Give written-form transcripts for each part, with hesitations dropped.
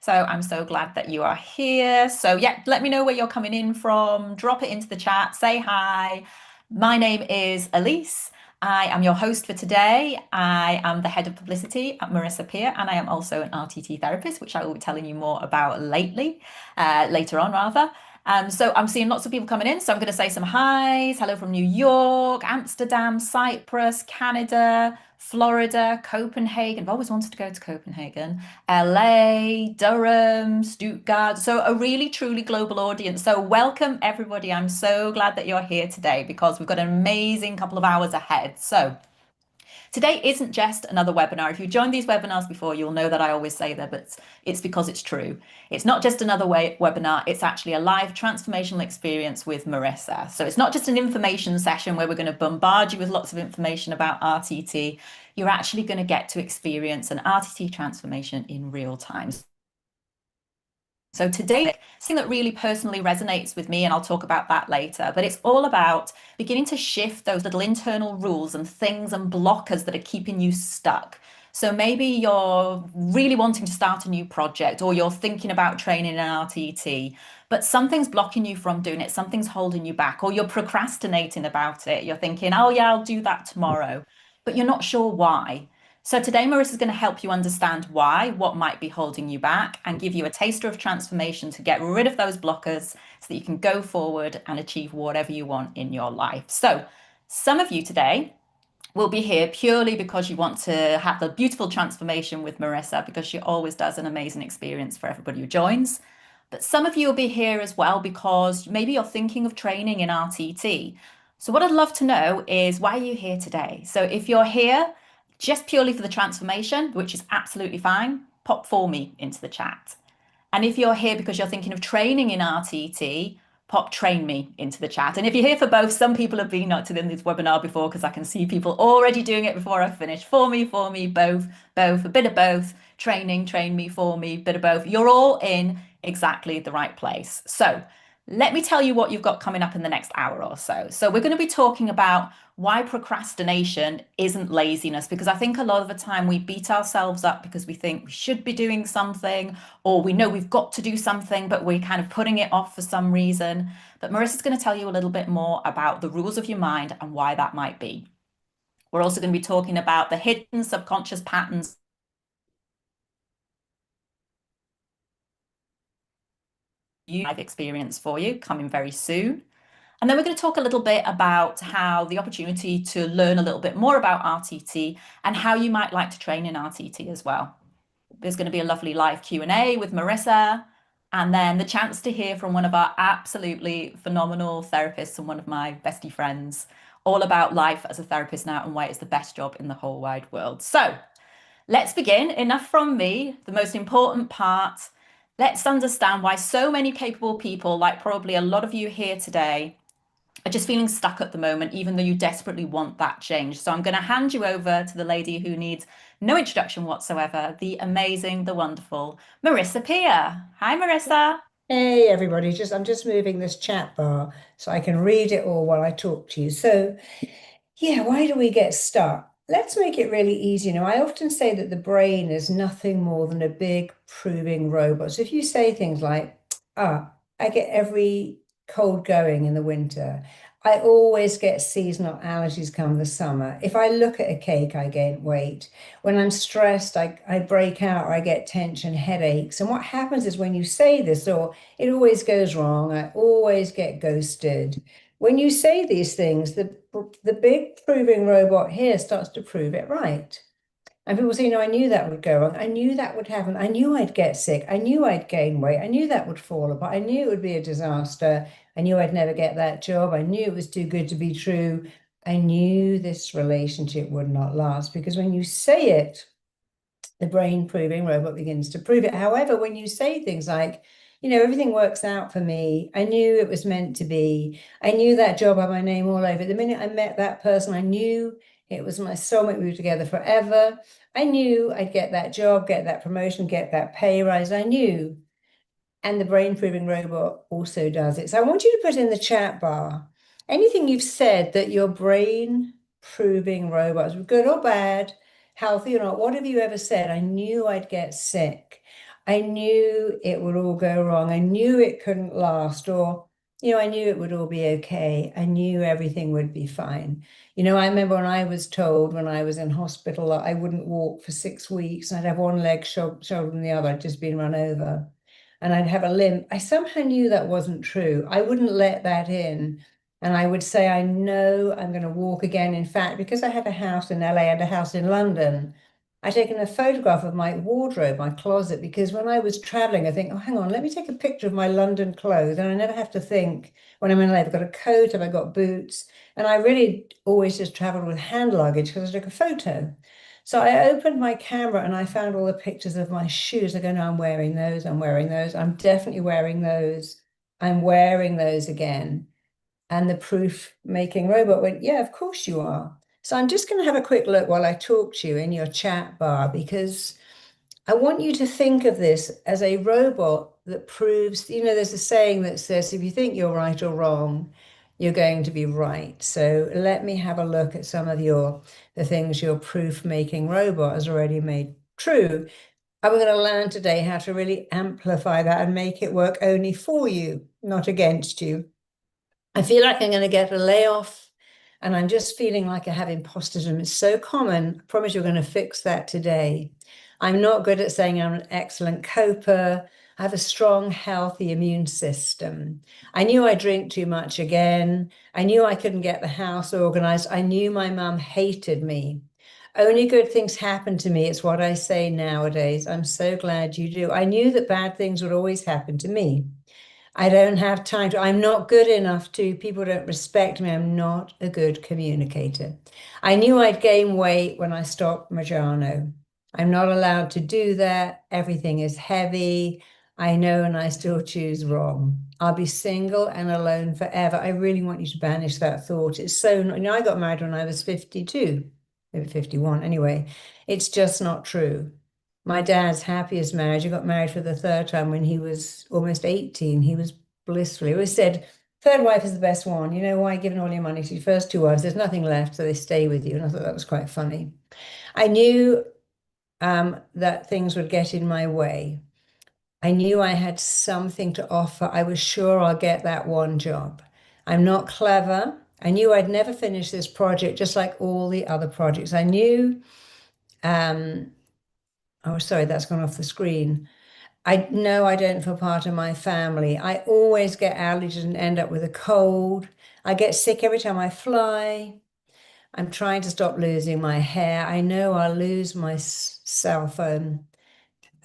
So I'm so glad that you are here. So yeah, let me know where you're coming in from. Drop it into the chat. Say hi. My name is Elise. I am your host for today. I am the head of publicity at Marissa Peer, and I am also an RTT therapist, which I will be telling you more about later on rather. So I'm seeing lots of people coming in. So I'm going to say some highs. Hello from New York, Amsterdam, Cyprus, Canada, Florida, Copenhagen. I've always wanted to go to Copenhagen. LA, Durham, Stuttgart. So a really truly global audience. So welcome everybody. I'm so glad that you're here today because we've got an amazing couple of hours ahead. So today isn't just another webinar. If you've joined these webinars before, you'll know that I always say that, but it's because it's true. It's not just another webinar, it's actually a live transformational experience with Marissa. So it's not just an information session where we're going to bombard you with lots of information about RTT. You're actually going to get to experience an RTT transformation in real time. So today, something that really personally resonates with me, and I'll talk about that later, but it's all about beginning to shift those little internal rules and things and blockers that are keeping you stuck. So maybe you're really wanting to start a new project or you're thinking about training an RTT, but something's blocking you from doing it, something's holding you back, or you're procrastinating about it. You're thinking, oh yeah, I'll do that tomorrow, but you're not sure why. So today, Marissa's going to help you understand why, what might be holding you back, and give you a taster of transformation to get rid of those blockers so that you can go forward and achieve whatever you want in your life. So some of you today will be here purely because you want to have the beautiful transformation with Marissa, because she always does an amazing experience for everybody who joins. But some of you will be here as well because maybe you're thinking of training in RTT. So what I'd love to know is, why are you here today? So if you're here just purely for the transformation, which is absolutely fine, pop for me into the chat. And if you're here because you're thinking of training in RTT, pop train me into the chat. And if you're here for both, some people have been to this webinar before because I can see people already doing it before I finish. For me, both, a bit of both, training, train me, for me, bit of both. You're all in exactly the right place. So let me tell you what you've got coming up in the next hour or so. So we're going to be talking about why procrastination isn't laziness, because I think a lot of the time we beat ourselves up because we think we should be doing something, or we know we've got to do something, but we're kind of putting it off for some reason. But Marissa's going to tell you a little bit more about the rules of your mind and why that might be. We're also going to be talking about the hidden subconscious patterns I've experienced for you coming very soon. And then we're going to talk a little bit about how the opportunity to learn a little bit more about RTT and how you might like to train in RTT as well. There's going to be a lovely live Q&A with Marissa, and then the chance to hear from one of our absolutely phenomenal therapists and one of my bestie friends, all about life as a therapist now and why it's the best job in the whole wide world. So let's begin. Enough from me. The most important part. Let's understand why so many capable people, like probably a lot of you here today, are just feeling stuck at the moment, even though you desperately want that change. So I'm going to hand you over to the lady who needs no introduction whatsoever, the amazing, the wonderful Marissa Peer. Hi, Marissa. Hey everybody, I'm just moving this chat bar so I can read it all while I talk to you. So, yeah, why do we get stuck? Let's make it really easy. I often say that the brain is nothing more than a big proving robot. So if you say things like, I get every cold going in the winter. I always get seasonal allergies come the summer. If I look at a cake, I gain weight. When I'm stressed, I break out or I get tension, headaches. And what happens is when you say this, or it always goes wrong, I always get ghosted. When you say these things, the big proving robot here starts to prove it right. And people say, I knew that would go wrong. I knew that would happen. I knew I'd get sick. I knew I'd gain weight. I knew that would fall apart. I knew it would be a disaster. I knew I'd never get that job. I knew it was too good to be true. I knew this relationship would not last, because when you say it, the brain proving robot begins to prove it. However, when you say things like, everything works out for me. I knew it was meant to be. I knew that job had my name all over it. The minute I met that person, I knew it was my soulmate. We were together forever. I knew I'd get that job, get that promotion, get that pay rise. I knew. And the brain proving robot also does it. So I want you to put in the chat bar anything you've said that your brain proving robots, good or bad, healthy or not, what have you ever said? I knew I'd get sick. I knew it would all go wrong. I knew it couldn't last, or, I knew it would all be okay. I knew everything would be fine. I remember when I was told when I was in hospital that I wouldn't walk for 6 weeks and I'd have one leg shoulder than the other. I'd just been run over and I'd have a limp. I somehow knew that wasn't true. I wouldn't let that in. And I would say, I know I'm going to walk again. In fact, because I had a house in LA and a house in London, I'd taken a photograph of my wardrobe, my closet, because when I was traveling, I think, oh, hang on, let me take a picture of my London clothes. And I never have to think when I'm in LA, I've got a coat, have I got boots? And I really always just traveled with hand luggage because I took a photo. So I opened my camera and I found all the pictures of my shoes. I go, no, I'm wearing those. I'm wearing those. I'm definitely wearing those. I'm wearing those again. And the proof making robot went, yeah, of course you are. So I'm just going to have a quick look while I talk to you in your chat bar because I want you to think of this as a robot that proves, there's a saying that says if you think you're right or wrong, you're going to be right. So let me have a look at some of the things your proof making robot has already made true. I'm going to learn today how to really amplify that and make it work only for you, not against you. I feel like I'm going to get a layoff and I'm just feeling like I have imposter syndrome. It's so common. I promise you're going to fix that today. I'm not good at saying I'm an excellent coper. I have a strong, healthy immune system. I knew I drink too much again. I knew I couldn't get the house organized. I knew my mum hated me. Only good things happen to me. It's what I say nowadays. I'm so glad you do. I knew that bad things would always happen to me. I don't have time to, I'm not good enough to, people don't respect me. I'm not a good communicator. I knew I'd gain weight when I stopped Majano. I'm not allowed to do that. Everything is heavy. I know, and I still choose wrong. I'll be single and alone forever. I really want you to banish that thought. It's so, I got married when I was 52, maybe 51. Anyway, it's just not true. My dad's happiest marriage, he got married for the third time when he was almost 18. He was blissful. He always said, third wife is the best one. You know why? Giving all your money to your first two wives, there's nothing left, so they stay with you. And I thought that was quite funny. I knew that things would get in my way. I knew I had something to offer. I was sure I'll get that one job. I'm not clever. I knew I'd never finish this project, just like all the other projects. I knew, oh, sorry, that's gone off the screen. I know I don't feel part of my family. I always get allergies and end up with a cold. I get sick every time I fly. I'm trying to stop losing my hair. I know I'll lose my cell phone.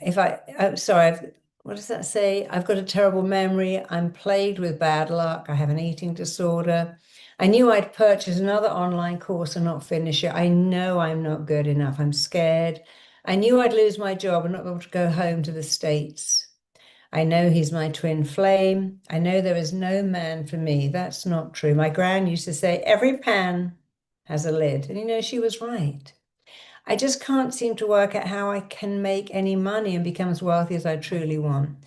I'm sorry, what does that say? I've got a terrible memory. I'm plagued with bad luck. I have an eating disorder. I knew I'd purchase another online course and not finish it. I know I'm not good enough. I'm scared. I knew I'd lose my job and not be able to go home to the States. I know he's my twin flame. I know there is no man for me. That's not true. My gran used to say, every pan has a lid. And she was right. I just can't seem to work out how I can make any money and become as wealthy as I truly want.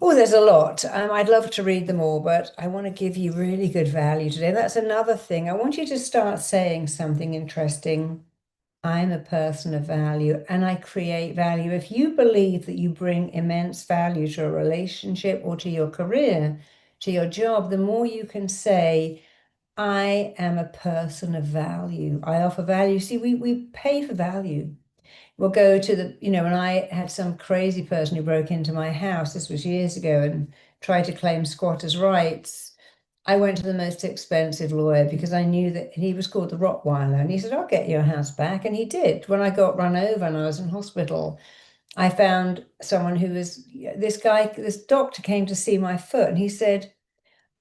Oh, there's a lot. I'd love to read them all, but I want to give you really good value today. That's another thing. I want you to start saying something interesting. I'm a person of value and I create value. If you believe that you bring immense value to a relationship or to your career, to your job, the more you can say, I am a person of value. I offer value. See, we pay for value. We'll go to when I had some crazy person who broke into my house, this was years ago, and tried to claim squatters' rights. I went to the most expensive lawyer because I knew that he was called the Rottweiler. And he said, I'll get your house back. And he did. When I got run over and I was in hospital, I found someone who was this doctor came to see my foot and he said,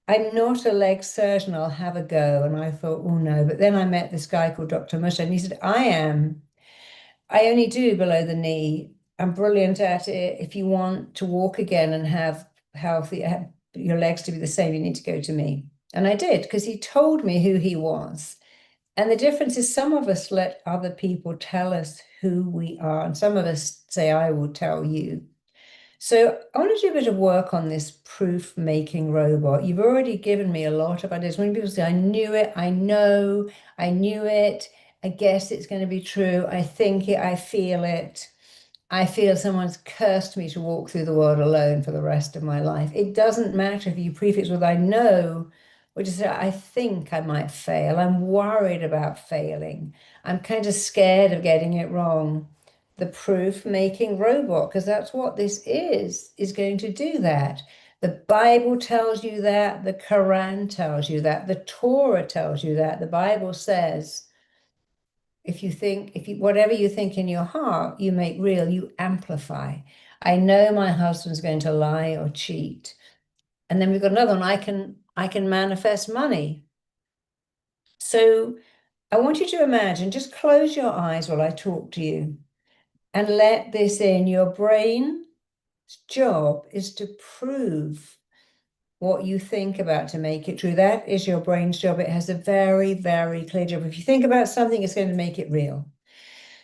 I'm not a leg surgeon, I'll have a go. And I thought, oh no. But then I met this guy called Dr. Musha and he said, I am. I only do below the knee. I'm brilliant at it. If you want to walk again and have healthy, have your legs to be the same, you need to go to me. And I did because he told me who he was. And the difference is some of us let other people tell us who we are, and some of us say, I will tell you. So I want to do a bit of work on this proof making robot. You've already given me a lot of ideas. When people say, I knew it, I know, I knew it, I guess it's going to be true, I think it, I feel it. I feel someone's cursed me to walk through the world alone for the rest of my life. It doesn't matter if you prefix with I know, or just say, I think I might fail. I'm worried about failing. I'm kind of scared of getting it wrong. The proof making robot, because that's what this is going to do that. The Bible tells you that, the Quran tells you that, the Torah tells you that. The Bible says, if you whatever you think in your heart, you make real, you amplify. I know my husband's going to lie or cheat. And then we've got another one, I can manifest money. So I want you to imagine, just close your eyes while I talk to you and let this in. Your brain's job is to prove what you think about to make it true. That is your brain's job. It has a very, very clear job. If you think about something, it's going to make it real.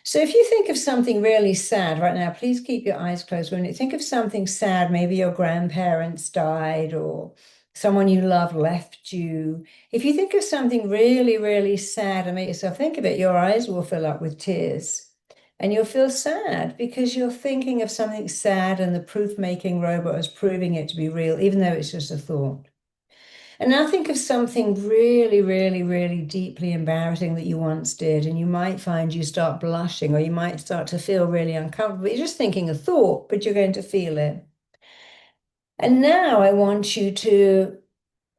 So if you think of something really sad right now, please keep your eyes closed. When you think of something sad, maybe your grandparents died or someone you love left you. If you think of something really, really sad and make yourself think of it, your eyes will fill up with tears. And you'll feel sad because you're thinking of something sad and the proof-making robot is proving it to be real, even though it's just a thought. And now think of something really, really, really deeply embarrassing that you once did, and you might find you start blushing or you might start to feel really uncomfortable. You're just thinking a thought, but you're going to feel it. And now I want you to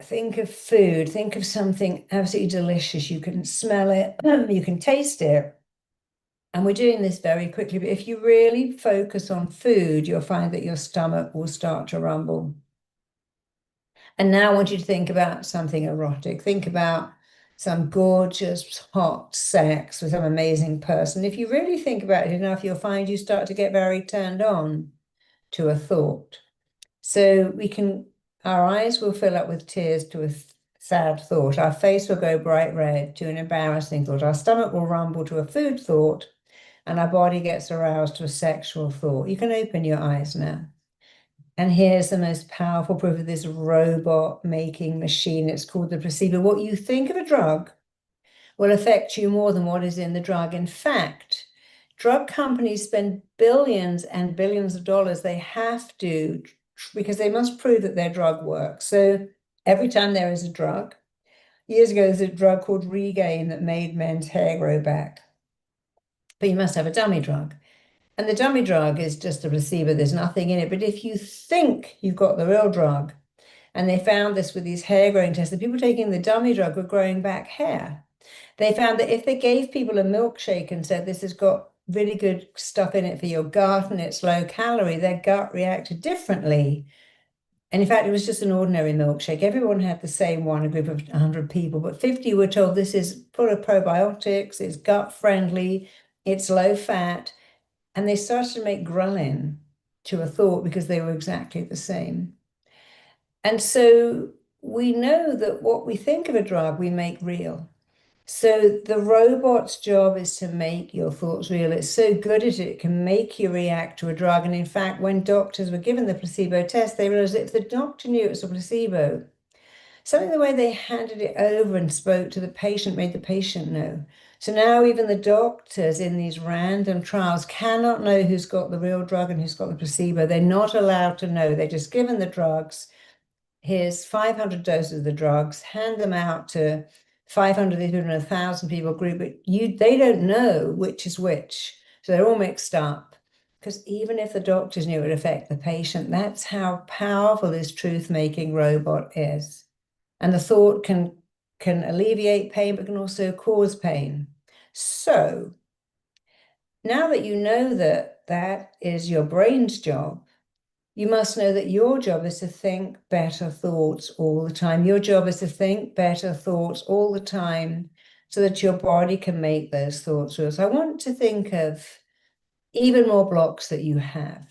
think of food, think of something absolutely delicious. You can smell it, you can taste it. And we're doing this very quickly, but if you really focus on food, you'll find that your stomach will start to rumble. And now I want you to think about something erotic. Think about some gorgeous, hot sex with some amazing person. If you really think about it enough, you'll find you start to get very turned on to a thought. So our eyes will fill up with tears to a sad thought. Our face will go bright red to an embarrassing thought. Our stomach will rumble to a food thought, and our body gets aroused to a sexual thought. You can open your eyes now. And here's the most powerful proof of this robot making machine. It's called the placebo. What you think of a drug will affect you more than what is in the drug. In fact, drug companies spend billions and billions of dollars. They have to, because they must prove that their drug works. So every time there is a drug, years ago, there's a drug called Regain that made men's hair grow back. But you must have a dummy drug. And the dummy drug is just a placebo, there's nothing in it. But if you think you've got the real drug, and they found this with these hair growing tests, the people taking the dummy drug were growing back hair. They found that if they gave people a milkshake and said, this has got really good stuff in it for your gut and it's low calorie, their gut reacted differently. And in fact, it was just an ordinary milkshake. Everyone had the same one, a group of 100 people, but 50 were told this is full of probiotics, it's gut friendly, it's low fat. And they started to make ghrelin to a thought because they were exactly the same. And so we know that what we think of a drug, we make real. So the robot's job is to make your thoughts real. It's so good at it, it can make you react to a drug. And in fact, when doctors were given the placebo test, they realized if the doctor knew it was a placebo, something the way they handed it over and spoke to the patient made the patient know. So now even the doctors in these random trials cannot know who's got the real drug and who's got the placebo. They're not allowed to know. They're just given the drugs. Here's 500 doses of the drugs, hand them out to 500 people in a 1,000 people group, but they don't know which is which. So they're all mixed up. Because even if the doctors knew it would affect the patient, that's how powerful this truth-making robot is. And the thought can alleviate pain, but can also cause pain. So now that you know that that is your brain's job, you must know that your job is to think better thoughts all the time. Your job is to think better thoughts all the time so that your body can make those thoughts real. So I want to think of even more blocks that you have.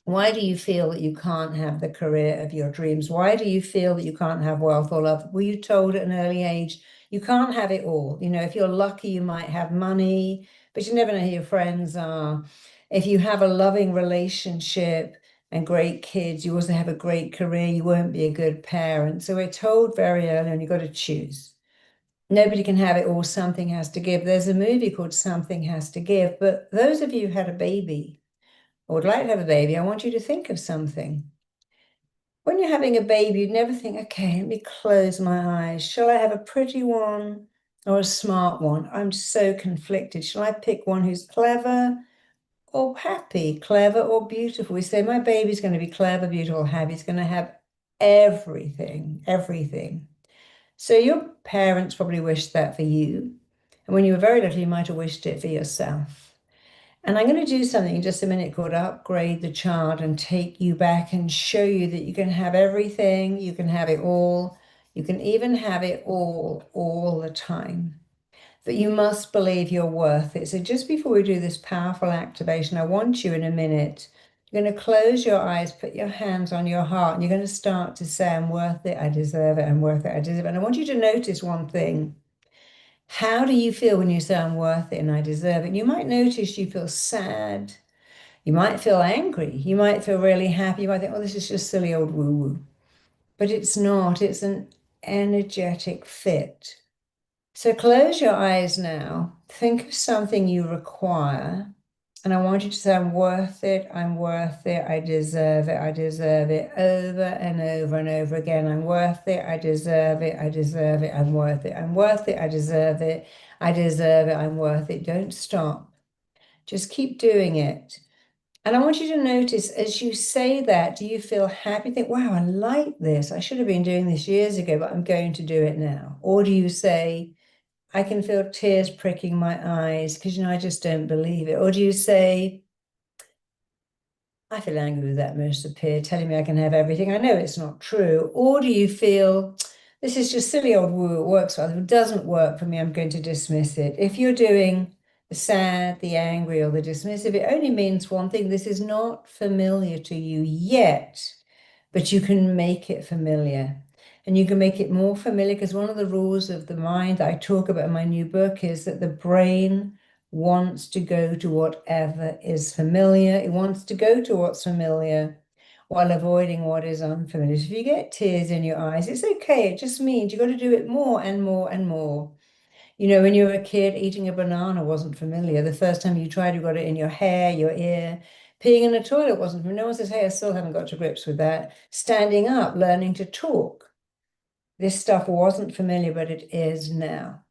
Why do you feel that you can't have the career of your dreams? Why do you feel that you can't have wealth or love? Were you told at an early age, you can't have it all? You know, if you're lucky, you might have money, but you never know who your friends are. If you have a loving relationship and great kids, you also have a great career, you won't be a good parent. So we're told very early on, you've got to choose. Nobody can have it all. Something has to give. There's a movie called Something Has to Give. But those of you who had a baby or would like to have a baby, I want you to think of something. When you're having a baby, you'd never think, okay, let me close my eyes. Shall I have a pretty one or a smart one? I'm so conflicted. Shall I pick one who's clever or happy, clever or beautiful? We say, my baby's going to be clever, beautiful, happy. He's going to have everything, everything. So your parents probably wished that for you. And when you were very little, you might have wished it for yourself. And I'm going to do something in just a minute called upgrade the child and take you back and show you that you can have everything, you can have it all, you can even have it all the time. But you must believe you're worth it. So just before we do this powerful activation, I want you in a minute, you're going to close your eyes, put your hands on your heart, and you're going to start to say, I'm worth it, I deserve it, I'm worth it, I deserve it. And I want you to notice one thing. How do you feel when you say, I'm worth it and I deserve it? And you might notice you feel sad. You might feel angry. You might feel really happy. You might think, oh, this is just silly old woo-woo. But it's not. It's an energetic fit. So close your eyes now. Think of something you require. And I want you to say, I'm worth it, I'm worth it, I deserve it, I deserve it, over and over and over again. I'm worth it, I deserve it, I deserve it, I'm worth it, I'm worth it, I deserve it, I deserve it, I'm worth it. Don't stop. Just keep doing it. And I want you to notice as you say that, do you feel happy? Think, wow, I like this. I should have been doing this years ago, but I'm going to do it now. Or do you say, I can feel tears pricking my eyes because, I just don't believe it? Or do you say, I feel angry with that Mr. Peer telling me I can have everything. I know it's not true. Or do you feel, this is just silly old woo, it works for others. If it doesn't work for me, I'm going to dismiss it. If you're doing the sad, the angry, or the dismissive, it only means one thing. This is not familiar to you yet, but you can make it familiar. And you can make it more familiar because one of the rules of the mind that I talk about in my new book is that the brain wants to go to whatever is familiar. It wants to go to what's familiar while avoiding what is unfamiliar. So if you get tears in your eyes, it's okay. It just means you've got to do it more and more and more. When you were a kid, eating a banana wasn't familiar. The first time you tried, you got it in your hair, your ear. Peeing in a toilet wasn't familiar. No one says, hey, I still haven't got to grips with that. Standing up, learning to talk. This stuff wasn't familiar, but it is now.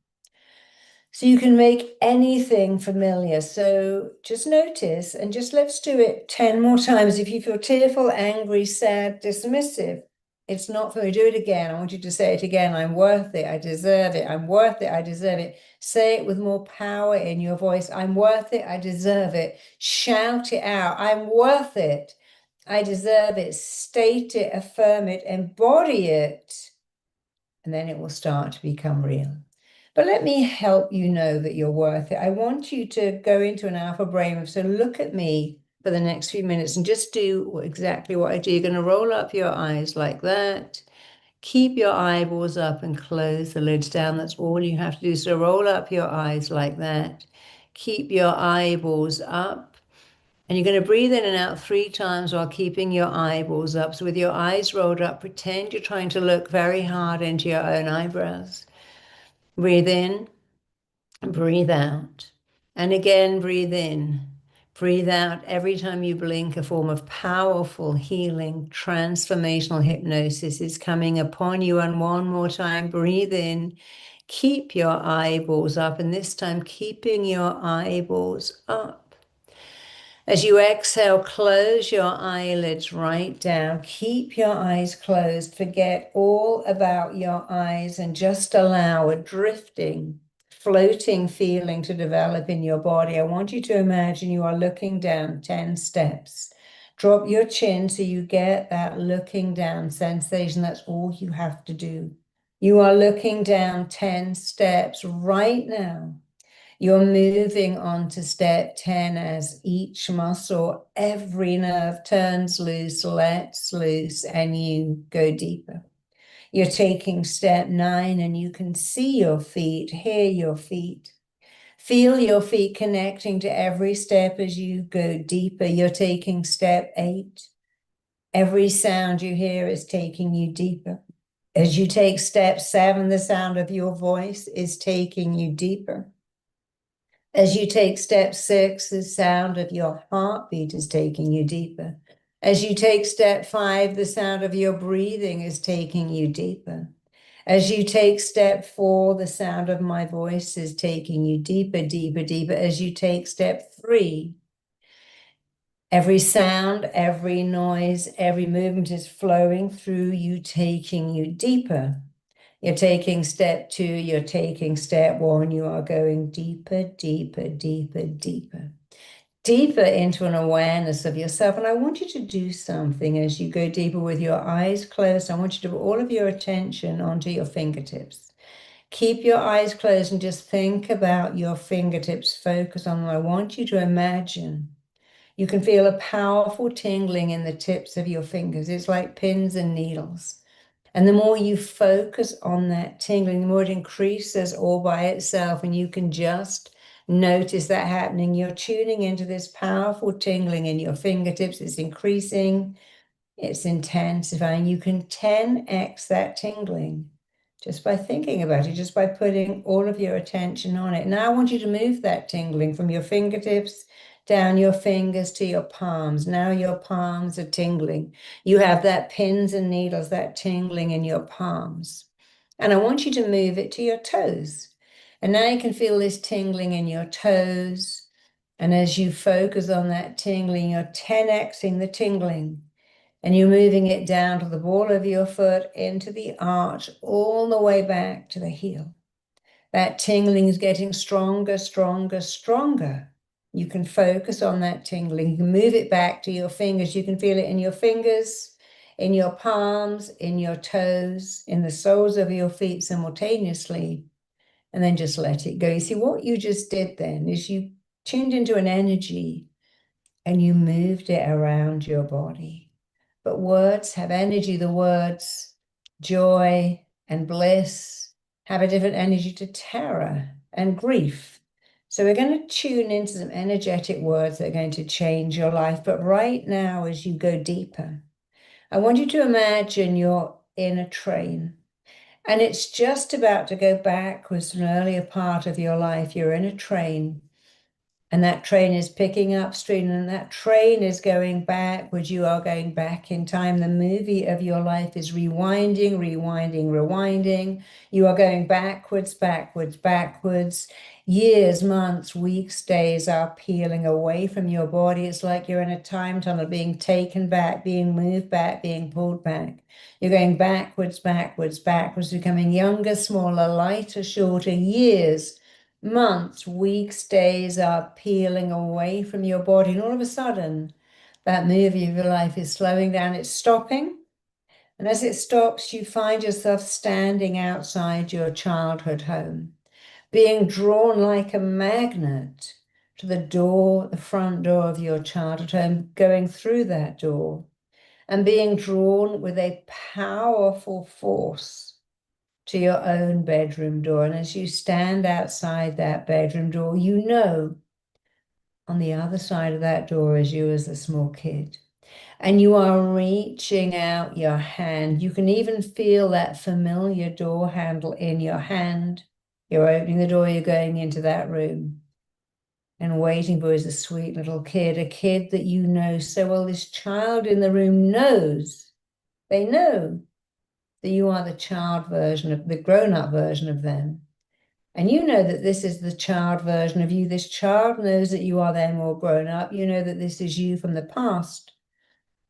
So you can make anything familiar. So just notice and just let's do it 10 more times. If you feel tearful, angry, sad, dismissive, it's not for me. Do it again. I want you to say it again. I'm worth it. I deserve it. I'm worth it. I deserve it. Say it with more power in your voice. I'm worth it. I deserve it. Shout it out. I'm worth it. I deserve it. State it, affirm it, embody it, and then it will start to become real. But let me help you know that you're worth it. I want you to go into an alpha brainwave. So look at me for the next few minutes and just do exactly what I do. You're going to roll up your eyes like that. Keep your eyeballs up and close the lids down. That's all you have to do. So roll up your eyes like that. Keep your eyeballs up. And you're going to breathe in and out 3 times while keeping your eyeballs up. So with your eyes rolled up, pretend you're trying to look very hard into your own eyebrows. Breathe in, breathe out. And again, breathe in. Breathe out. Every time you blink, a form of powerful healing, transformational hypnosis is coming upon you. And one more time, breathe in. Keep your eyeballs up. And this time, keeping your eyeballs up. As you exhale, close your eyelids right down. Keep your eyes closed. Forget all about your eyes and just allow a drifting, floating feeling to develop in your body. I want you to imagine you are looking down 10 steps. Drop your chin so you get that looking down sensation. That's all you have to do. You are looking down 10 steps right now. You're moving on to step 10 as each muscle, every nerve turns loose, lets loose, and you go deeper. You're taking step 9 and you can see your feet, hear your feet. Feel your feet connecting to every step as you go deeper. You're taking step 8. Every sound you hear is taking you deeper. As you take step 7, the sound of your voice is taking you deeper. As you take step 6, the sound of your heartbeat is taking you deeper. As you take step 5, the sound of your breathing is taking you deeper. As you take step 4, the sound of my voice is taking you deeper, deeper, deeper. As you take step 3, every sound, every noise, every movement is flowing through you, taking you deeper. You're taking step 2, you're taking step 1, you are going deeper, deeper, deeper, deeper, deeper into an awareness of yourself. And I want you to do something as you go deeper with your eyes closed. I want you to put all of your attention onto your fingertips. Keep your eyes closed and just think about your fingertips. Focus on them. I want you to imagine. You can feel a powerful tingling in the tips of your fingers. It's like pins and needles. And the more you focus on that tingling, the more it increases all by itself. And you can just notice that happening. You're tuning into this powerful tingling in your fingertips. It's increasing, it's intensifying. You can 10x that tingling just by thinking about it, just by putting all of your attention on it. Now I want you to move that tingling from your fingertips down your fingers to your palms. Now your palms are tingling. You have that pins and needles, that tingling in your palms. And I want you to move it to your toes. And now you can feel this tingling in your toes. And as you focus on that tingling, you're 10xing the tingling. And you're moving it down to the ball of your foot, into the arch, all the way back to the heel. That tingling is getting stronger, stronger, stronger. You can focus on that tingling. You can move it back to your fingers. You can feel it in your fingers, in your palms, in your toes, in the soles of your feet simultaneously. And then just let it go. You see, what you just did then is you tuned into an energy and you moved it around your body. But words have energy. The words joy and bliss have a different energy to terror and grief. So we're going to tune into some energetic words that are going to change your life. But right now, as you go deeper, I want you to imagine you're in a train and it's just about to go backwards to an earlier part of your life. You're in a train and that train is picking up speed, and that train is going backwards. You are going back in time. The movie of your life is rewinding, rewinding, rewinding. You are going backwards, backwards, backwards. Years, months, weeks, days are peeling away from your body. It's like you're in a time tunnel, being taken back, being moved back, being pulled back. You're going backwards, backwards, backwards, becoming younger, smaller, lighter, shorter. Years, months, weeks, days are peeling away from your body. And all of a sudden, that movie of your life is slowing down, it's stopping. And as it stops, you find yourself standing outside your childhood home, being drawn like a magnet to the door, the front door of your childhood home, going through that door and being drawn with a powerful force to your own bedroom door. And as you stand outside that bedroom door, you know on the other side of that door is you as a small kid. And you are reaching out your hand. You can even feel that familiar door handle in your hand. You're opening the door, you're going into that room. And waiting for is a sweet little kid, a kid that you know so well. This child in the room knows, they know that you are the child version of the grown-up version of them. And you know that this is the child version of you. This child knows that you are them all grown up. You know that this is you from the past.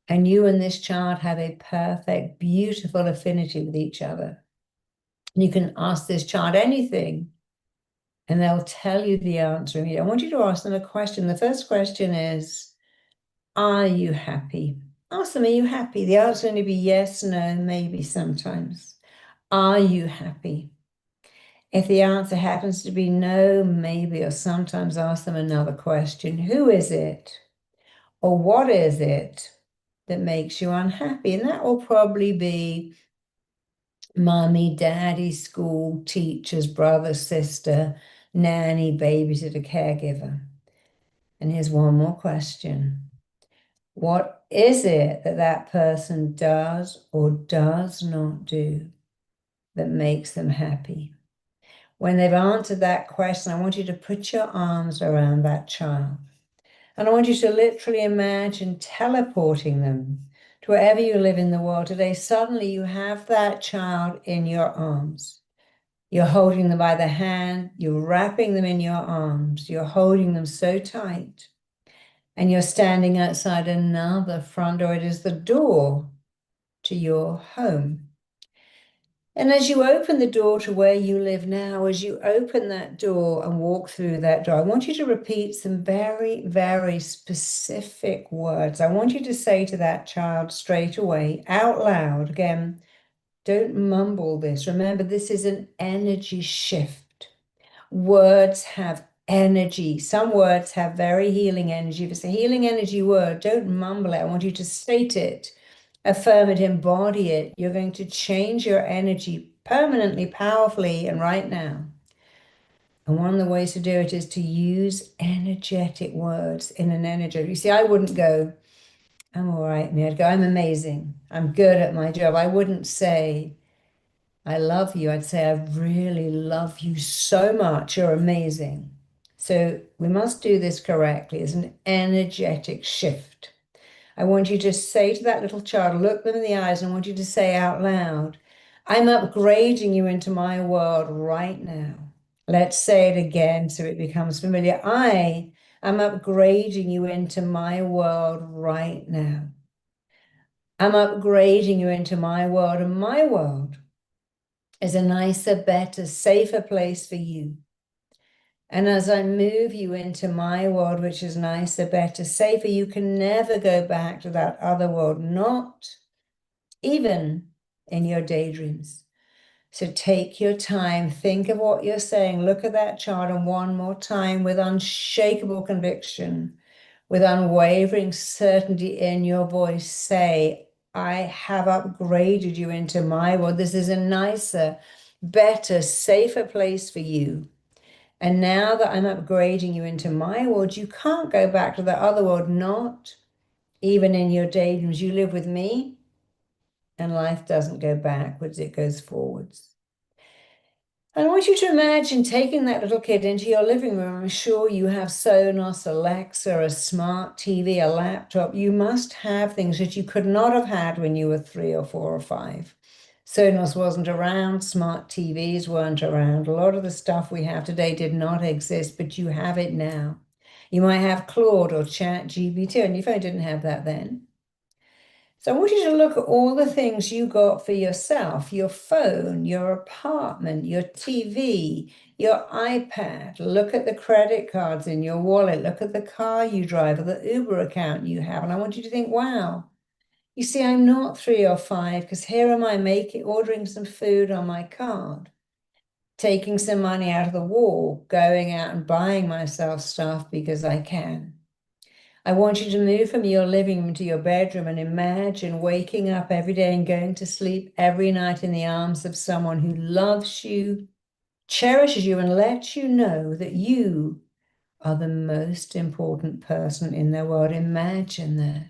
And you and this child have a perfect, beautiful affinity with each other. And you can ask this child anything, and they'll tell you the answer. I want you to ask them a question. The first question is, are you happy? Ask them, are you happy? The answer will only be yes, no, maybe sometimes. Are you happy? If the answer happens to be no, maybe, or sometimes ask them another question. Who is it? Or what is it that makes you unhappy? And that will probably be mommy, daddy, school, teachers, brother, sister, nanny, babysitter, caregiver. And here's one more question. What is it that that person does or does not do that makes them happy? When they've answered that question, I want you to put your arms around that child. And I want you to literally imagine teleporting them to wherever you live in the world today. Suddenly you have that child in your arms. You're holding them by the hand, you're wrapping them in your arms, you're holding them so tight, and you're standing outside another front door. It is the door to your home. And as you open the door to where you live now, as you open that door and walk through that door, I want you to repeat some very, very specific words. I want you to say to that child straight away, out loud, again, don't mumble this. Remember, this is an energy shift. Words have energy. Some words have very healing energy. If it's a healing energy word, don't mumble it. I want you to state it, affirm it, embody it. You're going to change your energy permanently, powerfully, and right now. And one of the ways to do it is to use energetic words in an energy. You see, I wouldn't go, I'm all right, me. I'd go, I'm amazing. I'm good at my job. I wouldn't say, I love you. I'd say, I really love you so much. You're amazing. So we must do this correctly. It's an energetic shift. I want you to say to that little child, look them in the eyes, and I want you to say out loud, I'm upgrading you into my world right now. Let's say it again so it becomes familiar. I am upgrading you into my world right now. I'm upgrading you into my world, and my world is a nicer, better, safer place for you. And as I move you into my world, which is nicer, better, safer, you can never go back to that other world, not even in your daydreams. So take your time, think of what you're saying, look at that chart, and one more time with unshakable conviction, with unwavering certainty in your voice, say, I have upgraded you into my world. This is a nicer, better, safer place for you. And now that I'm upgrading you into my world, you can't go back to the other world, not even in your daydreams. You live with me, and life doesn't go backwards, it goes forwards. And I want you to imagine taking that little kid into your living room. I'm sure you have Sonos, Alexa, a smart TV, a laptop. You must have things that you could not have had when you were 3 or 4 or 5. Sonos wasn't around, smart TVs weren't around. A lot of the stuff we have today did not exist, but you have it now. You might have Claude or Chat GPT, and your phone didn't have that then. So I want you to look at all the things you got for yourself, your phone, your apartment, your TV, your iPad. Look at the credit cards in your wallet. Look at the car you drive or the Uber account you have. And I want you to think, wow, you see, I'm not 3 or 5 because here am I ordering some food on my card, taking some money out of the wall, going out and buying myself stuff because I can. I want you to move from your living room to your bedroom and imagine waking up every day and going to sleep every night in the arms of someone who loves you, cherishes you, and lets you know that you are the most important person in their world. Imagine that.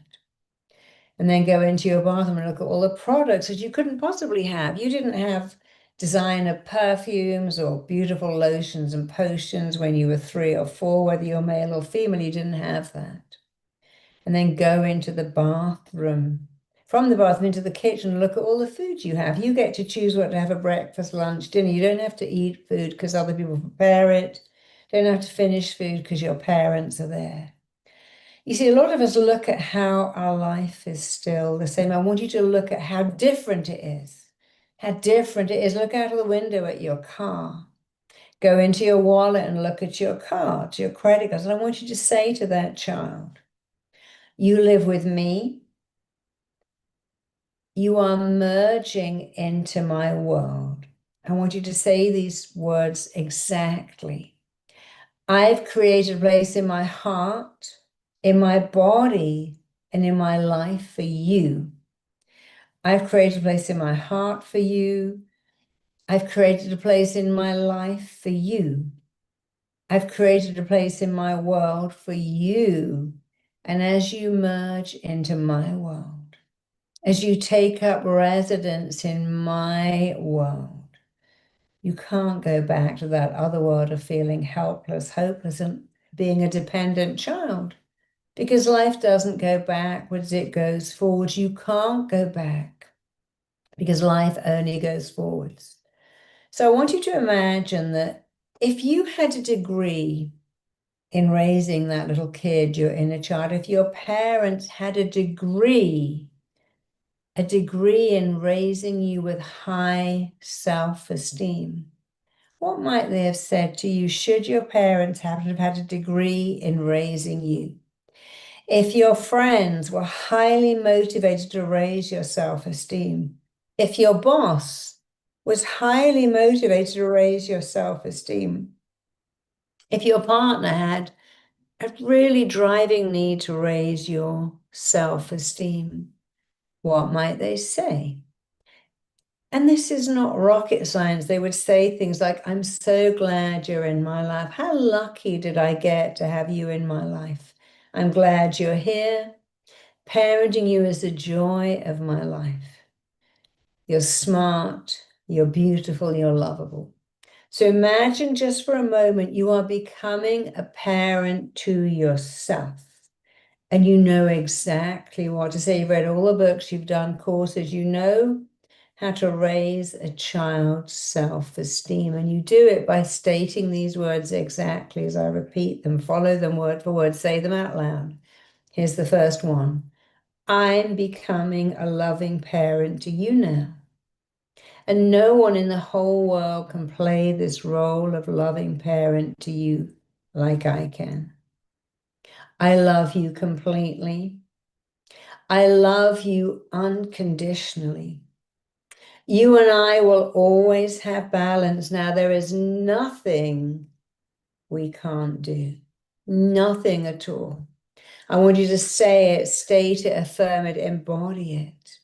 And then go into your bathroom and look at all the products that you couldn't possibly have. You didn't have designer perfumes or beautiful lotions and potions when you were 3 or 4, whether you're male or female, you didn't have that. And then go into the bathroom. From the bathroom into the kitchen, look at all the food you have. You get to choose what to have for breakfast, lunch, dinner. You don't have to eat food because other people prepare it. Don't have to finish food because your parents are there. You see, a lot of us look at how our life is still the same. I want you to look at how different it is. How different it is. Look out of the window at your car. Go into your wallet and look at your cards, your credit cards. And I want you to say to that child, you live with me. You are merging into my world. I want you to say these words exactly. I've created a place in my heart, in my body, and in my life for you. I've created a place in my heart for you. I've created a place in my life for you. I've created a place in my world for you. And as you merge into my world, as you take up residence in my world, You can't go back to that other world of feeling helpless, hopeless, and being a dependent child because life doesn't go backwards, it goes forwards. You can't go back because life only goes forwards. So I want you to imagine that if you had a degree in raising that little kid, your inner child, if your parents had a degree in raising you with high self-esteem, what might they have said to you should your parents happen to have had a degree in raising you? If your friends were highly motivated to raise your self-esteem, if your boss was highly motivated to raise your self-esteem, if your partner had a really driving need to raise your self-esteem, what might they say? And this is not rocket science. They would say things like, I'm so glad you're in my life. How lucky did I get to have you in my life? I'm glad you're here. Parenting you is the joy of my life. You're smart, you're beautiful, you're lovable. So imagine just for a moment you are becoming a parent to yourself and you know exactly what to say. You've read all the books, you've done courses, you know how to raise a child's self-esteem. And you do it by stating these words exactly as I repeat them. Follow them word for word, say them out loud. Here's the first one. I'm becoming a loving parent to you now. And no one in the whole world can play this role of loving parent to you like I can. I love you completely. I love you unconditionally. You and I will always have balance. Now, there is nothing we can't do, nothing at all. I want you to say it, state it, affirm it, embody it.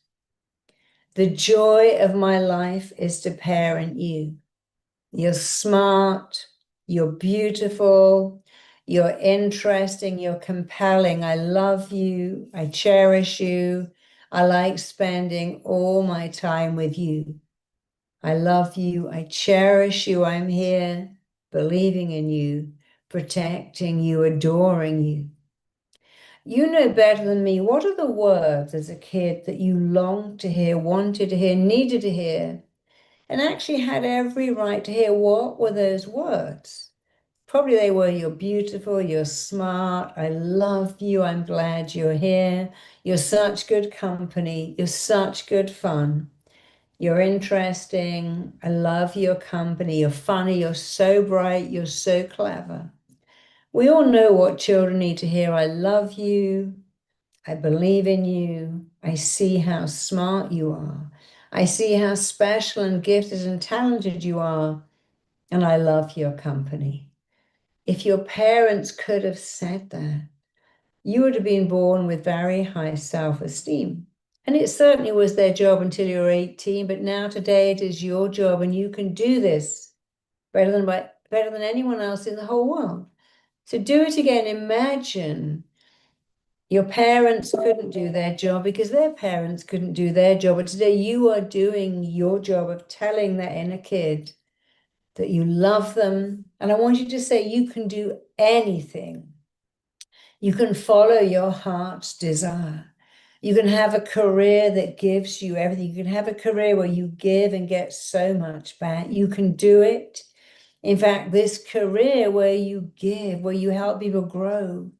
The joy of my life is to parent you. You're smart, you're beautiful, you're interesting, you're compelling. I love you, I cherish you. I like spending all my time with you. I love you, I cherish you, I'm here, believing in you, protecting you, adoring you. You know better than me, what are the words as a kid that you longed to hear, wanted to hear, needed to hear, and actually had every right to hear? What were those words? Probably they were, you're beautiful, you're smart, I love you, I'm glad you're here, you're such good company, you're such good fun, you're interesting, I love your company, you're funny, you're so bright, you're so clever. We all know what children need to hear. I love you, I believe in you, I see how smart you are, I see how special and gifted and talented you are, and I love your company. If your parents could have said that, you would have been born with very high self-esteem. And it certainly was their job until you were 18, but now today it is your job, and you can do this better than anyone else in the whole world. So do it again. Imagine your parents couldn't do their job because their parents couldn't do their job. But today you are doing your job of telling that inner kid that you love them. And I want you to say you can do anything. You can follow your heart's desire. You can have a career that gives you everything. You can have a career where you give and get so much back. You can do it. In fact, this career where you give, where you help people grow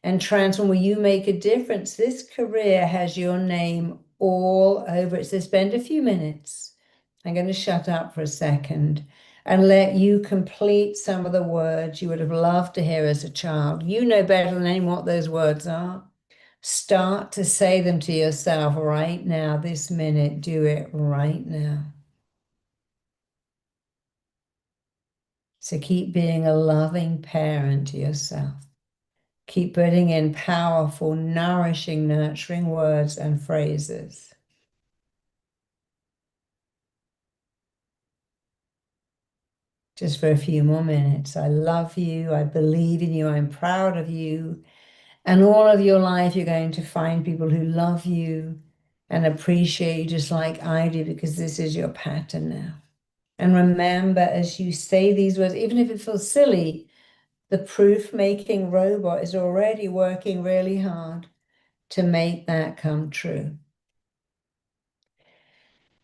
and transform, where you make a difference, this career has your name all over it. So spend a few minutes. I'm going to shut up for a second and let you complete some of the words you would have loved to hear as a child. You know better than anyone what those words are. Start to say them to yourself right now, this minute. Do it right now. So keep being a loving parent to yourself. Keep putting in powerful, nourishing, nurturing words and phrases. Just for a few more minutes. I love you. I believe in you. I'm proud of you. And all of your life, you're going to find people who love you and appreciate you just like I do, because this is your pattern now. And remember, as you say these words, even if it feels silly, the proof-making robot is already working really hard to make that come true.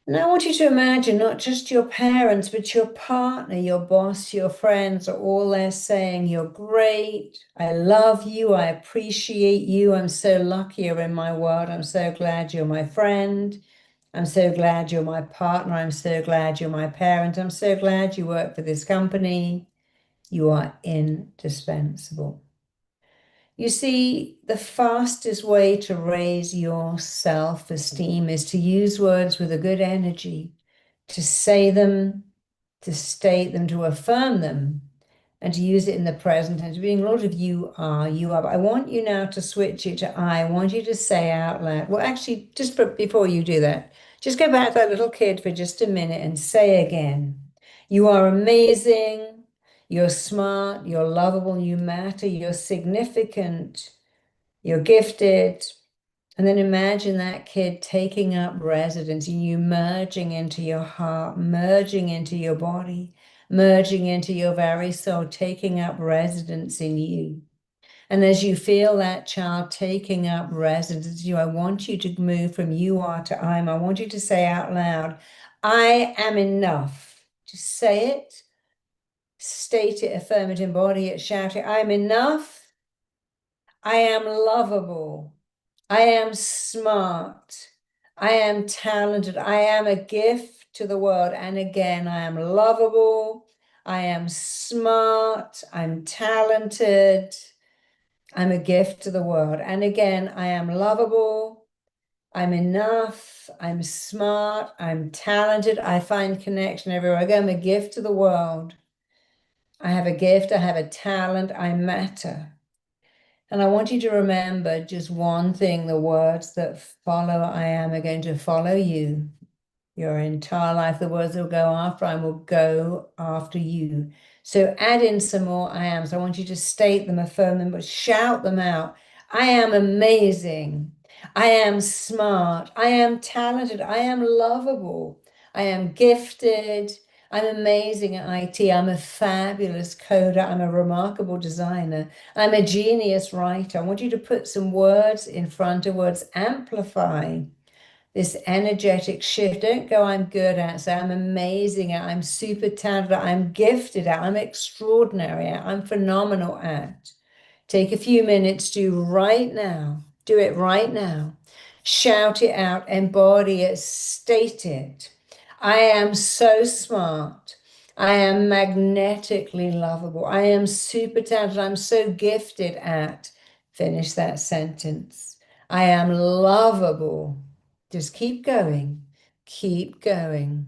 Now, I want you to imagine not just your parents, but your partner, your boss, your friends are all there saying, "You're great. I love you. I appreciate you. I'm so lucky you're in my world. I'm so glad you're my friend. I'm so glad you're my partner. I'm so glad you're my parent. I'm so glad you work for this company. You are indispensable." You see, the fastest way to raise your self-esteem is to use words with a good energy, to say them, to state them, to affirm them, and to use it in the present tense. Being a lot of you are, you are. But I want you now to switch it to I. I want you to say out loud. Well, actually, just before you do that, just go back to that little kid for just a minute and say again, "You are amazing. You're smart. You're lovable. You matter. You're significant. You're gifted." And then imagine that kid taking up residence and you merging into your heart, merging into your body, merging into your very soul, taking up residence in you. And as you feel that child taking up residence in you, I want you to move from you are to I'm. I want you to say out loud, "I am enough." Just say it, state it, affirm it, embody it, shout it. "I'm enough. I am lovable. I am smart. I am talented. I am a gift to the world." And again, I am lovable. I am smart. I'm talented. I'm a gift to the world. And again, I am lovable. I'm enough. I'm smart. I'm talented. I find connection everywhere I go. I'm a gift to the world. I have a gift. I have a talent. I matter. And I want you to remember just one thing, the words that follow I am are going to follow you. Your entire life, the words that will go after I will go after you. So add in some more I am. So I want you to state them, affirm them, but shout them out. "I am amazing. I am smart. I am talented. I am lovable. I am gifted. I'm amazing at IT. I'm a fabulous coder. I'm a remarkable designer. I'm a genius writer." I want you to put some words in front of words, amplify this energetic shift. Don't go, "I'm good at," say, "I'm amazing at," "I'm super talented at," "I'm gifted at," "I'm extraordinary at," "I'm phenomenal at." Take a few minutes, do right now. Do it right now. Shout it out, embody it, state it. "I am so smart. I am magnetically lovable. I am super talented. I'm so gifted at." Finish that sentence. "I am lovable." Just keep going. Keep going.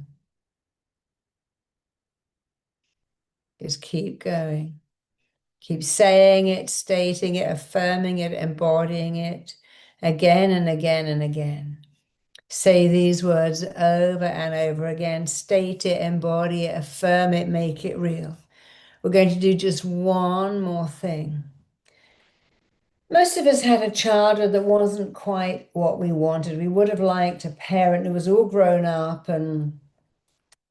Just keep going. Keep saying it, stating it, affirming it, embodying it again and again and again. Say these words over and over again. State it, embody it, affirm it, make it real. We're going to do just one more thing. Most of us had a childhood that wasn't quite what we wanted. We would have liked a parent who was all grown up and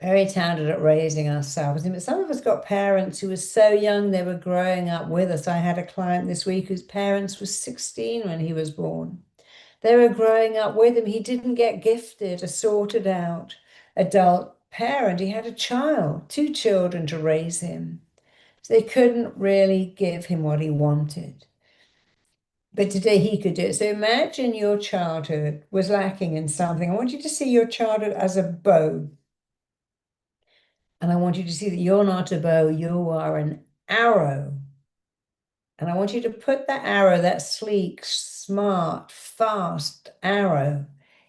very talented at raising ourselves. But some of us got parents who were so young they were growing up with us. I had a client this week whose parents were 16 when he was born. They were growing up with him. He didn't get gifted, a sorted out adult parent. He had a child, two children to raise him. So they couldn't really give him what he wanted. But today he could do it. So imagine your childhood was lacking in something. I want you to see your childhood as a bow. And I want you to see that you're not a bow, you are an arrow. And I want you to put that arrow, that sleek, smart, fast arrow,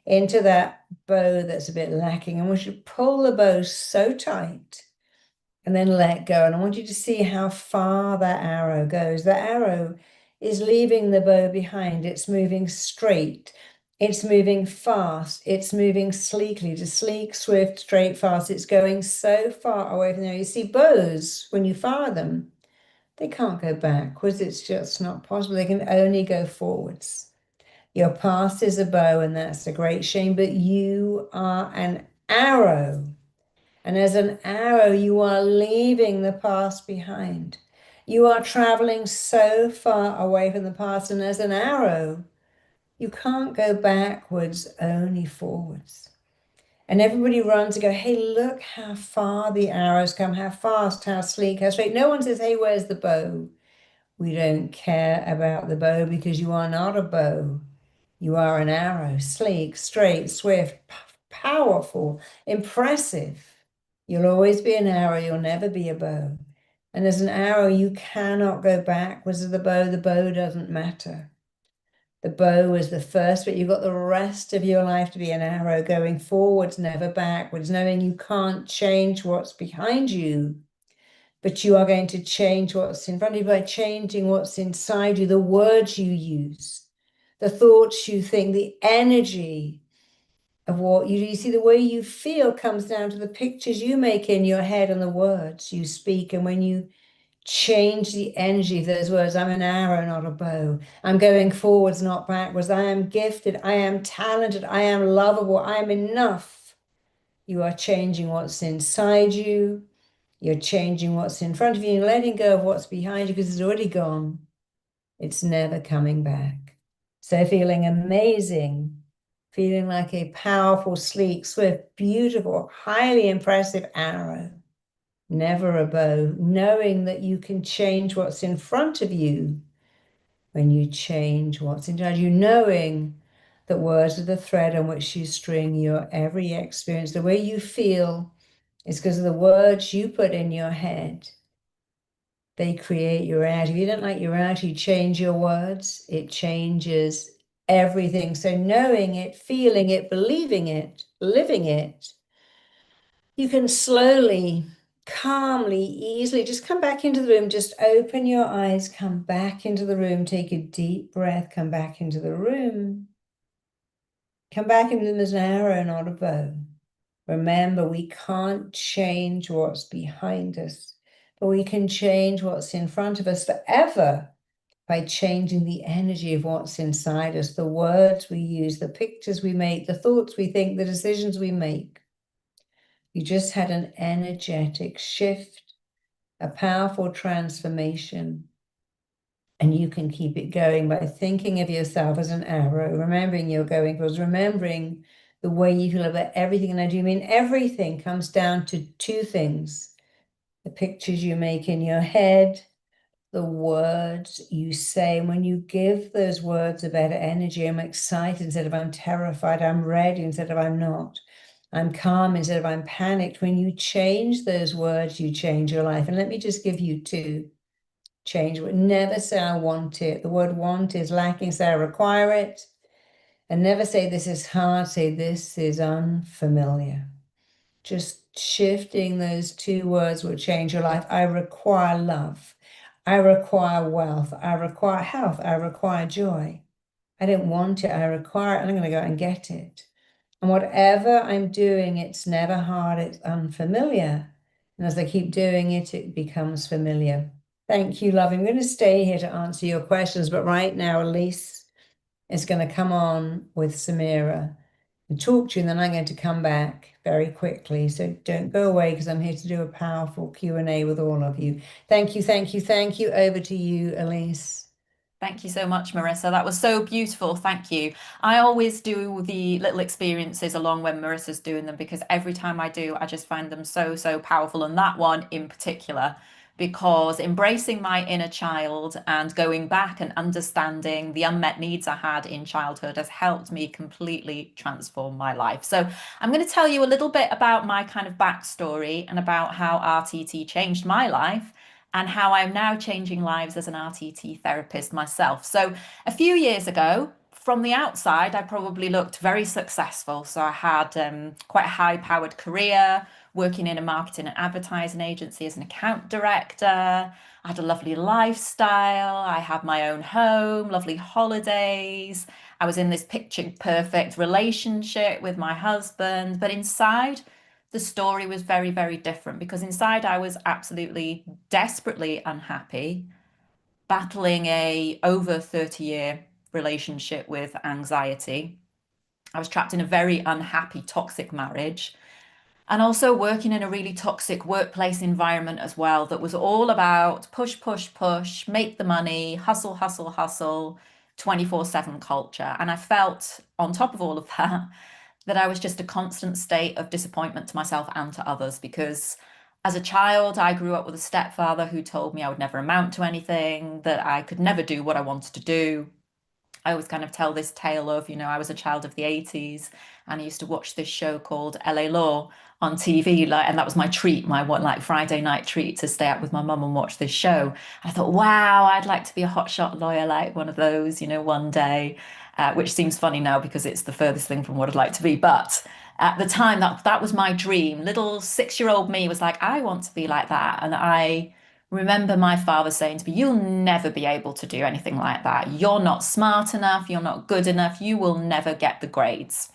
into that bow that's a bit lacking. I want you to pull the bow so tight and then let go. And I want you to see how far that arrow goes. The arrow is leaving the bow behind. It's moving straight. It's moving fast. It's moving sleekly to sleek, swift, straight, fast. It's going so far away from there. You see, bows, when you fire them, they can't go backwards. It's just not possible. They can only go forwards. Your past is a bow, and that's a great shame, but you are an arrow. And as an arrow, you are leaving the past behind. You are traveling so far away from the past. And as an arrow, you can't go backwards, only forwards. And everybody runs and go, hey, look how far the arrows come, how fast, how sleek, how straight. No one says, hey, where's the bow? We don't care about the bow because you are not a bow. You are an arrow, sleek, straight, swift, powerful, impressive. You'll always be an arrow, you'll never be a bow. And as an arrow, you cannot go backwards of the bow doesn't matter. The bow is the first, but you've got the rest of your life to be an arrow going forwards, never backwards, knowing you can't change what's behind you, but you are going to change what's in front of you by changing what's inside you, the words you use, the thoughts you think, the energy of what you do. You see, the way you feel comes down to the pictures you make in your head and the words you speak. And when you change the energy of those words, I'm an arrow, not a bow. I'm going forwards, not backwards. I am gifted. I am talented. I am lovable. I am enough. You are changing what's inside you. You're changing what's in front of you and letting go of what's behind you because it's already gone. It's never coming back. So feeling amazing, feeling like a powerful, sleek, swift, beautiful, highly impressive arrow, never a bow, knowing that you can change what's in front of you when you change what's inside you, knowing that words are the thread on which you string your every experience. The way you feel is because of the words you put in your head. They create your reality. If you don't like your reality, change your words. It changes everything. So knowing it, feeling it, believing it, living it, you can slowly, calmly, easily just come back into the room. Just open your eyes, come back into the room, take a deep breath, come back into the room. Come back into them as an arrow, not a bow. Remember, we can't change what's behind us, but we can change what's in front of us forever by changing the energy of what's inside us, the words we use, the pictures we make, the thoughts we think, the decisions we make. You just had an energetic shift, a powerful transformation, and you can keep it going by thinking of yourself as an arrow, remembering you're going towards, remembering the way you feel about everything. And I do mean everything comes down to two things: the pictures you make in your head, the words you say. And when you give those words a better energy, I'm excited instead of I'm terrified, I'm ready instead of I'm not, I'm calm instead of I'm panicked. When you change those words, you change your life. And let me just give you two. Change. Never say I want it. The word want is lacking, say I require it. And never say this is hard, say this is unfamiliar. Just shifting those two words will change your life. I require love. I require wealth. I require health. I require joy. I don't want it. I require it. And I'm going to go out and get it. And whatever I'm doing, it's never hard. It's unfamiliar. And as I keep doing it, it becomes familiar. Thank you, love. I'm going to stay here to answer your questions. But right now, Elise is going to come on with Samira and talk to you, and then I'm going to come back very quickly. So don't go away because I'm here to do a powerful Q&A with all of you. Thank you, thank you, thank you. Over to you, Elise. Thank you so much, Marissa. That was so beautiful. Thank you. I always do the little experiences along when Marissa's doing them because every time I do, I just find them so, so powerful. And that one in particular, because embracing my inner child and going back and understanding the unmet needs I had in childhood has helped me completely transform my life. So I'm going to tell you a little bit about my kind of backstory and about how RTT changed my life and how I'm now changing lives as an RTT therapist myself. So, a few years ago, from the outside, I probably looked very successful. So, I had quite a high powered career working in a marketing and advertising agency as an account director. I had a lovely lifestyle. I had my own home, lovely holidays. I was in this picture perfect relationship with my husband. But inside, the story was very, very different because inside I was absolutely desperately unhappy, battling a over 30-year relationship with anxiety. I was trapped in a very unhappy, toxic marriage. And also working in a really toxic workplace environment as well, that was all about push, push, push, make the money, hustle, hustle, hustle, 24/7 culture. And I felt on top of all of that, that I was just a constant state of disappointment to myself and to others because as a child, I grew up with a stepfather who told me I would never amount to anything, that I could never do what I wanted to do. I always kind of tell this tale of, I was a child of the 80s and I used to watch this show called LA Law on TV, like, and that was my treat, my what like Friday night treat to stay up with my mum and watch this show. And I thought, wow, I'd like to be a hotshot lawyer like one of those, one day, which seems funny now because it's the furthest thing from what I'd like to be. But at the time, that was my dream. Little 6-year-old me was like, I want to be like that. And I remember my father saying to me, you'll never be able to do anything like that. You're not smart enough. You're not good enough. You will never get the grades.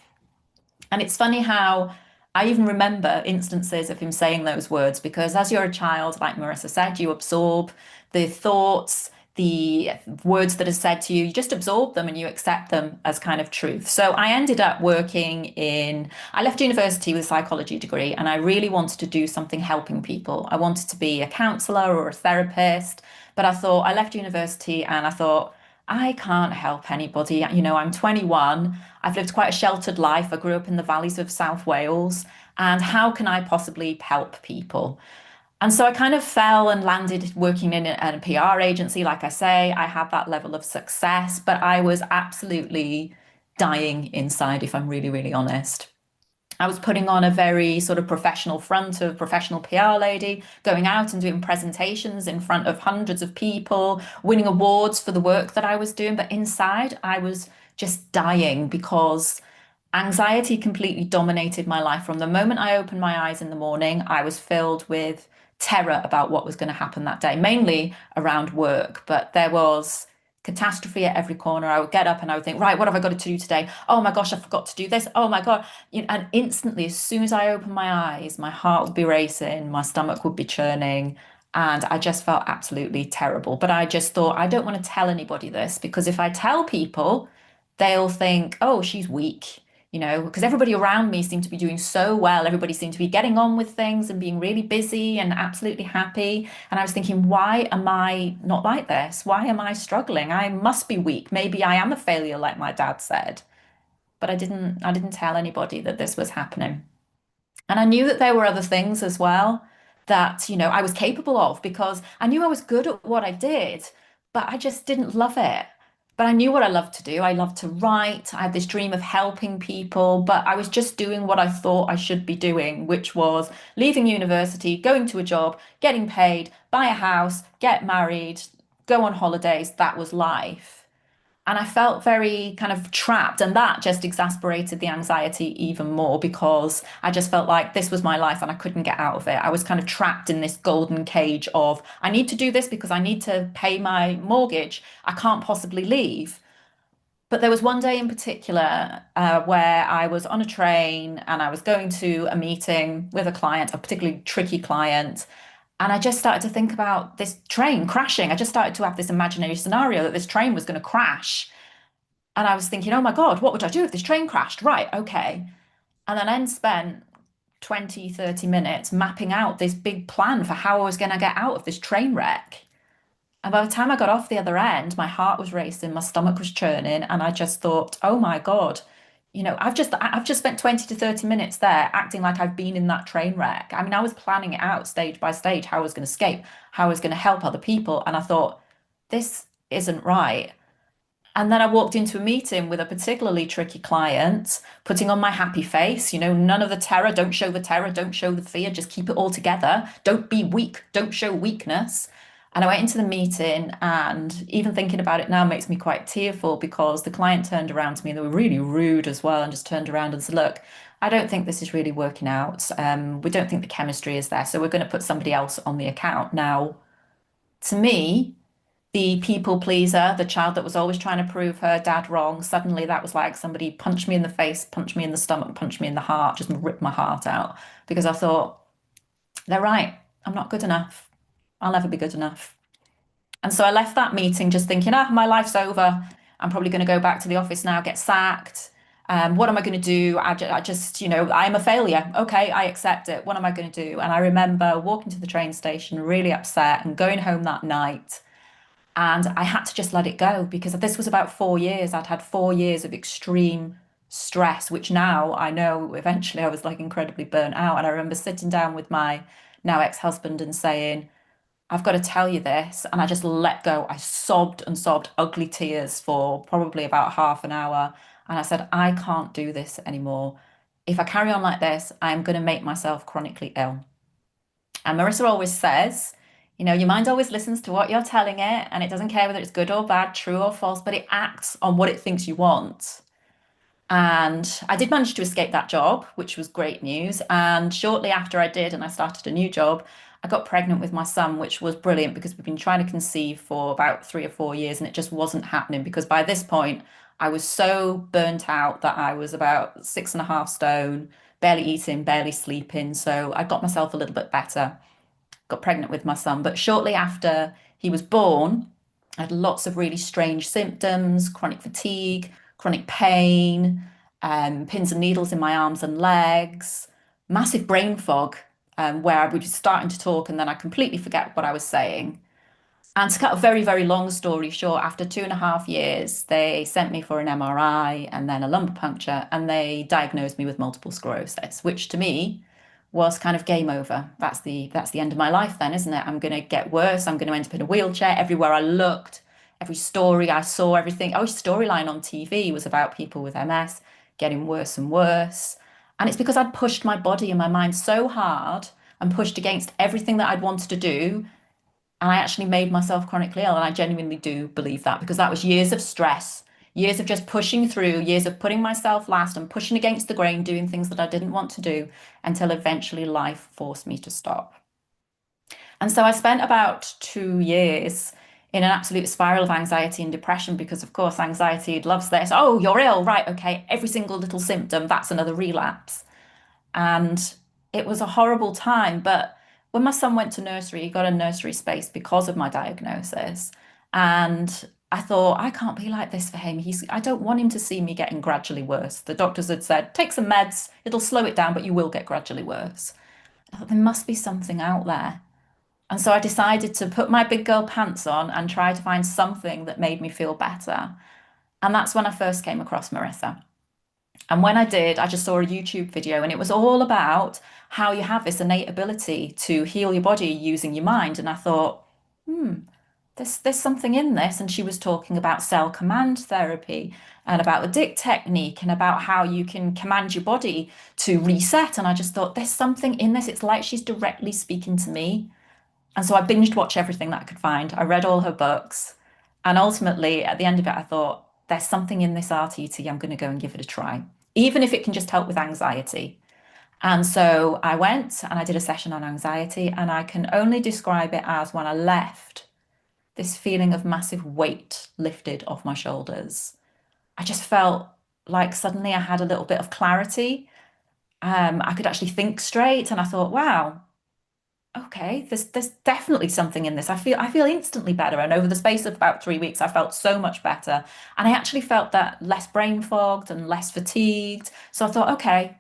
And it's funny how I even remember instances of him saying those words because as you're a child, like Marissa said, you absorb the thoughts, the words that are said to you, you just absorb them and you accept them as kind of truth. So I ended up I left university with a psychology degree and I really wanted to do something helping people. I wanted to be a counselor or a therapist, but I left university and I thought, I can't help anybody. I'm 21. I've lived quite a sheltered life. I grew up in the valleys of South Wales. And how can I possibly help people? And so I kind of fell and landed working in a PR agency. Like I say, I had that level of success, but I was absolutely dying inside, if I'm really, really honest. I was putting on a very sort of professional front of professional PR lady, going out and doing presentations in front of hundreds of people, winning awards for the work that I was doing. But inside, I was just dying because anxiety completely dominated my life. From the moment I opened my eyes in the morning, I was filled with terror about what was going to happen that day, mainly around work. But there was catastrophe at every corner. I would get up and I would think, right, what have I got to do today? Oh my gosh, I forgot to do this. Oh my God. And instantly, as soon as I opened my eyes, my heart would be racing, my stomach would be churning. And I just felt absolutely terrible. But I just thought, I don't want to tell anybody this because if I tell people, they'll think, oh, she's weak, because everybody around me seemed to be doing so well. Everybody seemed to be getting on with things and being really busy and absolutely happy. And I was thinking, why am I not like this? Why am I struggling? I must be weak. Maybe I am a failure, like my dad said. But I didn't tell anybody that this was happening. And I knew that there were other things as well that, I was capable of because I knew I was good at what I did, but I just didn't love it. But I knew what I loved to do. I loved to write. I had this dream of helping people, but I was just doing what I thought I should be doing, which was leaving university, going to a job, getting paid, buy a house, get married, go on holidays. That was life. And I felt very kind of trapped. And that just exasperated the anxiety even more because I just felt like this was my life and I couldn't get out of it. I was kind of trapped in this golden cage of, I need to do this because I need to pay my mortgage. I can't possibly leave. But there was one day in particular where I was on a train and I was going to a meeting with a client, a particularly tricky client. And I just started to think about this train crashing. I just started to have this imaginary scenario that this train was going to crash. And I was thinking, oh my God, what would I do if this train crashed? Right, okay. And then I spent 20, 30 minutes mapping out this big plan for how I was going to get out of this train wreck. And by the time I got off the other end, my heart was racing, my stomach was churning, and I just thought, oh my God, I've just spent 20 to 30 minutes there acting like I've been in that train wreck. I mean, I was planning it out stage by stage, how I was going to escape, how I was going to help other people. And I thought, this isn't right. And then I walked into a meeting with a particularly tricky client, putting on my happy face, none of the terror, don't show the terror, don't show the fear, just keep it all together. Don't be weak, don't show weakness. And I went into the meeting, and even thinking about it now makes me quite tearful because the client turned around to me and they were really rude as well and just turned around and said, look, I don't think this is really working out. We don't think the chemistry is there. So we're going to put somebody else on the account. Now, to me, the people pleaser, the child that was always trying to prove her dad wrong, suddenly that was like somebody punched me in the face, punched me in the stomach, punched me in the heart, just ripped my heart out because I thought, they're right. I'm not good enough. I'll never be good enough. And so I left that meeting just thinking, my life's over. I'm probably going to go back to the office now, get sacked. What am I going to do? I just, I'm a failure. Okay, I accept it. What am I going to do? And I remember walking to the train station really upset and going home that night. And I had to just let it go because this was about 4 years. I'd had 4 years of extreme stress, which now I know eventually I was like incredibly burnt out. And I remember sitting down with my now ex-husband and saying, I've got to tell you this. And I just let go. I sobbed and sobbed ugly tears for probably about half an hour. And I said, I can't do this anymore. If I carry on like this, I'm going to make myself chronically ill. And Marissa always says, your mind always listens to what you're telling it, and it doesn't care whether it's good or bad, true or false, but it acts on what it thinks you want. And I did manage to escape that job, which was great news. And shortly after I did, and I started a new job, I got pregnant with my son, which was brilliant because we've been trying to conceive for about 3 or 4 years, and it just wasn't happening because by this point, I was so burnt out that I was about 6.5 stone, barely eating, barely sleeping. So I got myself a little bit better, got pregnant with my son. But shortly after he was born, I had lots of really strange symptoms, chronic fatigue, chronic pain, pins and needles in my arms and legs, massive brain fog, where I would be starting to talk and then I completely forget what I was saying. And to cut a very, very long story short, after 2.5 years, they sent me for an MRI and then a lumbar puncture, and they diagnosed me with multiple sclerosis, which to me was kind of game over. That's the end of my life then, isn't it? I'm going to get worse. I'm going to end up in a wheelchair. Everywhere I looked, every story I saw, everything, every storyline on TV was about people with MS getting worse and worse. And it's because I'd pushed my body and my mind so hard and pushed against everything that I'd wanted to do, and I actually made myself chronically ill. And I genuinely do believe that because that was years of stress, years of just pushing through, years of putting myself last and pushing against the grain, doing things that I didn't want to do until eventually life forced me to stop. And so I spent about 2 years in an absolute spiral of anxiety and depression because, of course, anxiety loves this. Oh, you're ill. Right. Okay. Every single little symptom, that's another relapse. And it was a horrible time. But when my son went to nursery, he got a nursery space because of my diagnosis. And I thought, I can't be like this for him. I don't want him to see me getting gradually worse. The doctors had said, take some meds, it'll slow it down, but you will get gradually worse. I thought there must be something out there. And so I decided to put my big girl pants on and try to find something that made me feel better. And that's when I first came across Marissa. And when I did, I just saw a YouTube video and it was all about how you have this innate ability to heal your body using your mind. And I thought, there's something in this. And she was talking about cell command therapy and about the dick technique and about how you can command your body to reset. And I just thought, there's something in this. It's like she's directly speaking to me. And so I binged watched everything that I could find. I read all her books. And ultimately, at the end of it, I thought, there's something in this RTT. I'm going to go and give it a try, even if it can just help with anxiety. And so I went and I did a session on anxiety. And I can only describe it as when I left, this feeling of massive weight lifted off my shoulders. I just felt like suddenly I had a little bit of clarity. I could actually think straight. And I thought, wow, okay, there's definitely something in this. I feel instantly better. And over the space of about 3 weeks, I felt so much better. And I actually felt that less brain fogged and less fatigued. So I thought, okay,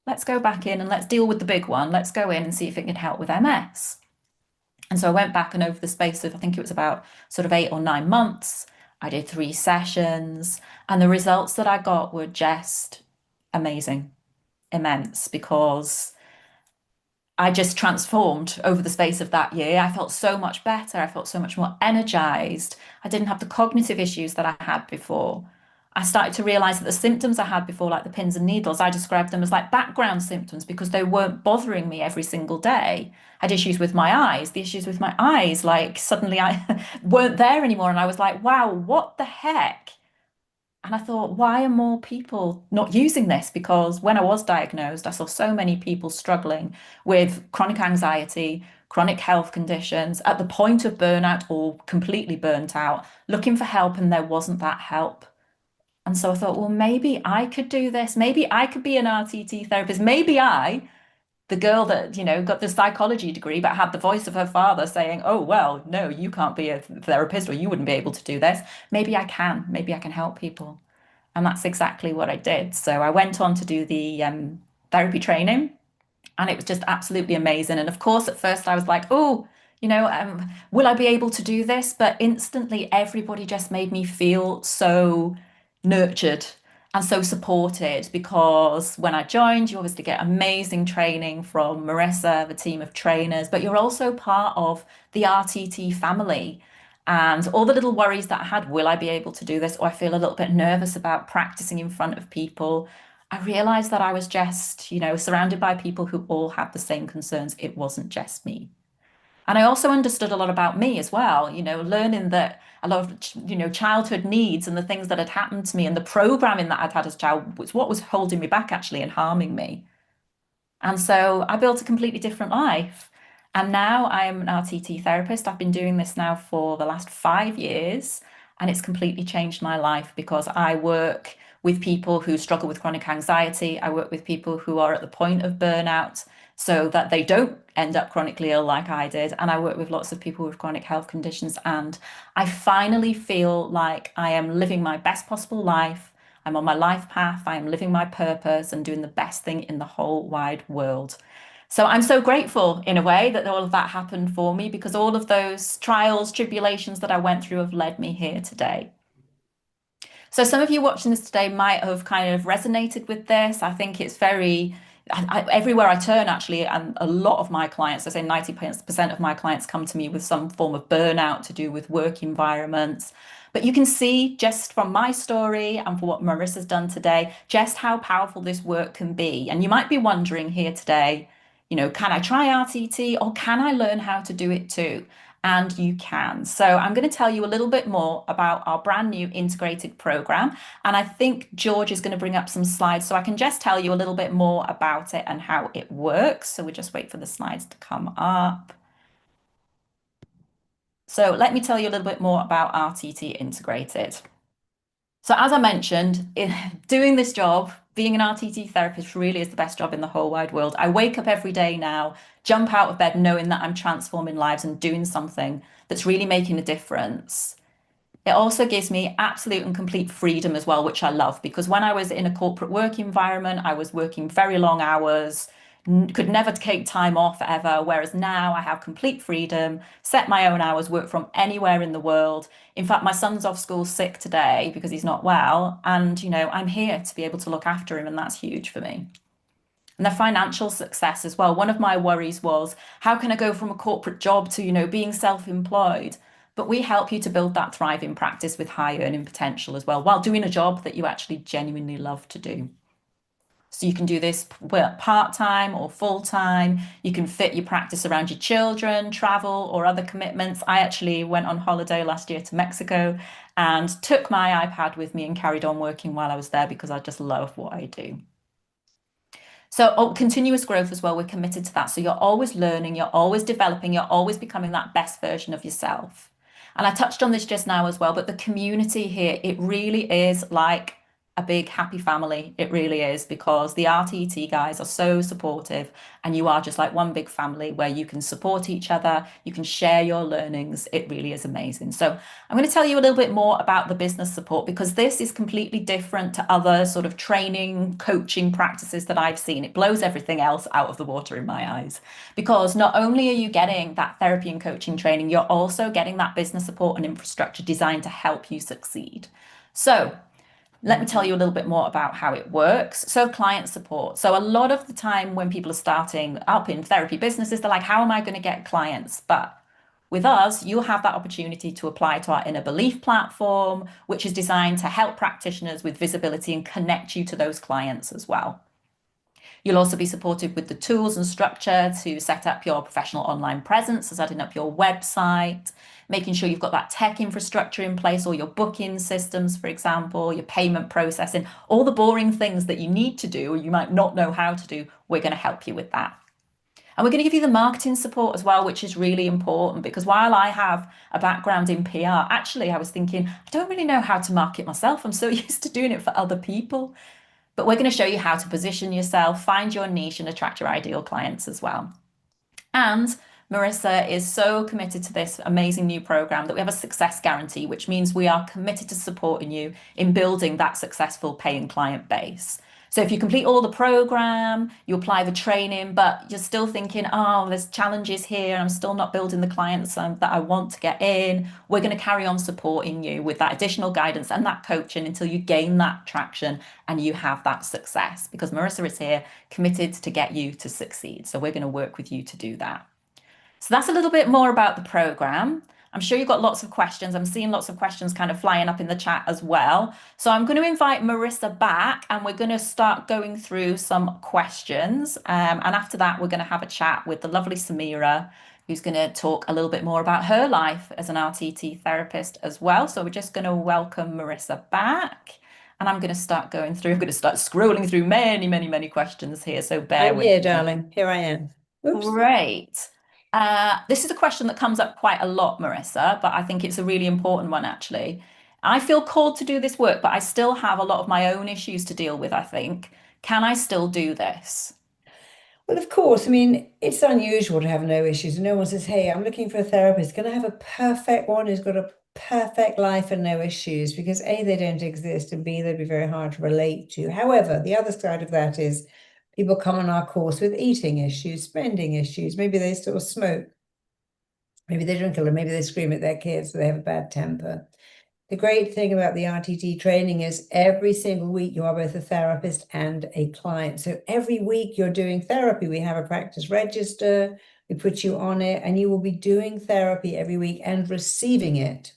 let's go back in and let's deal with the big one. Let's go in and see if it can help with MS. And so I went back and over the space of, I think it was about sort of 8 or 9 months, I did 3 sessions, and the results that I got were just amazing, immense, because I just transformed over the space of that year. I felt so much better. I felt so much more energized. I didn't have the cognitive issues that I had before. I started to realize that the symptoms I had before, like the pins and needles, I described them as like background symptoms because they weren't bothering me every single day. I had issues with my eyes. The issues with my eyes, like suddenly I weren't there anymore. And I was like, wow, what the heck? And I thought, why are more people not using this? Because when I was diagnosed, I saw so many people struggling with chronic anxiety, chronic health conditions, at the point of burnout or completely burnt out, looking for help, and there wasn't that help. And so I thought, well, maybe I could do this. Maybe I could be an RTT therapist. Maybe the girl that, got the psychology degree, but had the voice of her father saying, oh, well, no, you can't be a therapist or you wouldn't be able to do this. Maybe I can. Maybe I can help people. And that's exactly what I did. So I went on to do the therapy training, and it was just absolutely amazing. And of course, at first I was like, oh, will I be able to do this? But instantly, everybody just made me feel so nurtured and so supported because when I joined, you obviously get amazing training from Marissa, the team of trainers, but you're also part of the RTT family. And all the little worries that I had, will I be able to do this? Or I feel a little bit nervous about practicing in front of people. I realized that I was just, surrounded by people who all had the same concerns. It wasn't just me. And I also understood a lot about me as well, learning that a lot of, childhood needs and the things that had happened to me and the programming that I'd had as a child was what was holding me back actually and harming me. And so I built a completely different life. And now I am an RTT therapist. I've been doing this now for the last 5 years, and it's completely changed my life because I work with people who struggle with chronic anxiety. I work with people who are at the point of burnout so that they don't end up chronically ill like I did. And I work with lots of people with chronic health conditions. And I finally feel like I am living my best possible life. I'm on my life path. I am living my purpose and doing the best thing in the whole wide world. So I'm so grateful in a way that all of that happened for me because all of those trials, tribulations that I went through have led me here today. So some of you watching this today might have kind of resonated with this. I think it's everywhere I turn, actually, and a lot of my clients, I say 90% of my clients come to me with some form of burnout to do with work environments. But you can see just from my story and for what Marissa's done today, just how powerful this work can be. And you might be wondering here today, can I try RTT or can I learn how to do it too? And you can. So I'm going to tell you a little bit more about our brand new integrated program. And I think George is going to bring up some slides so I can just tell you a little bit more about it and how it works. So we just wait for the slides to come up. So let me tell you a little bit more about RTT Integrated. So as I mentioned, doing this job, being an RTT therapist really is the best job in the whole wide world. I wake up every day now, jump out of bed knowing that I'm transforming lives and doing something that's really making a difference. It also gives me absolute and complete freedom as well, which I love because when I was in a corporate work environment, I was working very long hours, could never take time off ever. Whereas now I have complete freedom, set my own hours, work from anywhere in the world. In fact, my son's off school sick today because he's not well. And, I'm here to be able to look after him, and that's huge for me. And the financial success as well. One of my worries was, how can I go from a corporate job to, being self-employed? But we help you to build that thriving practice with high earning potential as well, while doing a job that you actually genuinely love to do. So you can do this part-time or full-time. You can fit your practice around your children, travel, or other commitments. I actually went on holiday last year to Mexico and took my iPad with me and carried on working while I was there because I just love what I do. So, continuous growth as well, we're committed to that. So, you're always learning, you're always developing, you're always becoming that best version of yourself. And I touched on this just now as well, but the community here, it really is like a big happy family. It really is because the RTT guys are so supportive and you are just like one big family where you can support each other, you can share your learnings. It really is amazing. So I'm going to tell you a little bit more about the business support because this is completely different to other sort of training, coaching practices that I've seen. It blows everything else out of the water in my eyes because not only are you getting that therapy and coaching training, you're also getting that business support and infrastructure designed to help you succeed. So let me tell you a little bit more about how it works. So, client support. So, a lot of the time when people are starting up in therapy businesses, they're like, how am I going to get clients? But with us, you'll have that opportunity to apply to our inner belief platform, which is designed to help practitioners with visibility and connect you to those clients as well. You'll also be supported with the tools and structure to set up your professional online presence, so setting up your website, making sure you've got that tech infrastructure in place, all your booking systems, for example, your payment processing, all the boring things that you need to do or you might not know how to do. We're going to help you with that. And we're going to give you the marketing support as well, which is really important because while I have a background in PR, actually, I was thinking, I don't really know how to market myself. I'm so used to doing it for other people. But we're going to show you how to position yourself, find your niche, and attract your ideal clients as well. And Marissa is so committed to this amazing new program that we have a success guarantee, which means we are committed to supporting you in building that successful paying client base. So if you complete all the program, you apply the training, but you're still thinking, oh, there's challenges here, I'm still not building the clients that I want to get in, we're going to carry on supporting you with that additional guidance and that coaching until you gain that traction and you have that success. Because Marissa is here committed to get you to succeed. So we're going to work with you to do that. So that's a little bit more about the program. I'm sure you've got lots of questions. I'm seeing lots of questions kind of flying up in the chat as well. So I'm going to invite Marissa back and we're going to start going through some questions. And after that, we're going to have a chat with the lovely Samira, who's going to talk a little bit more about her life as an RTT therapist as well. So we're just going to welcome Marissa back. And I'm going to start going through, I'm going to start scrolling through many, many, many questions here. So bear I'm with here, me. darling. Here I am. Oops. Great. This is a question that comes up quite a lot, Marissa, but I think it's a really important one, actually. I feel called to do this work, but I still have a lot of my own issues to deal with, I think. Can I still do this? Well, of course, I mean, it's unusual to have no issues. No one says, hey, I'm looking for a therapist. Going to have a perfect one who's got a perfect life and no issues because A, they don't exist, and B, they'd be very hard to relate to. However, the other side of that is people come on our course with eating issues, spending issues. Maybe they still smoke. Maybe they drink a lot. Maybe they scream at their kids. So they have a bad temper. The great thing about the RTT training is every single week you are both a therapist and a client. So every week you're doing therapy. We have a practice register, we put you on it, and you will be doing therapy every week and receiving it.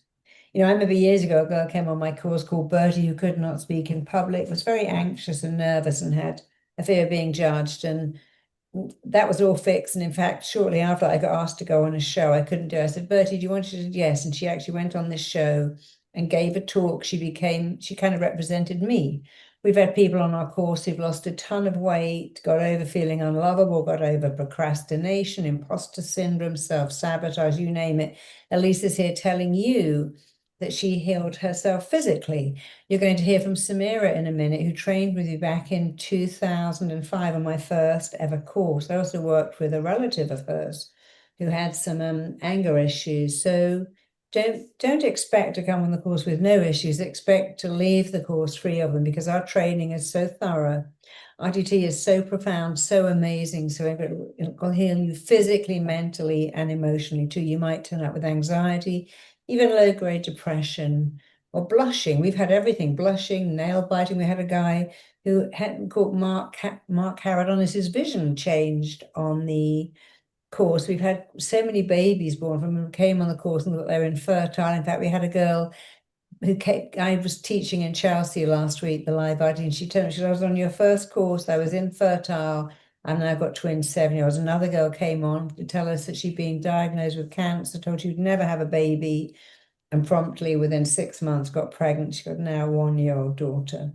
You know, I remember years ago, a girl came on my course called Bertie, who could not speak in public, was very anxious and nervous and had a fear of being judged. And that was all fixed. And in fact, shortly after I got asked to go on a show, I couldn't do it. I said, Bertie, do you want to do yes? And she actually went on this show and gave a talk. She kind of represented me. We've had people on our course who've lost a ton of weight, got over feeling unlovable, got over procrastination, imposter syndrome, self-sabotage, you name it. Elise is here telling you that she healed herself physically. You're going to hear from Samira in a minute, who trained with me back in 2005 on my first ever course. I also worked with a relative of hers who had some anger issues. So don't expect to come on the course with no issues. Expect to leave the course free of them because our training is so thorough. RTT is so profound, so amazing. So it will heal you physically, mentally, and emotionally too. You might turn up with anxiety, even low-grade depression or blushing. We've had everything, blushing, nail biting. We had a guy who hadn't caught Mark Harradonis, his vision changed on the course. We've had so many babies born from who came on the course and thought they were infertile. In fact, we had a girl who came, I was teaching in Chelsea last week, the live ID, and she told me, she said, I was on your first course, I was infertile, and I've got twins 7 years. Another girl came on to tell us that she'd been diagnosed with cancer, told she'd never have a baby, and promptly within 6 months got pregnant. She got now a 1-year-old daughter,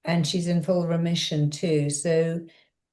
and she's in full remission too. So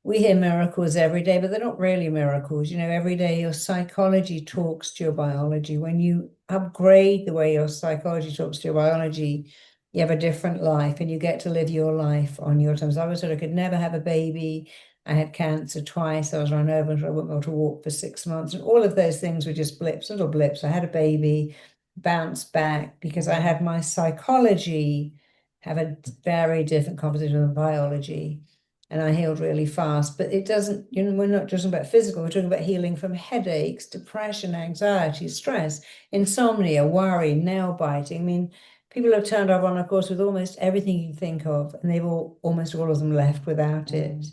we hear miracles every day, but they're not really miracles. You know, every day your psychology talks to your biology. When you upgrade the way your psychology talks to your biology, you have a different life and you get to live your life on your terms. I was sort of could never have a baby. I had cancer twice. I was run over and I wouldn't be able to walk for 6 months. And all of those things were just blips, little blips. I had a baby, bounced back because I had my psychology have a very different composition than biology. And I healed really fast. But it doesn't, you know, we're not talking about physical, we're talking about healing from headaches, depression, anxiety, stress, insomnia, worry, nail biting. I mean, people have turned up on a course with almost everything you can think of, and they've almost all of them left without it.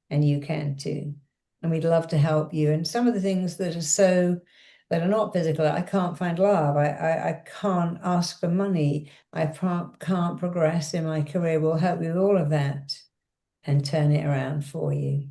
And you can too. And we'd love to help you. And some of the things that are not physical, I can't find love, I can't ask for money, I can't progress in my career. We'll help you with all of that and turn it around for you.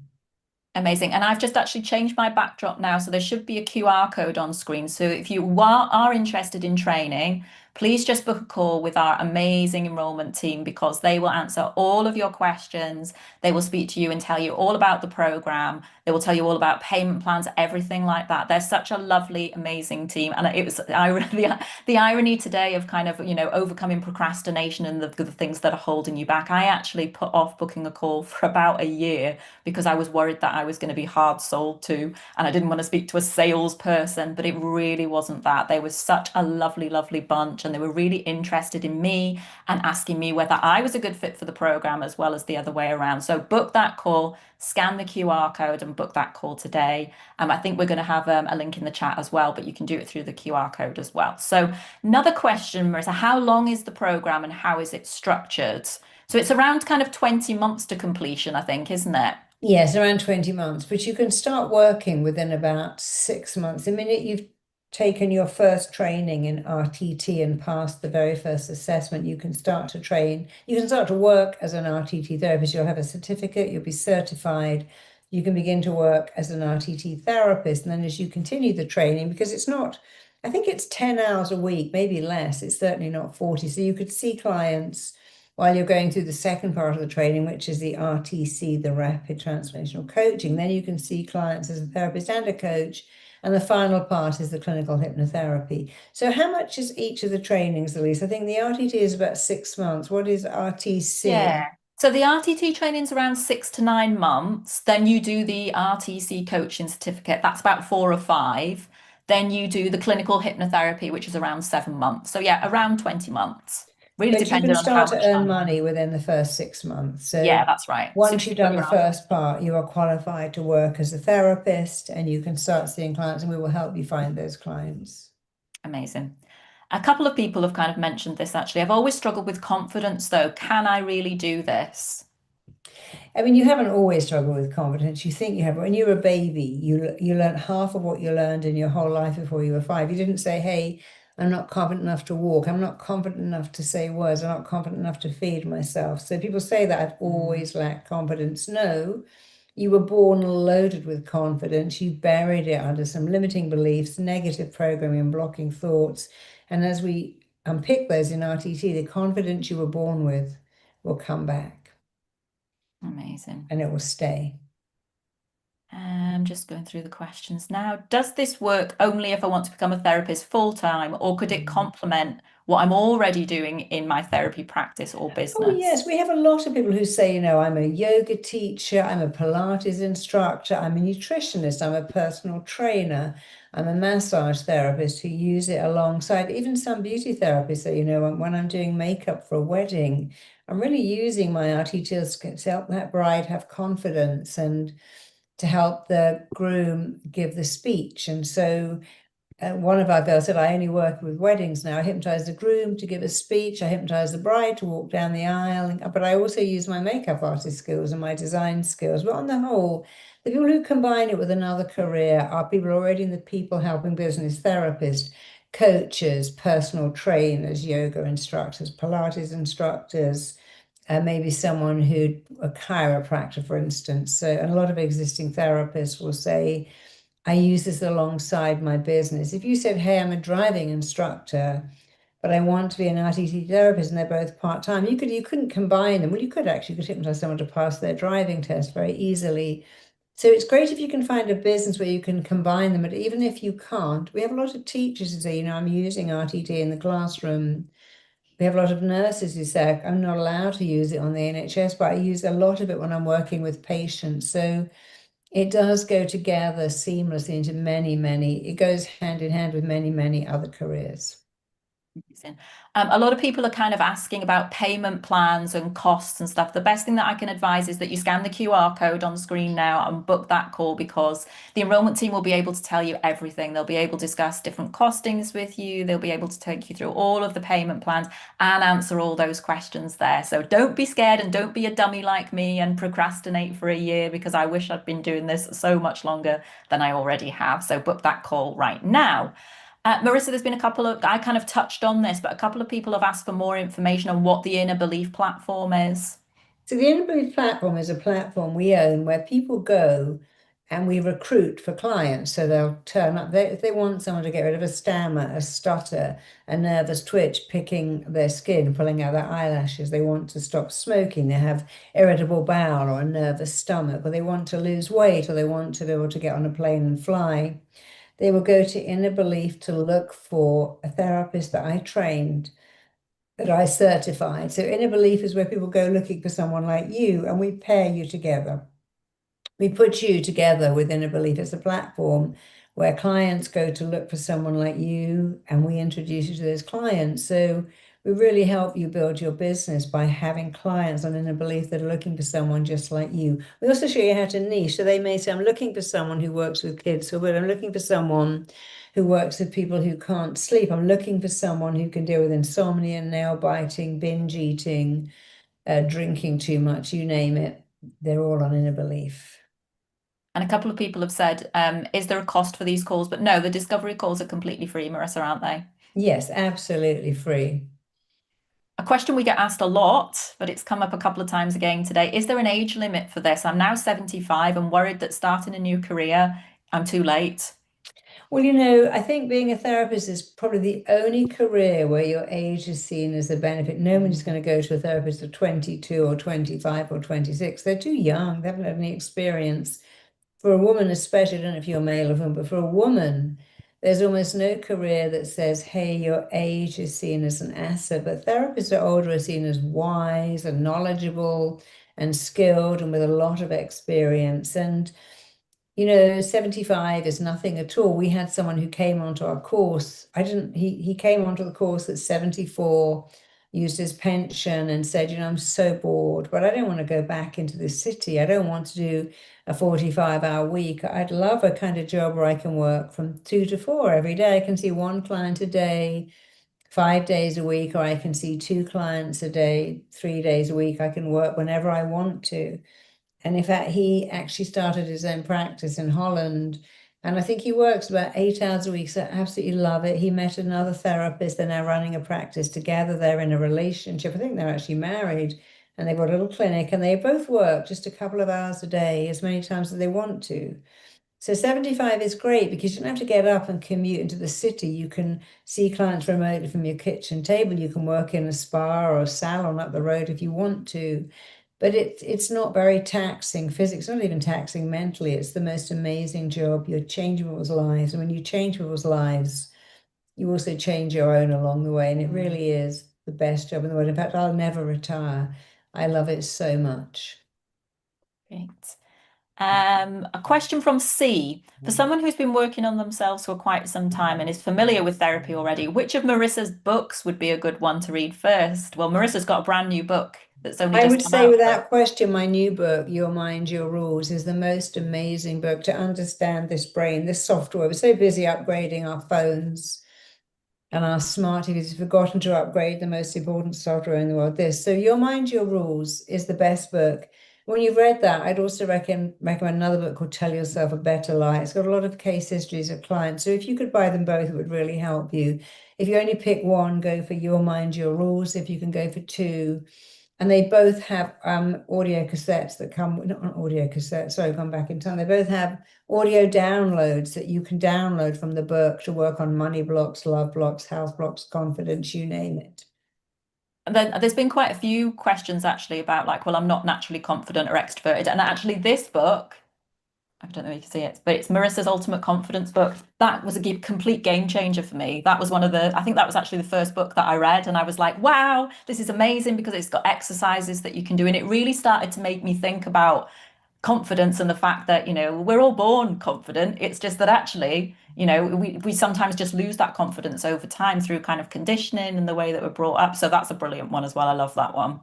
Amazing. And I've just actually changed my backdrop now. So there should be a QR code on screen. So if you are interested in training, please just book a call with our amazing enrollment team because they will answer all of your questions. They will speak to you and tell you all about the program. They will tell you all about payment plans, everything like that. They're such a lovely, amazing team. And it was the irony today of kind of, overcoming procrastination and the things that are holding you back. I actually put off booking a call for about a year because I was worried that I was going to be hard sold to and I didn't want to speak to a salesperson, but it really wasn't that. They were such a lovely, lovely bunch and they were really interested in me and asking me whether I was a good fit for the program as well as the other way around. So book that call, scan the QR code and book that call today. I think we're going to have a link in the chat as well, but you can do it through the QR code as well. So another question, Marissa, how long is the program and how is it structured? So it's around kind of 20 months to completion, I think, isn't it? Yes, around 20 months, but you can start working within about 6 months. The minute you've taken your first training in RTT and passed the very first assessment, you can start to train. You can start to work as an RTT therapist. You'll have a certificate, you'll be certified. You can begin to work as an RTT therapist. And then as you continue the training, because it's not, I think it's 10 hours a week, maybe less. It's certainly not 40. So you could see clients while you're going through the second part of the training, which is the RTC, the Rapid Transformational Coaching. Then you can see clients as a therapist and a coach. And the final part is the clinical hypnotherapy. So how much is each of the trainings, Elise? I think the RTT is about 6 months. What is Yeah. RTC? So the RTT training's around 6 to 9 months. Then you do the RTC coaching certificate. That's about 4 or 5. Then you do the clinical hypnotherapy, which is around 7 months. So yeah, around 20 months. Really But you can depending on how start to much earn time you have. money within the first 6 months. Yeah, So that's right. As soon once as you've you've got done the your first RTC. part, you are qualified to work as a therapist and you can start seeing clients, and we will help you find those clients. Amazing. A couple of people have kind of mentioned this actually. I've always struggled with confidence though. Can I really do this? I mean, you haven't always struggled with confidence. You think you have, but when you were a baby, you learned half of what you learned in your whole life before you were 5. You didn't say, "Hey, I'm not confident enough to walk. I'm not confident enough to say words. I'm not confident enough to feed myself." So people say that I've Mm, always lacked confidence. No, you were born loaded with confidence. You buried it under some limiting beliefs, negative programming, blocking thoughts. And as we unpick those in RTT, the confidence you were born with will come back amazing. and it will stay. I'm just going through the questions now. Does this work only if I want to become a therapist full time, or could it complement what I'm already doing in my therapy practice or Oh, business? yes, we have a lot of people who say, I'm a yoga teacher, I'm a Pilates instructor, I'm a nutritionist, I'm a personal trainer, I'm a massage therapist who use it alongside even some beauty therapists that, when I'm doing makeup for a wedding, I'm really using my RT to help that bride have confidence and to help the groom give the speech. And so one of our girls said, I only work with weddings now. I hypnotize the groom to give a speech. I hypnotize the bride to walk down the aisle. But I also use my makeup artist skills and my design skills. But on the whole, the people who combine it with another career are people already in the people helping business therapists, coaches, personal trainers, yoga instructors, Pilates instructors, maybe someone who, a chiropractor, for instance. So, and a lot of existing therapists will say, I use this alongside my business. If you said, hey, I'm a driving instructor, but I want to be an RTT therapist and they're both part-time, you couldn't combine them. Well, you could actually, you could hypnotize someone to pass their driving test very easily. So it's great if you can find a business where you can combine them, but even if you can't, we have a lot of teachers who say, I'm using RTT in the classroom. We have a lot of nurses who say, I'm not allowed to use it on the NHS, but I use a lot of it when I'm working with patients. So it does go together seamlessly into many, many, it goes hand in hand with many, many other careers. Amazing. A lot of people are kind of asking about payment plans and costs and stuff. The best thing that I can advise is that you scan the QR code on screen now and book that call because the enrollment team will be able to tell you everything. They'll be able to discuss different costings with you. They'll be able to take you through all of the payment plans and answer all those questions there. So don't be scared and don't be a dummy like me and procrastinate for a year because I wish I'd been doing this so much longer than I already have. So book that call right now. Marissa, there's been a couple of, I kind of touched on this, but a couple of people have asked for more information on what the inner belief platform is. So the Innovative Platform is a platform we own where people go and we recruit for clients. So they'll turn up. If they want someone to get rid of a stammer, a stutter, a nervous twitch, picking their skin, pulling out their eyelashes, they want to stop smoking, they have irritable bowel or a nervous stomach, or they want to lose weight, or they want to be able to get on a plane and fly, they will go to Inner Belief to look for a therapist that I trained, that I certified. So Inner Belief is where people go looking for someone like you, and we pair you together. We put you together within a belief. It's a platform where clients go to look for someone like you, and we introduce you to those clients. So we really help you build your business by having clients on Inner Belief that are looking for someone just like you. We also show you how to niche. So they may say, I'm looking for someone who works with kids, but I'm looking for someone who works with people who can't sleep. I'm looking for someone who can deal with insomnia, nail biting, binge eating, drinking too much, you name it. They're all on Inner Belief. And a couple of people have said, is there a cost for these calls? But no, the discovery calls are completely free, Marissa, aren't they? Yes, absolutely free. A question we get asked a lot, but it's come up a couple of times again today. Is there an age limit for this? I'm now 75 and worried that starting a new career, I'm too late. Well, I think being a therapist is probably the only career where your age is seen as a benefit. Nobody's going to go to a therapist at 22 or 25 or 26. They're too young. They haven't had any experience. For a woman, especially, I don't know if you're male or female, but for a woman, there's almost no career that says, hey, your age is seen as an asset. But therapists are older are seen as wise and knowledgeable and skilled and with a lot of experience. And 75 is nothing at all. We had someone who came onto our course. He came onto the course at 74, used his pension and said, I'm so bored, but I don't want to go back into the city. I don't want to do a 45-hour week. I'd love a kind of job where I can work from 2 to 4 every day. I can see one client a day, 5 days a week, or I can see two clients a day, 3 days a week. I can work whenever I want to. And in fact, he actually started his own practice in Holland. And I think he works about 8 hours a week. So I absolutely love it. He met another therapist. They're now running a practice together. They're in a relationship. I think they're actually married. And they've got a little clinic. And they both work just a couple of hours a day, as many times as they want to. So 75 is great because you don't have to get up and commute into the city. You can see clients remotely from your kitchen table. You can work in a spa or a salon up the road if you want to. But it's not very taxing physics, not even taxing mentally. It's the most amazing job. You're changing people's lives. And when you change people's lives, you also change your own along the way. And it really is the best job in the world. In fact, I'll never retire. I love it so much. Great. A question from C. For someone who's been working on themselves for quite some time and is familiar with therapy already, which of Marissa's books would be a good one to read first? Well, Marissa's got a brand new book that's only I just would come say, out. So without question, my new book, Your Mind, Your Rules, is the most amazing book to understand this brain, this software. We're so busy upgrading our phones and our smart TVs, we've forgotten to upgrade the most important software in the world. So Your Mind, Your Rules is the best book. When you've read that, I'd also recommend another book called Tell Yourself a Better Lie. It's got a lot of case histories of clients. So if you could buy them both, it would really help you. If you only pick one, go for Your Mind, Your Rules. If you can go for two, and they both have audio cassettes that come, not an audio cassette, sorry, I've gone back in time. They both have audio downloads that you can download from the book to work on money blocks, love blocks, health blocks, confidence, you name it. and then there's been quite a few questions actually about like, well, I'm not naturally confident or extroverted. And actually this book, I don't know if you can see it, but it's Marissa's Ultimate Confidence book. That was a complete game changer for me. That was I think that was actually the first book that I read. And I was like, wow, this is amazing because it's got exercises that you can do. And it really started to make me think about confidence and the fact that, we're all born confident. It's just that actually, we sometimes just lose that confidence over time through kind of conditioning and the way that we're brought up. So that's a brilliant one as well. I love that one.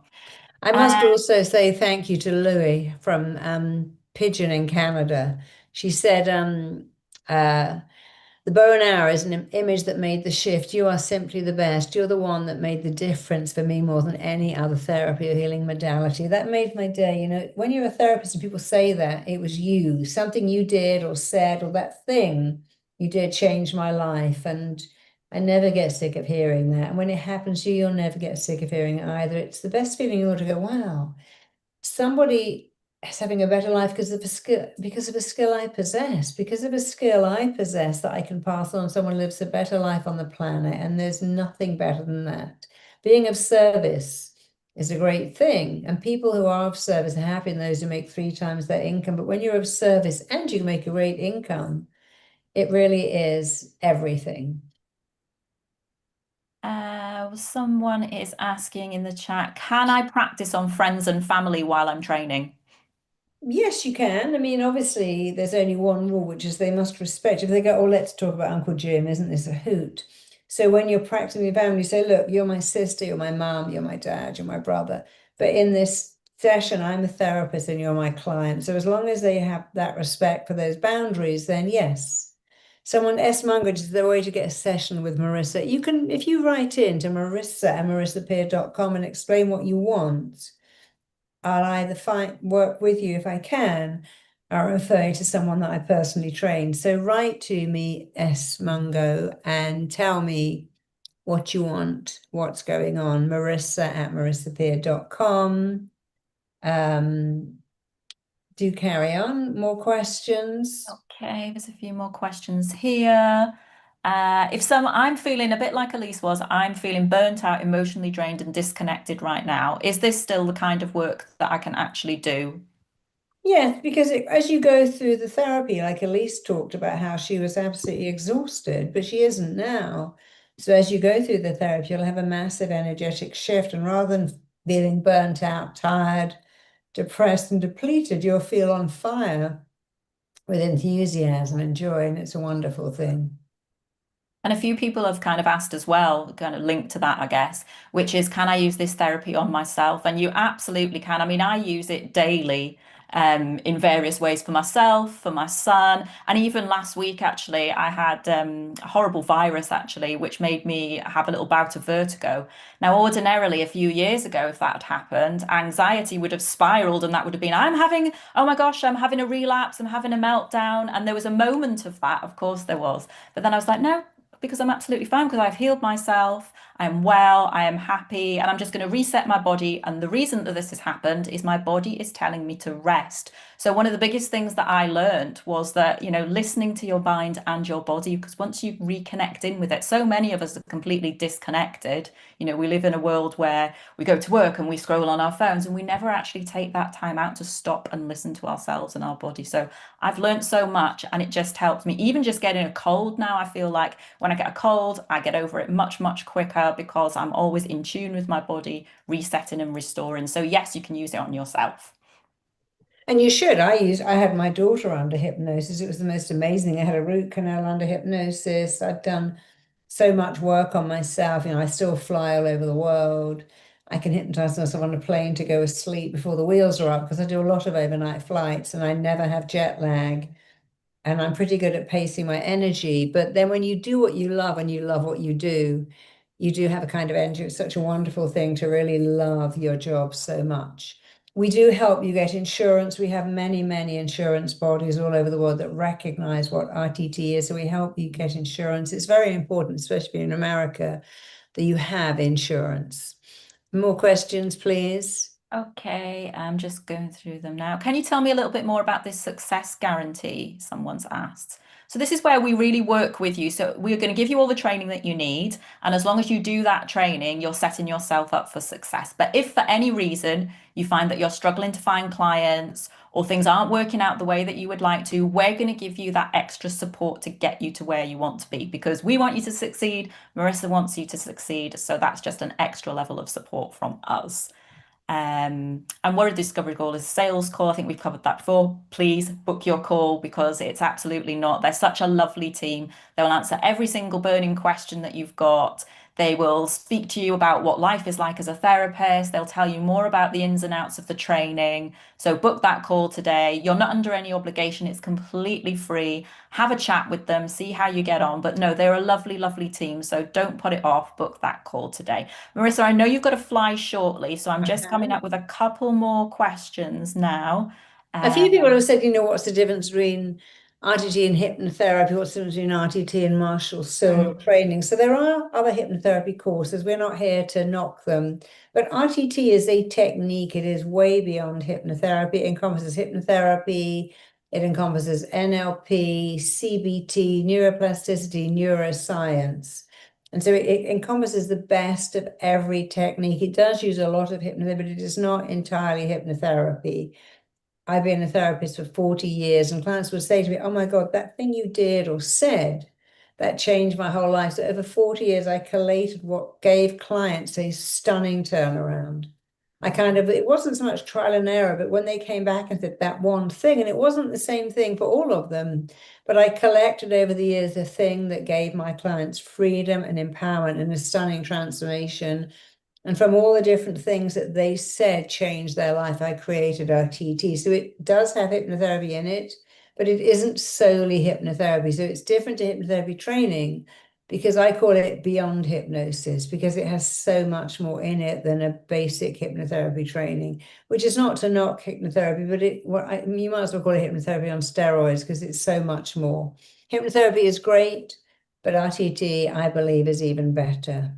I must Uh, also say thank you to Louie from Pigeon in Canada. She said, the bow and arrow is an image that made the shift. You are simply the best. You're the one that made the difference for me more than any other therapy or healing modality. That made my day. When you're a therapist and people say that, it was you, something you did or said, or that thing you did changed my life. And I never get sick of hearing that. And when it happens to you, you'll never get sick of hearing it either. It's the best feeling in order to go, wow, somebody Yes, having a better life because of a skill I possess, because of a skill I possess that I can pass on. Someone lives a better life on the planet, and there's nothing better than that. Being of service is a great thing, and people who are of service are happy and those who make three times their income. But when you're of service and you make a great income, it really is everything. Someone is asking in the chat, can I practice on friends and family while I'm training? Yes, you can. I mean, obviously, there's only one rule, which is they must respect. If they go, oh, let's talk about Uncle Jim, isn't this a hoot? So when you're practicing with family, you say, look, you're my sister, you're my mom, you're my dad, you're my brother. But in this session, I'm a therapist and you're my client. So as long as they have that respect for those boundaries, then yes. Someone, S. Munger, is the way to get a session with Marissa. You can, if you write in to marissa@marissapeer.com and explain what you want. I'll either work with you if I can, or refer you to someone that I personally train. So write to me, S. Mungo, and tell me what you want, what's going on. Marissa@marissapeer.com. Um, do carry on. More questions? Okay, there's a few more questions here. I'm feeling a bit like Elise was, I'm feeling burnt out, emotionally drained, and disconnected right now. Is this still the kind of work that I can actually do? Yes, because as you go through the therapy, like Elise talked about how she was absolutely exhausted, but she isn't now. So as you go through the therapy, you'll have a massive energetic shift. And rather than feeling burnt out, tired, depressed, and depleted, you'll feel on fire with enthusiasm and joy. And it's a wonderful thing. And a few people have kind of asked as well, kind of linked to that, I guess, which is, can I use this therapy on myself? And you absolutely can. I mean, I use it daily, in various ways for myself, for my son. And even last week, actually, I had a horrible virus, actually, which made me have a little bout of vertigo. Now, ordinarily, a few years ago, if that had happened, anxiety would have spiraled and that would have been, oh my gosh, I'm having a relapse, I'm having a meltdown. And there was a moment of that, of course there was. But then I was like, no, because I'm absolutely fine because I've healed myself. I'm well, I am happy, and I'm just going to reset my body. And the reason that this has happened is my body is telling me to rest. So, one of the biggest things that I learned was that, listening to your mind and your body, because once you reconnect in with it, so many of us are completely disconnected. We live in a world where we go to work and we scroll on our phones and we never actually take that time out to stop and listen to ourselves and our body. So, I've learned so much and it just helps me. Even just getting a cold now, I feel like when I get a cold, I get over it much, much quicker because I'm always in tune with my body, resetting and restoring. So, yes, you can use it on yourself. And you should. I had my daughter under hypnosis. It was the most amazing. I had a root canal under hypnosis. I've done so much work on myself. I still fly all over the world. I can hypnotize myself on a plane to go asleep before the wheels are up because I do a lot of overnight flights and I never have jet lag and I'm pretty good at pacing my energy. But then when you do what you love and you love what you do have a kind of energy. It's such a wonderful thing to really love your job so much. We do help you get insurance. We have many, many insurance bodies all over the world that recognize what RTT is. So we help you get insurance. It's very important, especially in America, that you have insurance. More questions, please. Okay, I'm just going through them now. Can you tell me a little bit more about this success guarantee? Someone's asked. So this is where we really work with you. So we're going to give you all the training that you need, and as long as you do that training, you're setting yourself up for success. But if for any reason you find that you're struggling to find clients or things aren't working out the way that you would like to, we're going to give you that extra support to get you to where you want to be because we want you to succeed. Marissa wants you to succeed. So that's just an extra level of support from us. And what a discovery call is a sales call. I think we've covered that before. Please book your call because it's absolutely not. They're such a lovely team. They'll answer every single burning question that you've got. They will speak to you about what life is like as a therapist. They'll tell you more about the ins and outs of the training. So book that call today. You're not under any obligation. It's completely free. Have a chat with them, see how you get on. But no, they're a lovely, lovely team. So don't put it off. Book that call today. Marissa, I know you've got to fly shortly, so I'm just coming Uh-huh. up with a couple more questions now. A few people Um, have said, what's the difference between RTT and hypnotherapy, what's the difference between RTT and martial soul Mm. training. So there are other hypnotherapy courses. We're not here to knock them. But RTT is a technique. It is way beyond hypnotherapy. It encompasses hypnotherapy. It encompasses NLP, CBT, neuroplasticity, neuroscience. And so it encompasses the best of every technique. It does use a lot of hypnotherapy, but it is not entirely hypnotherapy. I've been a therapist for 40 years, and clients would say to me, "Oh my God, that thing you did or said, that changed my whole life." So over 40 years, I collated what gave clients a stunning turnaround. It wasn't so much trial and error, but when they came back and said that one thing, and it wasn't the same thing for all of them, but I collected over the years the thing that gave my clients freedom and empowerment and a stunning transformation. And from all the different things that they said changed their life, I created RTT. So it does have hypnotherapy in it, but it isn't solely hypnotherapy. So it's different to hypnotherapy training because I call it beyond hypnosis because it has so much more in it than a basic hypnotherapy training, which is not to knock hypnotherapy, but you might as well call it hypnotherapy on steroids because it's so much more. Hypnotherapy is great, but RTT, I believe, is even better.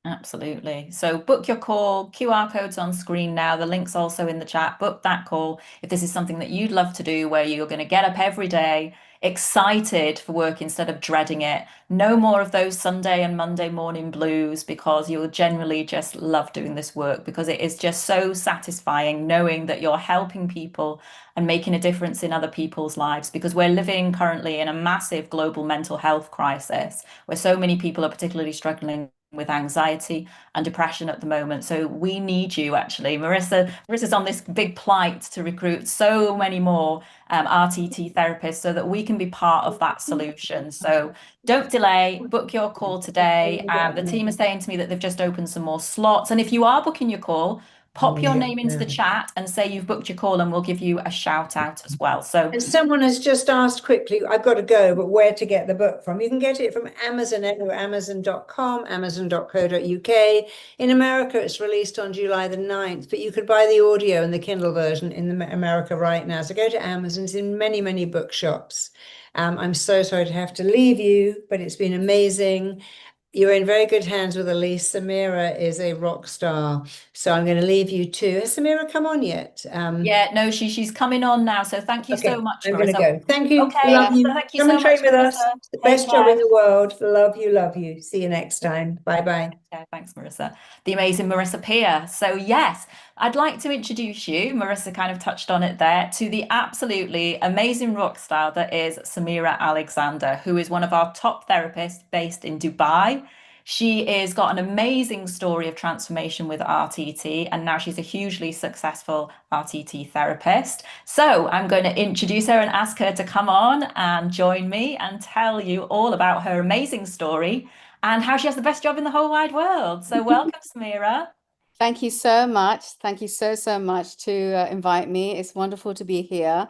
Absolutely. So book your call. QR code's on screen now. The link's also in the chat. Book that call if this is something that you'd love to do where you're going to get up every day excited for work instead of dreading it. No more of those Sunday and Monday morning blues because you'll generally just love doing this work because it is just so satisfying knowing that you're helping people and making a difference in other people's lives because we're living currently in a massive global mental health crisis where so many people are particularly struggling with anxiety and depression at the moment. So we need you actually. Marissa's on this big plight to recruit so many more RTT therapists so that we can be part of that solution. So don't delay, book your call today. The team is saying to me that they've just opened some more slots. And if you are booking your call, pop your name into the chat and say you've booked your call and we'll give you a shout out as well. So And someone has just asked quickly, I've got to go, but where to get the book from? You can get it from Amazon, amazon.com, amazon.co.uk. In America, it's released on July the 9th, but you could buy the audio and the Kindle version in America right now. So go to Amazon. It's in many, many bookshops. I'm so sorry to have to leave you, but it's been amazing. You're in very good hands with Elise. Samira is a rock star. So I'm going to leave you too. Has Samira come on yet? yeah, no, she's coming on now. So thank you so Okay, much, I'm going to Marissa. go. Thank you. Okay, Love so you. thank you Come and so train much, with us. Marissa. It's the Take best job in care. the world. Love you. Love you. See you next time. Bye bye. Yeah, thanks, Marissa. The amazing Marissa Peer. So, yes, I'd like to introduce you, Marissa kind of touched on it there, to the absolutely amazing rock star that is Samira Alexander, who is one of our top therapists based in Dubai. She has got an amazing story of transformation with RTT, and now she's a hugely successful RTT therapist. So, I'm going to introduce her and ask her to come on and join me and tell you all about her amazing story and how she has the best job in the whole wide world. So welcome, Samira. Thank you so much. Thank you so much to invite me. It's wonderful to be here.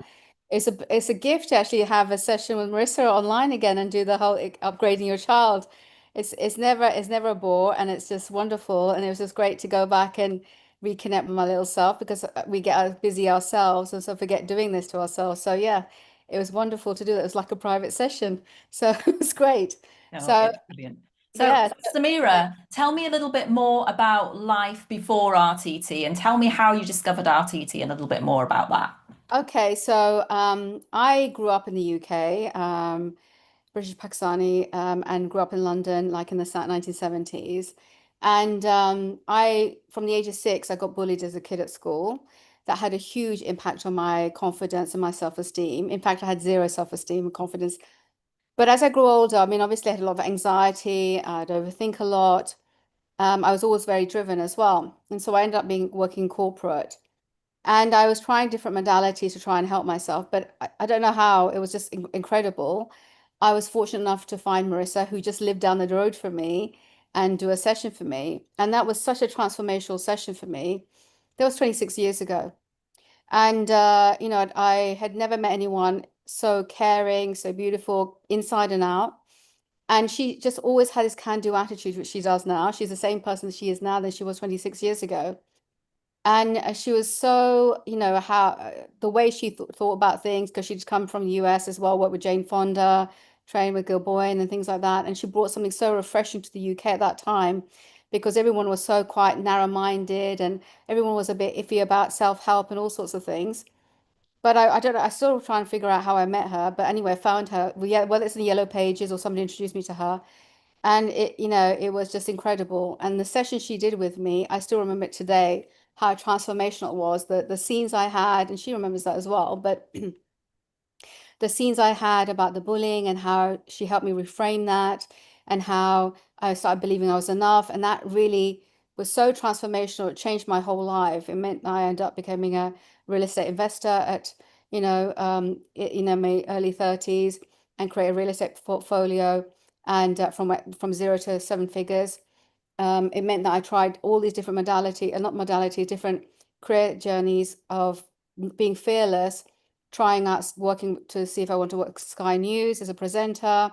It's a gift to actually have a session with Marissa online again and do the whole upgrading your child. It's never a bore, and it's just wonderful. And it was just great to go back and reconnect with my little self because we get busy ourselves and so forget doing this to ourselves. So yeah, it was wonderful to do that. It was like a private session, so it was great. Oh, So it's brilliant. So, yeah. Samira, tell me a little bit more about life before RTT and tell me how you discovered RTT and a little bit more about that. Okay, so I grew up in the UK, British Pakistani, and grew up in London, like in the 1970s. And from the age of 6, I got bullied as a kid at school. That had a huge impact on my confidence and my self-esteem. In fact, I had zero self-esteem and confidence. But as I grew older, I mean, obviously, I had a lot of anxiety. I'd overthink a lot. I was always very driven as well, and so I ended up being working corporate. And I was trying different modalities to try and help myself, but I don't know how. It was just incredible. I was fortunate enough to find Marissa, who just lived down the road from me, and do a session for me. And that was such a transformational session for me. That was 26 years ago. And, I had never met anyone so caring, so beautiful, inside and out. And she just always had this can-do attitude, which she does now. She's the same person she is now than she was 26 years ago. And she was so, how the way she th thought about things, because she'd come from the US as well, worked with Jane Fonda, trained with Gil Boyne and things like that. And she brought something so refreshing to the UK at that time because everyone was so quite narrow-minded and everyone was a bit iffy about self-help and all sorts of things. But I don't know, I still try and figure out how I met her. But anyway, I found her, well, yeah, whether it's in the Yellow Pages or somebody introduced me to her. And it was just incredible. And the session she did with me, I still remember it today, how transformational it was, the scenes I had, and she remembers that as well. But the scenes I had about the bullying and how she helped me reframe that and how I started believing I was enough. And that really was so transformational. It changed my whole life. It meant I ended up becoming a real estate investor at, my early 30s and create a real estate portfolio and from zero to seven figures. It meant that I tried all these different not modalities, different career journeys of being fearless, trying out working to see if I want to work Sky News as a presenter,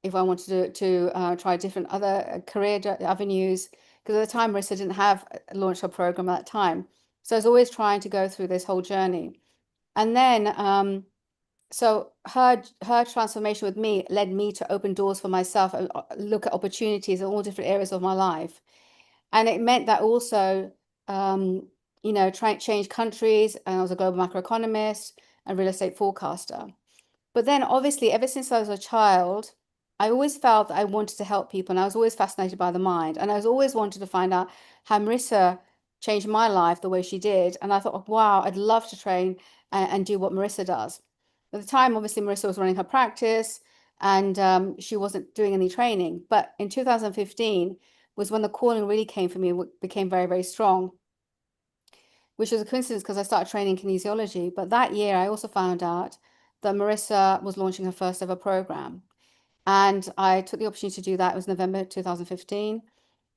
if I wanted to try different other career avenues. Because at the time, Marissa didn't have launched her program at that time. So I was always trying to go through this whole journey. And then, so her transformation with me led me to open doors for myself and look at opportunities in all different areas of my life. And it meant that also, trying to change countries. And I was a global macroeconomist and real estate forecaster. But then, obviously, ever since I was a child, I always felt that I wanted to help people. And I was always fascinated by the mind. And I was always wanted to find out how Marissa changed my life the way she did. And I thought, oh, wow, I'd love to train and do what Marissa does. At the time, obviously, Marissa was running her practice and she wasn't doing any training. But in 2015, was when the calling really came for me, became very, very strong, which was a coincidence because I started training kinesiology. But that year, I also found out that Marissa was launching her first ever program. And I took the opportunity to do that. It was November 2015.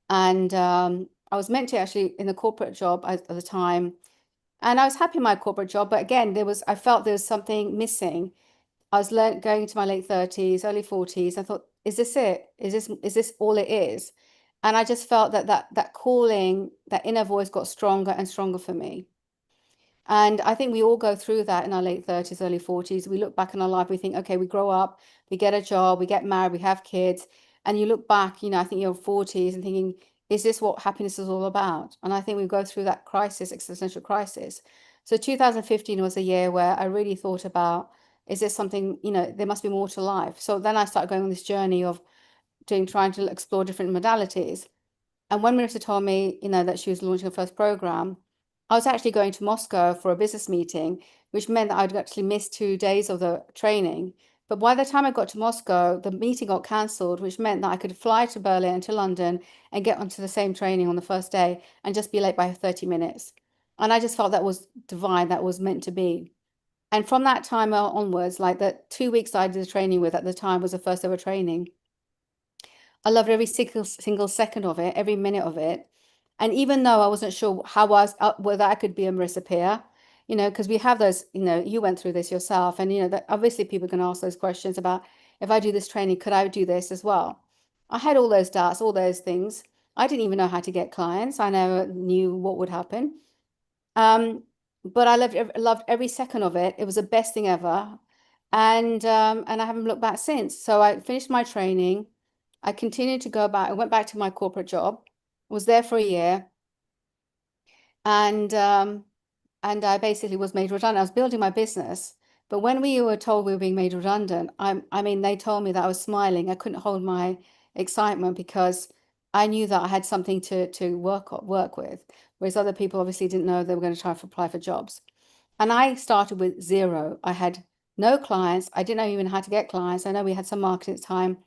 And I was meant to actually in a corporate job at the time. And I was happy in my corporate job. But again, I felt there was something missing. I was going into my late 30s, early 40s. I thought, is this it? Is this all it is? And I just felt that calling, that inner voice got stronger and stronger for me. And I think we all go through that in our late 30s, early 40s. We look back in our life, we think, okay, we grow up, we get a job, we get married, we have kids. And you look back, I think you're 40s and thinking, is this what happiness is all about? And I think we go through that crisis, existential crisis. So 2015 was a year where I really thought about, is this something, there must be more to life. So then I started going on this journey of trying to explore different modalities. And when Marissa told me, that she was launching her first program, I was actually going to Moscow for a business meeting, which meant that I'd actually missed 2 days of the training. But by the time I got to Moscow, the meeting got cancelled, which meant that I could fly to Berlin to London and get onto the same training on the first day and just be late by 30 minutes. And I just felt that was divine, that was meant to be. And from that time onwards, like the 2 weeks I did the training with at the time was the first ever training. I loved every single second of it, every minute of it. And even though I wasn't sure how I was, whether I could be a Marissa Peer, because we have those, you went through this yourself, and that obviously people can ask those questions about if I do this training, could I do this as well? I had all those doubts, all those things. I didn't even know how to get clients. I never knew what would happen. But I loved every second of it. It was the best thing ever. And I haven't looked back since. So I finished my training. I continued to go back. I went back to my corporate job, was there for a year, and I basically was made redundant. I was building my business, but when we were told we were being made redundant, I mean, they told me that I was smiling. I couldn't hold my excitement because I knew that I had something to work with, whereas other people obviously didn't know they were going to try to apply for jobs. And I started with zero. I had no clients. I didn't know even how to get clients. I know we had some marketing at the time,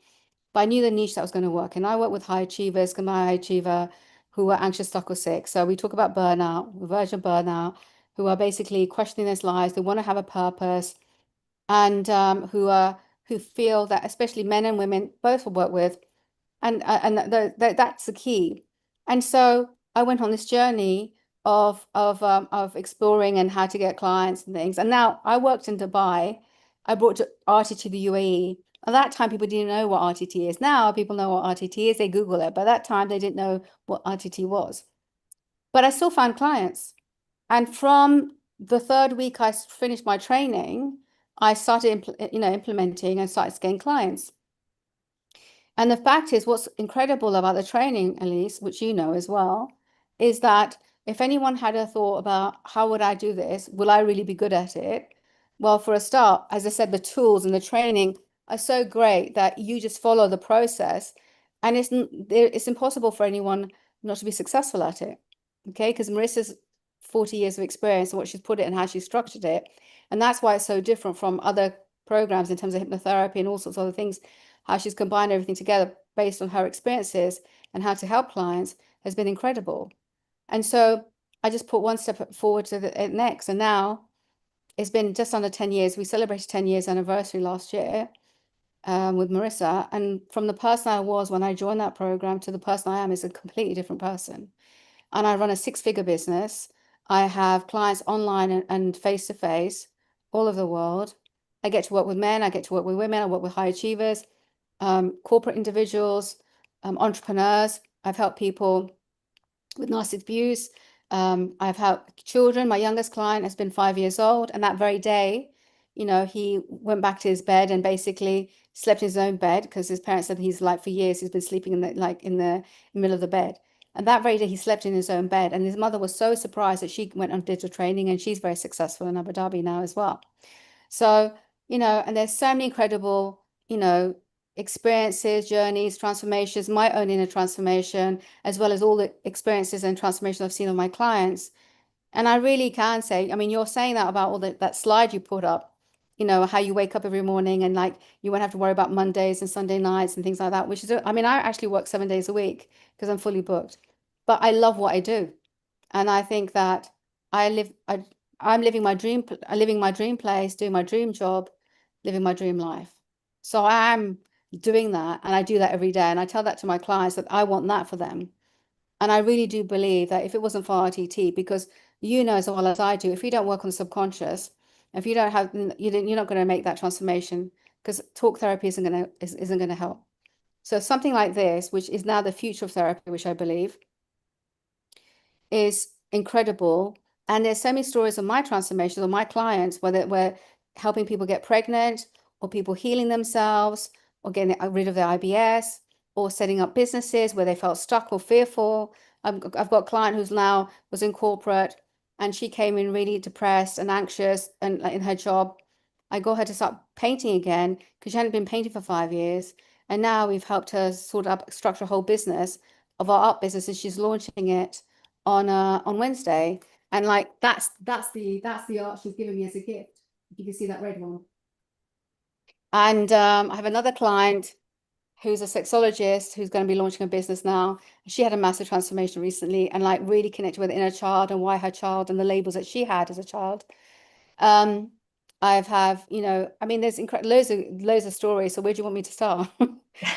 but I knew the niche that was going to work. And I work with high achievers, my high achiever who are anxious, stuck, or sick. So we talk about burnout, version burnout, who are basically questioning their lives. They want to have a purpose, and who feel that, especially men and women, both will work with, and that's the key. And so I went on this journey of exploring and how to get clients and things. And now I worked in Dubai. I brought RT to the UAE. At that time, people didn't know what RTT is. Now people know what RTT is. They Google it. But at that time, they didn't know what RTT was. but I still found clients. And from the third week I finished my training, I started, implementing and started getting clients. And the fact is, what's incredible about the training, Elise, which you know as well, is that if anyone had a thought about how would I do this, will I really be good at it? Well, for a start, as I said, the tools and the training are so great that you just follow the process, and it's impossible for anyone not to be successful at it. Okay, because Marissa's 40 years of experience and what she's put it and how she structured it, and that's why it's so different from other programs in terms of hypnotherapy and all sorts of other things. How she's combined everything together based on her experiences and how to help clients has been incredible. And so I just put one step forward to the next. And now it's been just under 10 years. We celebrated 10 years anniversary last year with Marissa. And from the person I was when I joined that program to the person I am is a completely different person. And I run a six-figure business. I have clients online and face-to-face all over the world. I get to work with men. I get to work with women. I work with high achievers, corporate individuals, entrepreneurs. I've helped people with narcissistic abuse. I've helped children. My youngest client has been 5 years old, and that very day, he went back to his bed and basically slept in his own bed because his parents said he's like for years he's been sleeping in the middle of the bed. And that very day he slept in his own bed, and his mother was so surprised that she went on digital training, and she's very successful in Abu Dhabi now as well. So, and there's so many incredible, experiences, journeys, transformations, my own inner transformation, as well as all the experiences and transformations I've seen of my clients. And I really can say, I mean, you're saying that about all that slide you put up, how you wake up every morning and like you won't have to worry about Mondays and Sunday nights and things like that, which is, I mean, I actually work 7 days a week because I'm fully booked, but I love what I do. And I think that I live, I'm living my dream place, doing my dream job, living my dream life. So I am doing that, and I do that every day. And I tell that to my clients that I want that for them. And I really do believe that if it wasn't for RTT, because you know as well as I do, if you don't work on the subconscious, if you don't have, you're not going to make that transformation because talk therapy isn't going to help. So something like this, which is now the future of therapy, which I believe is incredible. And there's so many stories of my transformations of my clients, whether we're helping people get pregnant or people healing themselves or getting rid of their IBS or setting up businesses where they felt stuck or fearful. I've got a client who's now was in corporate and she came in really depressed and anxious and in her job. I got her to start painting again because she hadn't been painting for 5 years. And now we've helped her sort of structure a whole business of our art business, and she's launching it on Wednesday. And like that's the art she's given me as a gift. You can see that red one. And I have another client who's a sexologist who's going to be launching a business now. She had a massive transformation recently and like really connected with the inner child and why her child and the labels that she had as a child. Um, I mean, there's loads of stories. So where do you want me to start?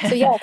So yes,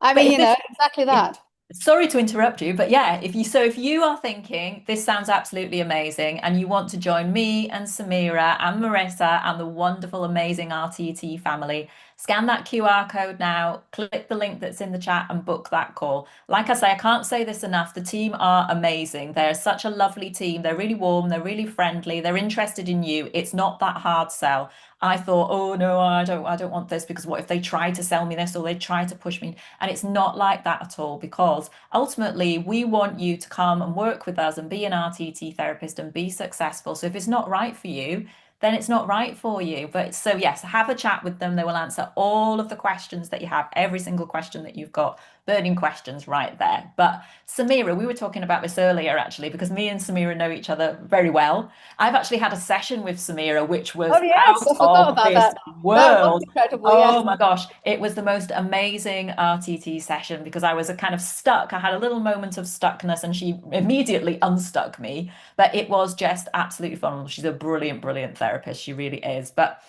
I But mean, if this exactly if that. sorry to interrupt you, but yeah, if you are thinking this sounds absolutely amazing and you want to join me and Samira and Marissa and the wonderful, amazing RTT family, scan that QR code now, click the link that's in the chat and book that call. Like I say, I can't say this enough. The team are amazing. They're such a lovely team. They're really warm, they're really friendly, they're interested in you. It's not that hard sell. I thought, oh no, I don't want this because what if they try to sell me this or they try to push me? And it's not like that at all because ultimately we want you to come and work with us and be an RTT therapist and be successful. So if it's not right for you, then it's not right for you. But so yes, have a chat with them. They will answer all of the questions that you have, every single question that you've got, burning questions right there. But Samira, we were talking about this earlier actually, because me and Samira know each other very well. I've actually had a session with Samira, which Oh was yes, out I forgot of about this that. That was world. incredible. Yes. Oh my gosh, it was the most amazing RTT session because I was a kind of stuck. I had a little moment of stuckness and she immediately unstuck me. But it was just absolutely phenomenal. She's a brilliant, brilliant therapist. She really is. But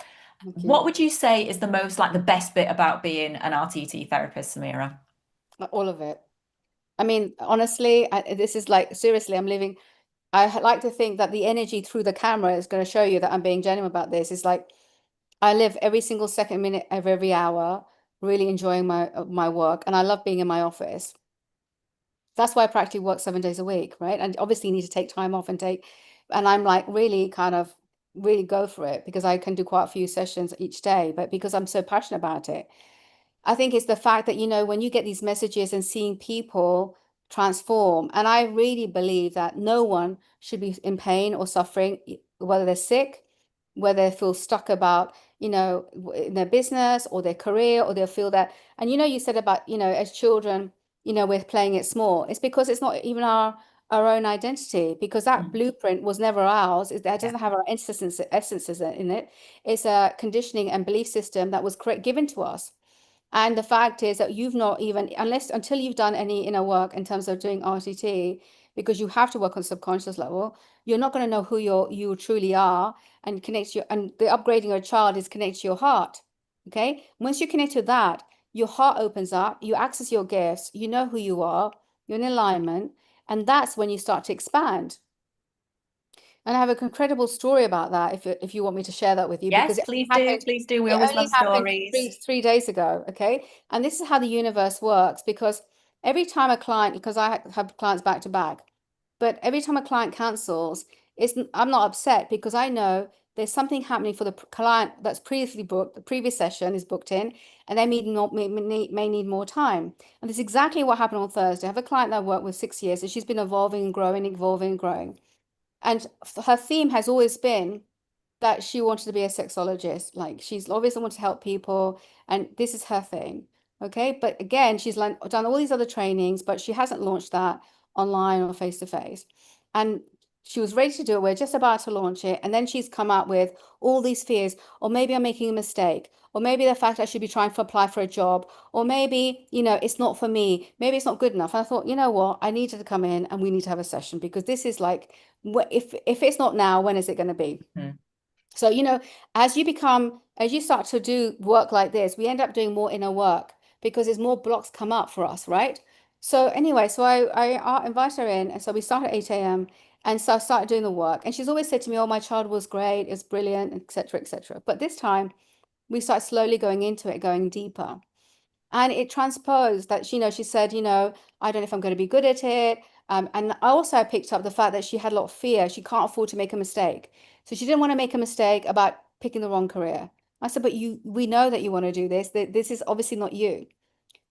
Thank what you. would you say is the most like the best bit about being an RTT therapist, Samira? All of it. I mean, honestly, this is like seriously, I'm living. Like to think that the energy through the camera is going to show you that I'm being genuine about this. It's like I live every single second minute of every hour, really enjoying my work, and I love being in my office. That's why I practically work 7 days a week, right? And obviously you need to take time off and I'm like really kind of really go for it because I can do quite a few sessions each day, but because I'm so passionate about it. I think it's the fact that, when you get these messages and seeing people transform, and I really believe that no one should be in pain or suffering, whether they're sick, whether they feel stuck about, in their business or their career, or they'll feel that. And you said about, as children, we're playing it small. It's because it's not even our own identity, because that Mm. blueprint was never ours. That Yeah. doesn't have our essences in it. It's a conditioning and belief system that was given to us. And the fact is that you've not even, until you've done any inner work in terms of doing RTT, because you have to work on subconscious level, you're not going to know who you truly are, and and the upgrading your child is connect to your heart. Okay. Once you connect to that, your heart opens up, you access your gifts, you know who you are, you're in alignment, and that's when you start to expand. And I have an incredible story about that if you want me to share that with you, because Yes, it only please do. happened Please do. We it always only love happened stories. 3 days ago, okay? And this is how the universe works, because every time a client, because I have clients back to back, but every time a client cancels, I'm not upset, because I know there's something happening for the client that's previously booked, the previous session is booked in, and they may need more time. And this is exactly what happened on Thursday. I have a client that I worked with 6 years, and she's been evolving and growing, evolving and growing. And her theme has always been that she wanted to be a sexologist. Like, she's obviously wanted to help people, and this is her thing. Okay. But again, she's done all these other trainings, but she hasn't launched that online or face to face. And she was ready to do it. We're just about to launch it. And then she's come out with all these fears, or maybe I'm making a mistake, or maybe the fact I should be trying to apply for a job, or maybe, it's not for me. Maybe it's not good enough. And I thought, you know what? I need her to come in and we need to have a session, because this is like, if it's not now, when is it going to be? Mm. So, as you start to do work like this, we end up doing more inner work because there's more blocks come up for us, right? So anyway, so I invite her in. And so we start at 8 a.m. And so I started doing the work. And she's always said to me, oh, my child was great, it's brilliant, etc., etc. But this time we start slowly going into it, going deeper. And it transposed that, she said, I don't know if I'm going to be good at it. And I also picked up the fact that she had a lot of fear. She can't afford to make a mistake. So she didn't want to make a mistake about picking the wrong career. I said, but we know that you want to do this. This is obviously not you.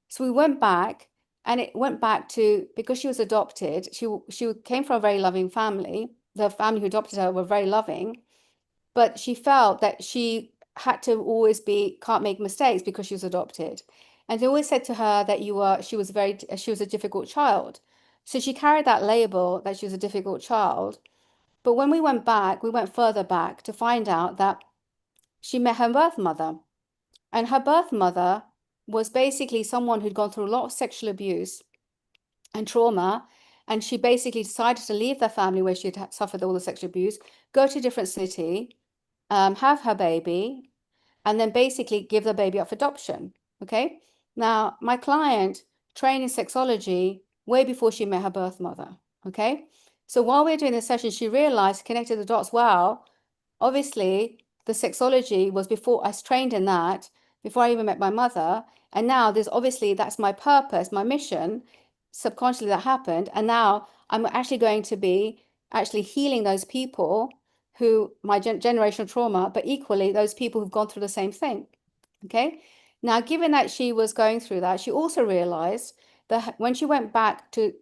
So we went back, and it went back to, because she was adopted, she came from a very loving family. The family who adopted her were very loving, but she felt that she had to always can't make mistakes because she was adopted. And they always said to her that she was a difficult child. So she carried that label that she was a difficult child. But when we went further back to find out that she met her birth mother. And her birth mother was basically someone who'd gone through a lot of sexual abuse and trauma. And she basically decided to leave their family where she had suffered all the sexual abuse, go to a different city, have her baby, and then basically give the baby up for adoption. Okay. Now, my client trained in sexology way before she met her birth mother. Okay. So while we are doing this session, she realized, connected the dots. Wow, obviously, the sexology was before I was trained in that, before I even met my mother. And now that's my purpose, my mission. Subconsciously that happened. And now I'm actually going to be actually healing those people who my generational trauma, but equally those people who've gone through the same thing. Okay. Now, given that she was going through that, she also realized that when she went back to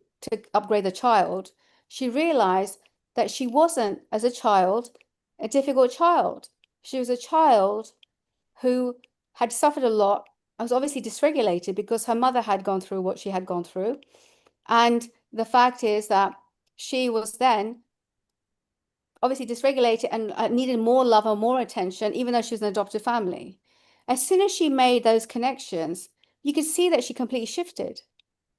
upgrade the child, she realized that she wasn't, as a child, a difficult child. She was a child who had suffered a lot. I was obviously dysregulated because her mother had gone through what she had gone through. And the fact is that she was then obviously dysregulated and needed more love and more attention, even though she was an adopted family. As soon as she made those connections, you could see that she completely shifted,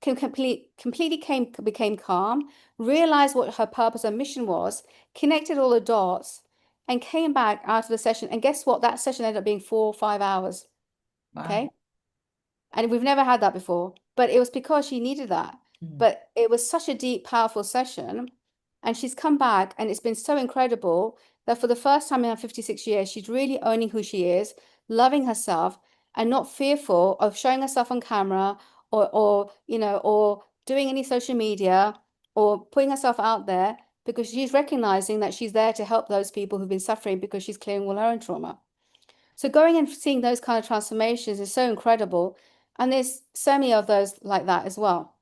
became calm, realized what her purpose and mission was, connected all the dots, and came back out of the session. And guess what? That session ended up being 4 or 5 hours. Wow. Okay. And we've never had that before, but it was because she needed that. Mm. But it was such a deep, powerful session. And she's come back, and it's been so incredible that for the first time in her 56 years, she's really owning who she is, loving herself, and not fearful of showing herself on camera, or doing any social media or putting herself out there because she's recognizing that she's there to help those people who've been suffering because she's clearing all her own trauma. So going and seeing those kind of transformations is so incredible. And there's so many of those like that as well.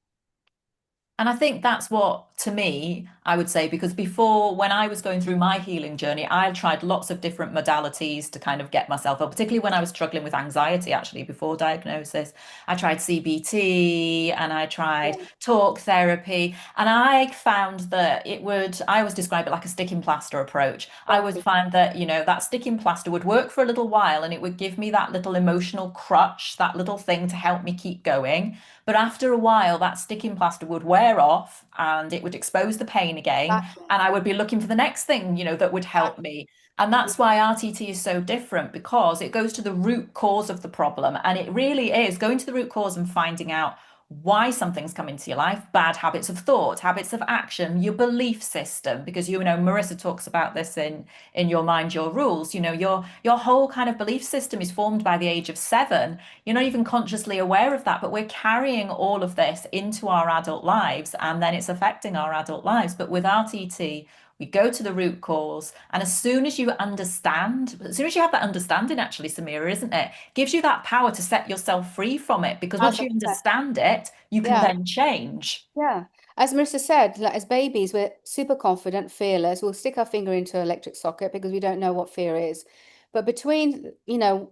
And I think that's what, to me, I would say, because before, when I was going through my healing journey, I tried lots of different modalities to kind of get myself up, particularly when I was struggling with anxiety, actually, before diagnosis. I tried CBT and I tried Yeah, talk therapy. And I found that I always describe it like a sticking plaster approach. I would exactly. find that, that sticking plaster would work for a little while and it would give me that little emotional crutch, that little thing to help me keep going. But after a while, that sticking plaster would wear off and it would expose the pain again. Exactly. And I would be looking for the next thing, that would help Exactly. me. And that's why RTT is so different because it goes to the root cause of the problem. And it really is going to the root cause and finding out why something's come into your life, bad habits of thought, habits of action, your belief system, because Marissa talks about this in Your Mind, Your Rules. Your whole kind of belief system is formed by the age of 7. You're not even consciously aware of that, but we're carrying all of this into our adult lives and then it's affecting our adult lives. But with RTT, we go to the root cause. And as soon as you have that understanding, actually, Samira, isn't it? Gives you that power to set yourself free from it. Because once you 100%. understand it, you can Yeah. then change. Yeah. As Marissa said, like, as babies, we're super confident, fearless. We'll stick our finger into an electric socket because we don't know what fear is. But between, a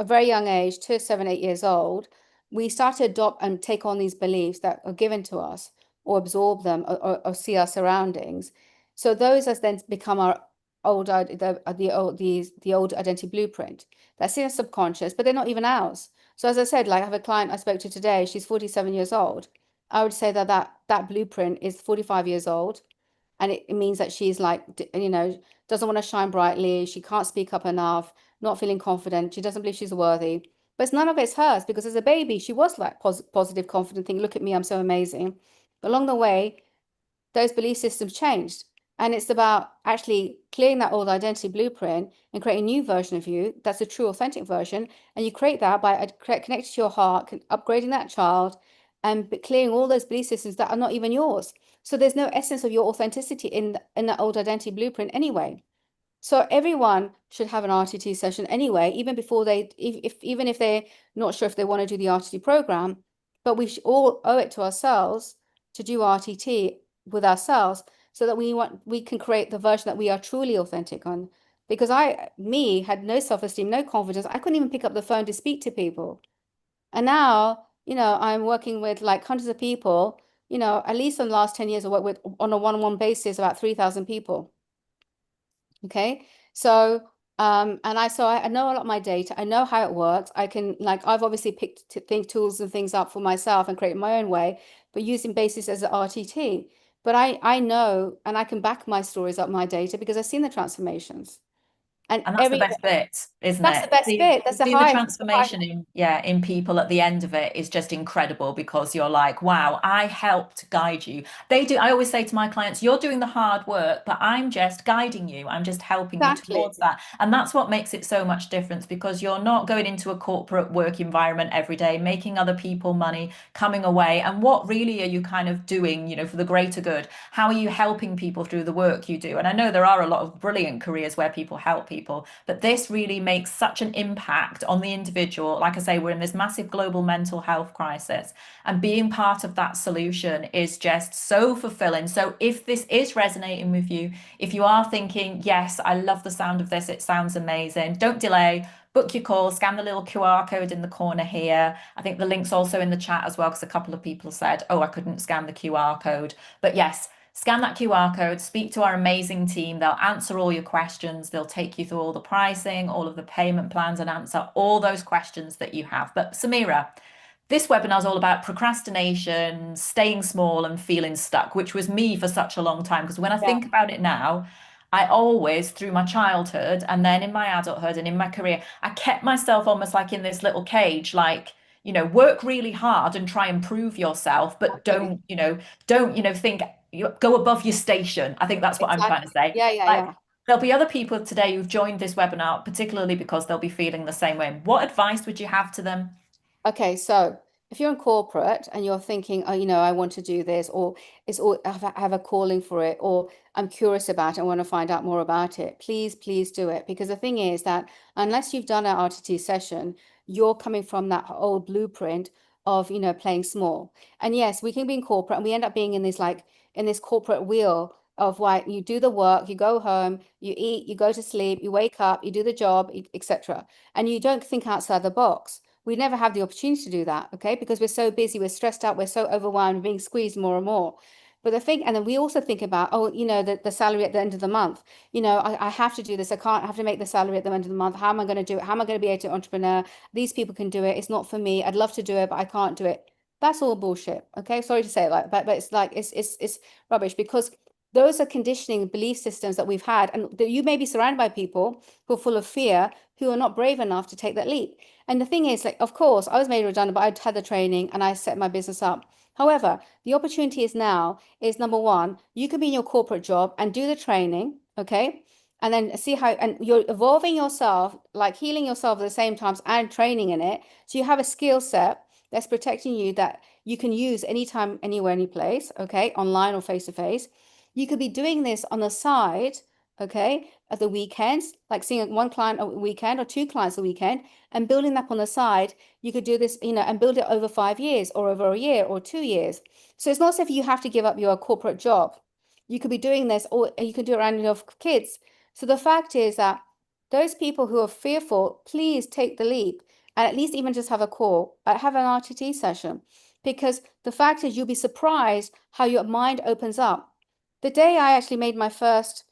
very young age, 2, 7, 8 years old, we start to adopt and take on these beliefs that are given to us or absorb them or see our surroundings. So those as then become our the old identity blueprint. That's in our subconscious, but they're not even ours. So as I said, like I have a client I spoke to today, she's 47 years old. I would say that blueprint is 45 years old, and it means that she's like, doesn't want to shine brightly. She can't speak up enough, not feeling confident. She doesn't believe she's worthy. But none of it's hers because as a baby, she was like positive, confident, thinking, look at me, I'm so amazing. But along the way, those belief systems changed. And it's about actually clearing that old identity blueprint and creating a new version of you that's a true, authentic version. And you create that by connecting to your heart, upgrading that child, and clearing all those belief systems that are not even yours. So there's no essence of your authenticity in that old identity blueprint anyway. So everyone should have an RTT session anyway, even before even if they're not sure if they want to do the RTT program, but we should all owe it to ourselves to do RTT with ourselves so that we can create the version that we are truly authentic on. Because me had no self-esteem, no confidence. I couldn't even pick up the phone to speak to people. And now, I'm working with like hundreds of people, at least in the last 10 years, I work with on a one-on-one basis about 3,000 people. Okay. So, I know a lot of my data. I know how it works. I've obviously picked think tools and things up for myself and created my own way, but using basis as an RTT. But I know, and I can back my stories up, my data, because I've seen the transformations. And And that's the best bit, isn't that's the it? best bit. That's Seeing the the high. transformation in people at the end of it is just incredible because you're like, wow, I helped guide you. I always say to my clients, you're doing the hard work, but I'm just guiding you. I'm just helping you Exactly. towards that. And that's what makes it so much difference because you're not going into a corporate work environment every day, making other people money, coming away. And what really are you kind of doing, for the greater good? How are you helping people through the work you do? And I know there are a lot of brilliant careers where people help people, but this really makes such an impact on the individual. Like I say, we're in this massive global mental health crisis, and being part of that solution is just so fulfilling. So if this is resonating with you, if you are thinking, yes, I love the sound of this, it sounds amazing, don't delay. Book your call, scan the little QR code in the corner here. I think the link's also in the chat as well, because a couple of people said, oh, I couldn't scan the QR code. But yes, scan that QR code, speak to our amazing team. They'll answer all your questions. They'll take you through all the pricing, all of the payment plans, and answer all those questions that you have. But Samira, this webinar is all about procrastination, staying small, and feeling stuck, which was me for such a long time. Because when I Yeah. think about it now, I always, through my childhood and then in my adulthood and in my career, I kept myself almost like in this little cage, like, work really hard and try and prove yourself, but Exactly. think go above your station. I think that's what I'm trying to Exactly. say. Yeah, yeah, Like yeah. there'll be other people today who've joined this webinar, particularly because they'll be feeling the same way. What advice would you have to them? Okay, so if you're in corporate and you're thinking, oh, I want to do this, or it's all I have a calling for it, or I'm curious about it, I want to find out more about it, please, please do it. Because the thing is that unless you've done an RTT session, you're coming from that old blueprint of, playing small. And yes, we can be in corporate and we end up being in this in this corporate wheel of why you do the work, you go home, you eat, you go to sleep, you wake up, you do the job, etc. And you don't think outside the box. We never have the opportunity to do that, okay? Because we're so busy, we're stressed out, we're so overwhelmed, being squeezed more and more. But the thing, and then we also think about, oh, the salary at the end of the month. I have to do this. I have to make the salary at the end of the month. How am I going to do it? How am I going to be able to entrepreneur? These people can do it. It's not for me. I'd love to do it, but I can't do it. That's all bullshit. Okay. Sorry to say it like that, but it's like it's rubbish because those are conditioning belief systems that we've had. And that you may be surrounded by people who are full of fear, who are not brave enough to take that leap. And the thing is, like, of course, I was made redundant, but I'd had the training and I set my business up. However, the opportunity is now is number one, you can be in your corporate job and do the training, okay? And then see how, and you're evolving yourself, like healing yourself at the same time and training in it. So you have a skill set that's protecting you that you can use anytime, anywhere, any place, okay? Online or face to face. You could be doing this on the side, okay, at the weekends, like seeing one client a weekend or two clients a weekend and building that on the side. You could do this, and build it over 5 years or over a year or 2 years. So it's not as if you have to give up your corporate job. You could be doing this, or you can do it around your kids. So the fact is that those people who are fearful, please take the leap and at least even just have a call, have an RTT session. Because the fact is, you'll be surprised how your mind opens up. The day I actually made my first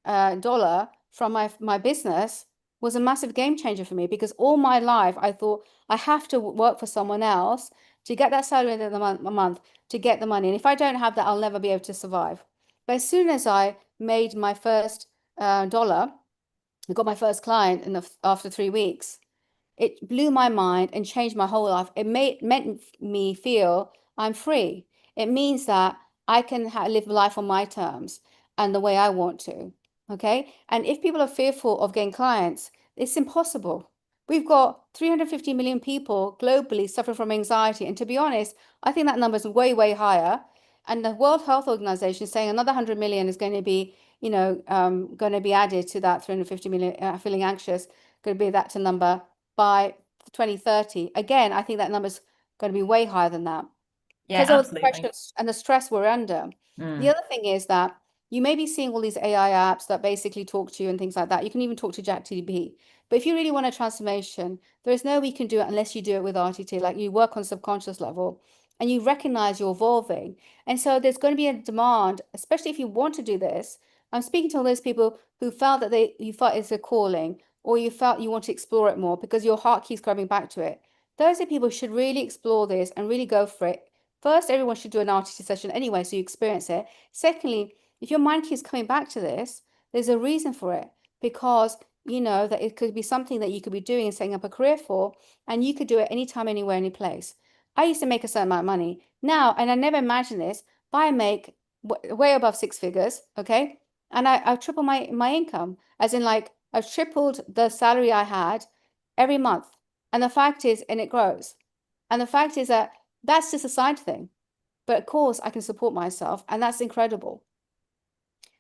dollar from my business was a massive game changer for me because all my life I thought I have to work for someone else to get that salary at the end of the month to get the money. And if I don't have that, I'll never be able to survive. But as soon as I made my first dollar, I got my first client after 3 weeks. It blew my mind and changed my whole life. Meant me feel I'm free. It means that I can live life on my terms and the way I want to. Okay. And if people are fearful of getting clients, it's impossible. We've got 350 million people globally suffering from anxiety. And to be honest, I think that number is way, way higher. And the World Health Organization is saying another 100 million is going to be, going to be added to that 350 million feeling anxious, going to be that to number by 2030. Again, I think that number's going to be way higher than that Yeah, because of the pressure absolutely. and the stress we're under. The Mm. other thing is that you may be seeing all these AI apps that basically talk to you and things like that. You can even talk to ChatGPT. But if you really want a transformation, there is no way you can do it unless you do it with RTT. Like you work on subconscious level and you recognize you're evolving. And so there's going to be a demand, especially if you want to do this. I'm speaking to all those people who felt that you felt it's a calling or you felt you want to explore it more because your heart keeps coming back to it. Those are people who should really explore this and really go for it. First, everyone should do an RTT session anyway, so you experience it. Secondly, if your mind keeps coming back to this, there's a reason for it because you know that it could be something that you could be doing and setting up a career for, and you could do it anytime, anywhere, any place. I used to make a certain amount of money now, and I never imagined this, but I make way above six figures, okay? And I've tripled my income, as in like I've tripled the salary I had every month. And the fact is, and it grows. And the fact is that that's just a side thing. But of course, I can support myself, and that's incredible.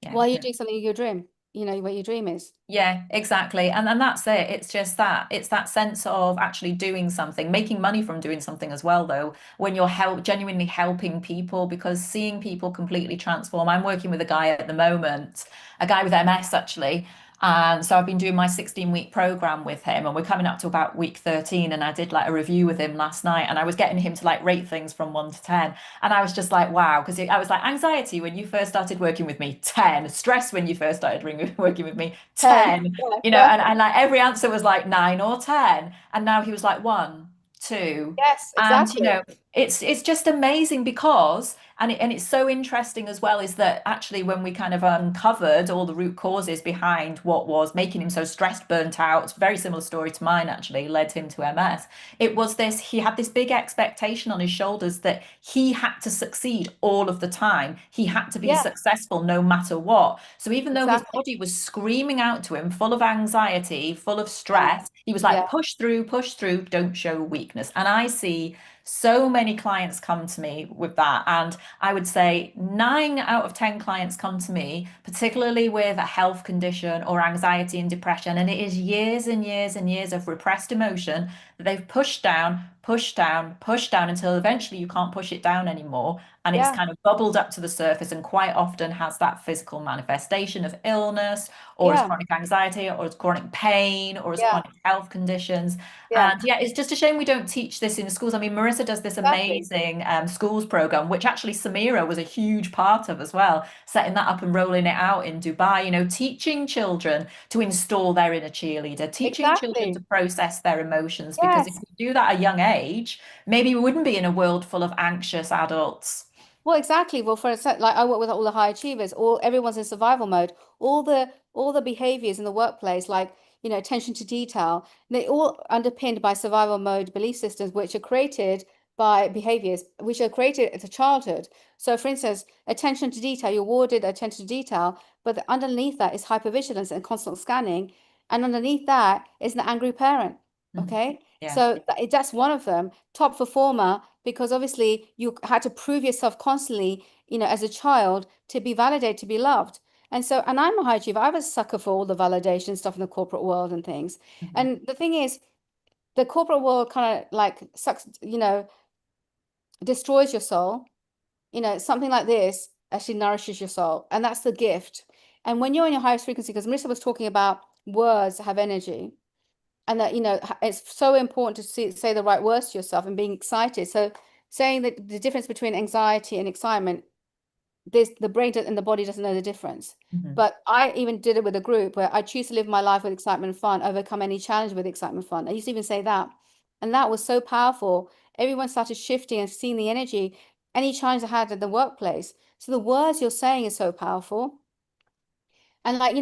Yeah. While you're doing something in your dream, what your dream is. Yeah, exactly. And that's it. It's just that it's that sense of actually doing something, making money from doing something as well, though, when you're genuinely helping people, because seeing people completely transform. I'm working with a guy at the moment, a guy with MS actually. And so I've been doing my 16-week program with him, and we're coming up to about week 13. And I did like a review with him last night, and I was getting him to like rate things from 1 to 10. And I was just like, wow, because I was like, anxiety when you first started working with me, 10. Stress when you first started working with me, 10. 10. Yeah, And, perfect. and like every answer was like 9 or 10. And now he was like 1, 2. Yes, And exactly. it's just amazing because and it's so interesting as well is that actually when we kind of uncovered all the root causes behind what was making him so stressed, burnt out, it's a very similar story to mine actually, led him to MS. It was this, he had this big expectation on his shoulders that he had to succeed all of the time. He had to be Yeah, successful no matter what. So even though his exactly. body was screaming out to him, full of anxiety, full of Yeah, stress, he was yeah, like, push through, don't show weakness. And I see So many clients come to me with that. And I would say 9 out of 10 clients come to me, particularly with a health condition or anxiety and depression. And it is years and years and years of repressed emotion that they've pushed down, pushed down, pushed down until eventually you can't push it down anymore. And it's Yeah. kind of bubbled up to the surface and quite often has that physical manifestation of illness or as Yeah. chronic anxiety or as chronic pain or as Yeah. chronic health conditions. Yeah. And yeah, it's just a shame we don't teach this in schools. I mean, Marissa does this Exactly. amazing schools program, which actually Samira was a huge part of as well, setting that up and rolling it out in Dubai, teaching children to install their inner cheerleader, teaching children to Exactly. process their emotions. Because if Yes. we do that at a young age, maybe we wouldn't be in a world full of anxious adults. Well, exactly. Well, for instance, like I work with all the high achievers, all everyone's in survival mode. All the behaviors in the workplace, like, attention to detail, they all underpinned by survival mode belief systems, which are created by behaviors which are created at the childhood. So, for instance, attention to detail, you're awarded attention to detail, but underneath that is hypervigilance and constant scanning, and underneath that is an angry parent. Mhm. Okay, Yeah. so that's one of them. Top performer, because obviously you had to prove yourself constantly, as a child to be validated, to be loved. And so, and I'm a high achiever. I was a sucker for all the validation stuff in the corporate world and things. Mhm. And the thing is, the corporate world kind of like sucks, destroys your soul. Something like this actually nourishes your soul. And that's the gift. And when you're in your highest frequency, because Marissa was talking about words have energy, and that it's so important to say the right words to yourself and being excited. So saying that the difference between anxiety and excitement, the brain and the body doesn't know the difference. Mhm. But I even did it with a group where I choose to live my life with excitement and fun, overcome any challenge with excitement and fun. I used to even say that, and that was so powerful. Everyone started shifting and seeing the energy, any challenge I had at the workplace. So the words you're saying is so powerful. And like,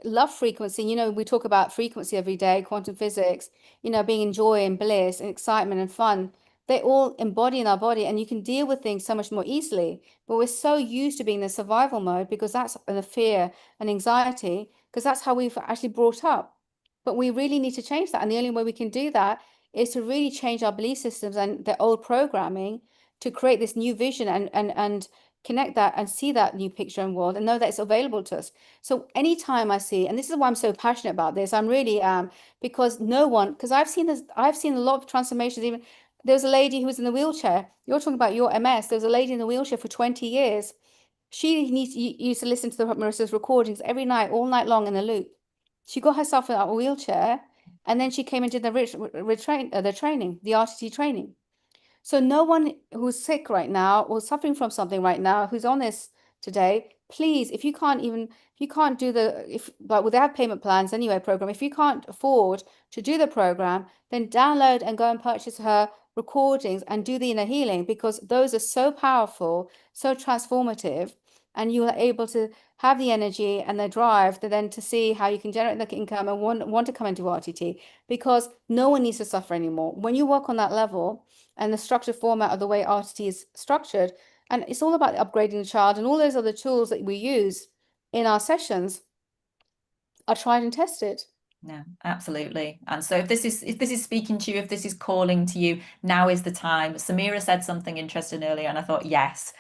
love frequency, we talk about frequency every day, quantum physics, being in joy and bliss and excitement and fun. They all embody in our body, and you can deal with things so much more easily. But we're so used to being in the survival mode because that's the fear and anxiety, because that's how we've actually brought up. But we really need to change that. And the only way we can do that is to really change our belief systems and the old programming to create this new vision and connect that and see that new picture and world and know that it's available to us. So anytime I see, and this is why I'm so passionate about this, I'm really because no one, because I've seen this, I've seen a lot of transformations. Even there was a lady who was in the wheelchair. You're talking about your MS. There was a lady in the wheelchair for 20 years. She used to listen to the Marissa's recordings every night, all night long in a loop. She got herself in a wheelchair, and then she came and did the training, the RTT training. So no one who's sick right now or suffering from something right now who's on this today, please, if you can't do the if but they have payment plans anyway program, if you can't afford to do the program, then download and go and purchase her recordings and do the inner healing, because those are so powerful, so transformative, and you are able to have the energy and the drive to then to see how you can generate the income and want to come into RTT, because no one needs to suffer anymore. When you work on that level and the structured format of the way RTT is structured. And it's all about upgrading the child, and all those other tools that we use in our sessions are tried and tested. No, absolutely. And so if this is speaking to you, if this is calling to you, now is the time. Samira said something interesting earlier, and I thought, yes,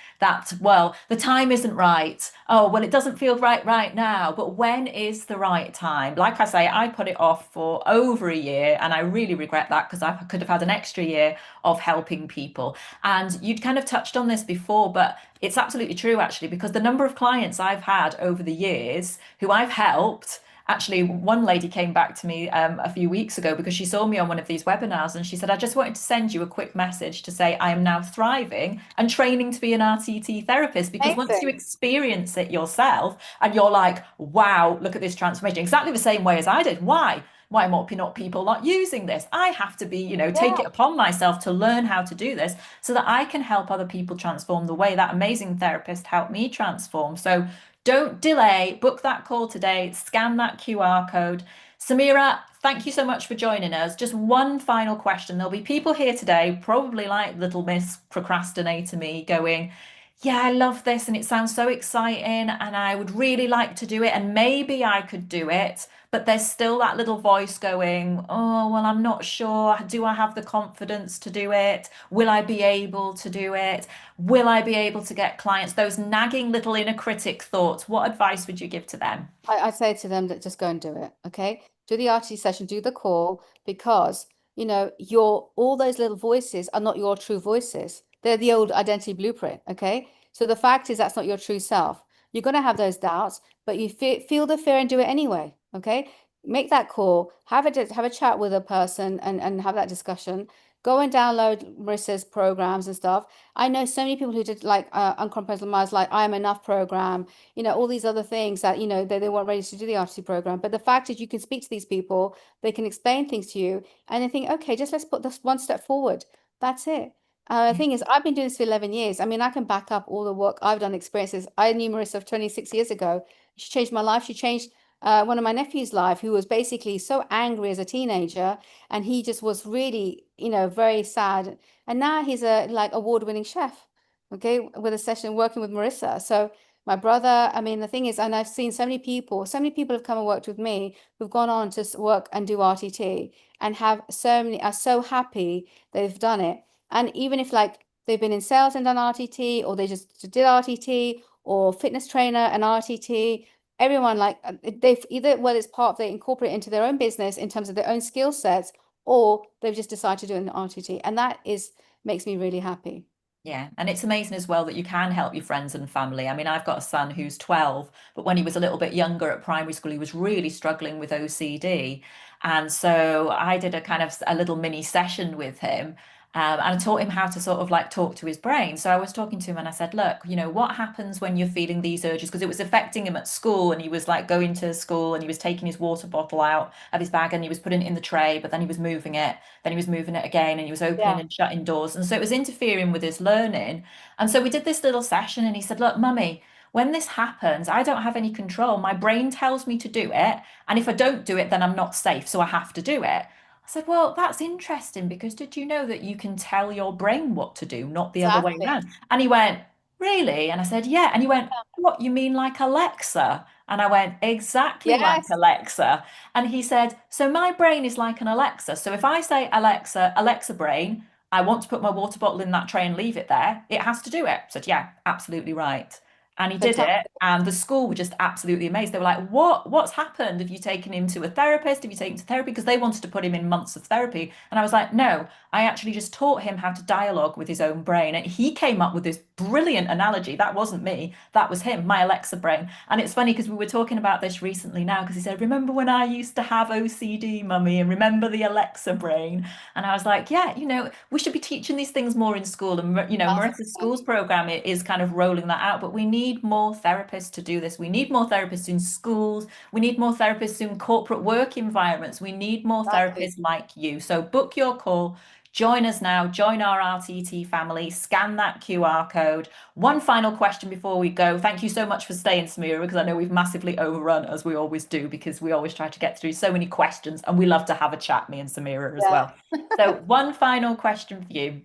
well, the time isn't right. Oh, well, it doesn't feel right now. But when is the right time? Like I say, I put it off for over a year, and I really regret that because I could have had an extra year of helping people. And you'd kind of touched on this before, but it's absolutely true, actually, because the number of clients I've had over the years who I've helped. Actually, one lady came back to me a few weeks ago because she saw me on one of these webinars and she said, I just wanted to send you a quick message to say I am now thriving and training to be an RTT therapist. Because once you Amazing. experience it yourself and you're like, wow, look at this transformation, exactly the same way as I did. Why? Why more not people not using this? I have to be, take Yeah. it upon myself to learn how to do this so that I can help other people transform the way that amazing therapist helped me transform. So don't delay, book that call today, scan that QR code. Samira, thank you so much for joining us. Just one final question. There'll be people here today, probably like little Miss Procrastinator me, going, yeah, I love this and it sounds so exciting and I would really like to do it and maybe I could do it, but there's still that little voice going, oh, well, I'm not sure. Do I have the confidence to do it? Will I be able to do it? Will I be able to get clients? Those nagging little inner critic thoughts. What advice would you give to them? I'd say to them that just go and do it, okay? Do the RT session, do the call, because your all those little voices are not your true voices. They're the old identity blueprint, okay? So the fact is that's not your true self. You're going to have those doubts, but you feel the fear and do it anyway, okay? Make that call, have a chat with a person and have that discussion. Go and download Marissa's programs and stuff. I know so many people who did like uncompromised, like I Am Enough program, all these other things that, they weren't ready to do the RTC program. But the fact is you can speak to these people, they can explain things to you, and they think, okay, just let's put this one step forward. That's it. The thing is, I've been doing this for 11 years. I mean, I can back up all the work I've done, experiences. I knew Marissa 26 years ago. She changed my life. She changed one of my nephew's life, who was basically so angry as a teenager, and he just was really, very sad. And now he's a like award-winning chef, okay, with a session working with Marissa. So my brother, I mean, the thing is, and I've seen so many people have come and worked with me who've gone on to work and do RTT and have so many, are so happy they've done it. And even if like they've been in sales and done RTT, or they just did RTT, or fitness trainer and RTT, everyone like they've either, well, it's part they incorporate into their own business in terms of their own skill sets, or they've just decided to do an RTT. And that is makes me really happy. Yeah, and it's amazing as well that you can help your friends and family. I mean, I've got a son who's 12, but when he was a little bit younger at primary school, he was really struggling with OCD. And so I did a kind of a little mini session with him. And I taught him how to sort of like talk to his brain. So I was talking to him and I said, look, what happens when you're feeling these urges? Because it was affecting him at school, and he was like going to school and he was taking his water bottle out of his bag and he was putting it in the tray, but then he was moving it, then he was moving it again, and he was opening Yeah, and shutting doors. And so it was interfering with his learning. And so we did this little session and he said, look, mummy, when this happens, I don't have any control. My brain tells me to do it. And if I don't do it, then I'm not safe. So I have to do it. I said, well, that's interesting, because did you know that you can tell your brain what to do, not the other way exactly. around? And he went, really? And I said, yeah. And he went, what, you mean like Alexa? And I went, exactly like Yes, Alexa. And he said, so my brain is like an Alexa. So if I say, Alexa, Alexa brain, I want to put my water bottle in that tray and leave it there, it has to do it. I said, yeah, absolutely right. And he did it. fantastic. And the school were just absolutely amazed. They were like, what? What's happened? Have you taken him to a therapist? Have you taken him to therapy? Because they wanted to put him in months of therapy. And I was like, no, I actually just taught him how to dialogue with his own brain. And he came up with this brilliant analogy. That wasn't me. That was him, my Alexa brain. And it's funny because we were talking about this recently now, because he said, remember when I used to have OCD, mummy, and remember the Alexa brain? And I was like, yeah, we should be teaching these things more in school. And, Marissa's 1,000%. schools program is kind of rolling that out. But we need more therapists to do this. We need more therapists in schools. We need more therapists in corporate work environments. We need more Exactly. therapists like you. So book your call. Join us now. Join our RTT family. Scan that QR code. One final question before we go. Thank you so much for staying, Samira, because I know we've massively overrun, as we always do, because we always try to get through so many questions, and we love to have a chat, me and Samira as Yeah. well. So, one final question for you.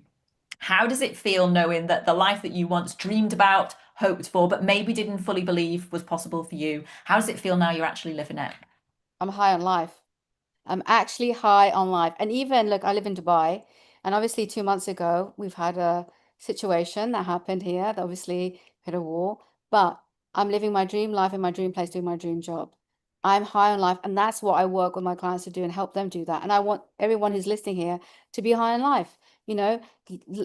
How does it feel knowing that the life that you once dreamed about, hoped for, but maybe didn't fully believe was possible for you? How does it feel now you're actually living it? I'm high on life. I'm actually high on life. And even, look, I live in Dubai. And obviously, 2 months ago, we've had a situation that happened here that obviously hit a war. But I'm living my dream life in my dream place, doing my dream job. I'm high on life. And that's what I work with my clients to do and help them do that. And I want everyone who's listening here to be high on life. You know,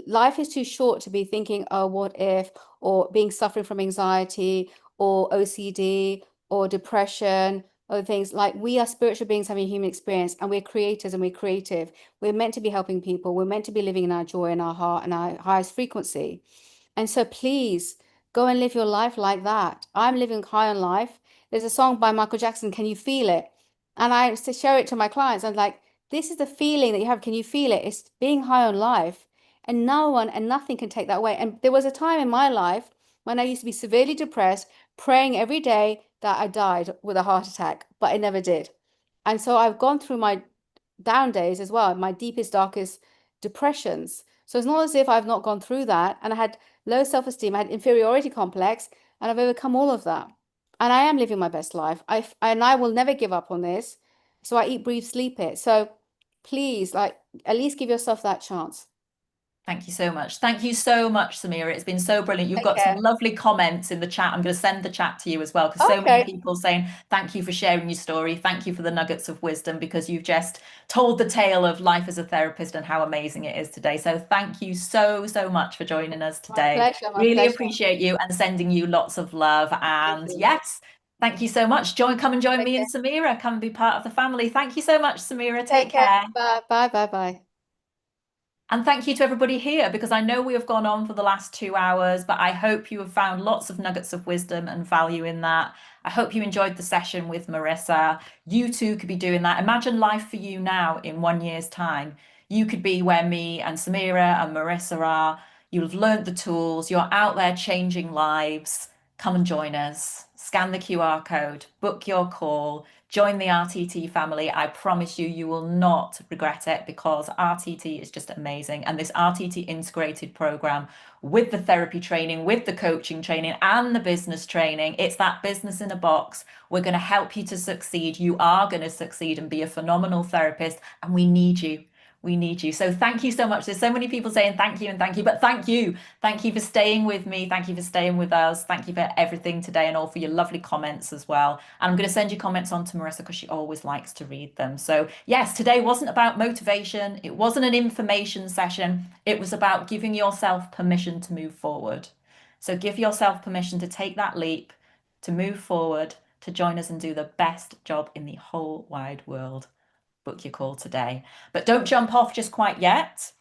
life is too short to be thinking, oh, what if, or being suffering from anxiety or OCD or depression, other things. Like, we are spiritual beings having a human experience, and we're creators and we're creative. We're meant to be helping people. We're meant to be living in our joy and our heart and our highest frequency. And so please go and live your life like that. I'm living high on life. There's a song by Michael Jackson, Can You Feel It? And I used to share it to my clients. I'm like, this is the feeling that you have. Can you feel it? It's being high on life. And no one and nothing can take that away. And there was a time in my life when I used to be severely depressed, praying every day that I died with a heart attack, but I never did. And so I've gone through my down days as well, my deepest, darkest depressions. So it's not as if I've not gone through that. And I had low self-esteem, I had inferiority complex, and I've overcome all of that. and I am living my best life. And I will never give up on this. So I eat, breathe, sleep it. So please, like, at least give yourself that chance. Thank you so much. Thank you so much, Samira. It's been so brilliant. You've Take got some care. lovely comments in the chat. I'm going to send the chat to you as well, because so many Okay. people saying thank you for sharing your story. Thank you for the nuggets of wisdom, because you've just told the tale of life as a therapist and how amazing it is today. So thank you so, so much for joining us My today. pleasure. My Really pleasure. appreciate you and sending you lots of love. Thank And you. yes, thank you so much. Come and join Take me and care. Samira. Come and be part of the family. Thank you so much, Samira. Take Take care. care. Bye. Bye. Bye. Bye. And thank you to everybody here, because I know we have gone on for the last 2 hours, but I hope you have found lots of nuggets of wisdom and value in that. I hope you enjoyed the session with Marissa. You too could be doing that. Imagine life for you now in 1 year's time. You could be where me and Samira and Marissa are. You'll have learnt the tools. You're out there changing lives. Come and join us. Scan the QR code, book your call, join the RTT family. I promise you, you will not regret it, because RTT is just amazing. And this RTT integrated program with the therapy training, with the coaching training, and the business training, it's that business in a box. We're going to help you to succeed. You are going to succeed and be a phenomenal therapist. And we need you. We need you. So thank you so much. There's so many people saying thank you and thank you, but thank you. Thank you for staying with me. Thank you for staying with us. Thank you for everything today, and all for your lovely comments as well. And I'm going to send your comments on to Marissa, because she always likes to read them. So yes, today wasn't about motivation. It wasn't an information session. It was about giving yourself permission to move forward. So give yourself permission to take that leap, to move forward, to join us and do the best job in the whole wide world. Book your call today. But don't jump off just quite yet,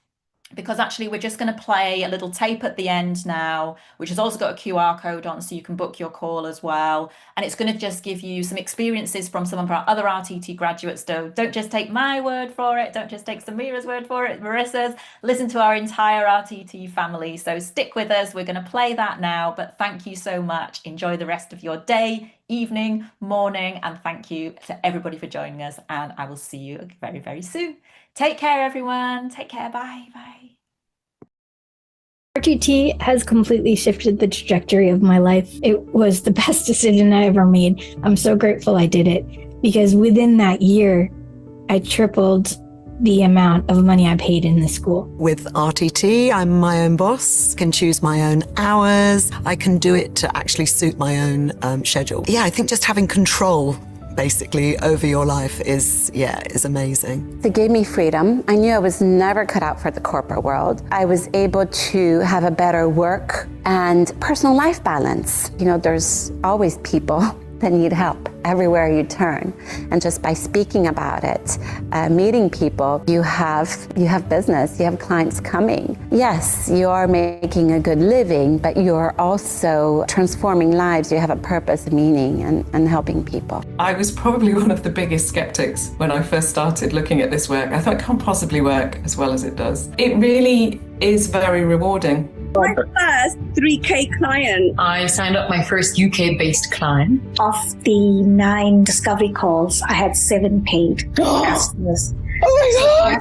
because actually we're just going to play a little tape at the end now, which has also got a QR code on, so you can book your call as well. And it's going to just give you some experiences from some of our other RTT graduates. So don't just take my word for it. Don't just take Samira's word for it, Marissa's. Listen to our entire RTT family. So stick with us. We're going to play that now. But thank you so much. Enjoy the rest of your day, evening, morning. And thank you to everybody for joining us. And I will see you very, very soon. Take care, everyone. Take care. Bye. Bye. RTT has completely shifted the trajectory of my life. It was the best decision I ever made. I'm so grateful I did it, because within that year, I tripled the amount of money I paid in the school. With RTT, I'm my own boss, can choose my own hours. I can do it to actually suit my own schedule. Yeah, I think just having control basically over your life is amazing. It gave me freedom. I knew I was never cut out for the corporate world. I was able to have a better work and personal life balance. You know, there's always people that need help everywhere you turn. And just by speaking about it, meeting people, you have business, you have clients coming. Yes, you are making a good living, but you're also transforming lives. You have a purpose, meaning, and helping people. I was probably one of the biggest skeptics when I first started looking at this work. I thought it can't possibly work as well as it does. It really is very rewarding. My first 3K client. I signed up my first UK-based client. Of the 9 discovery calls, I had 7 paid customers. Oh my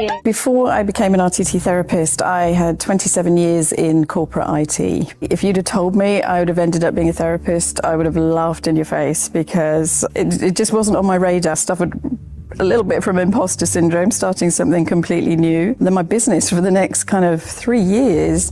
God! Before I became an RTT therapist, I had 27 years in corporate IT. If you'd have told me I would have ended up being a therapist, I would have laughed in your face, because it just wasn't on my radar. Suffered a little bit from imposter syndrome, starting something completely new. Then my business for the next kind of 3 years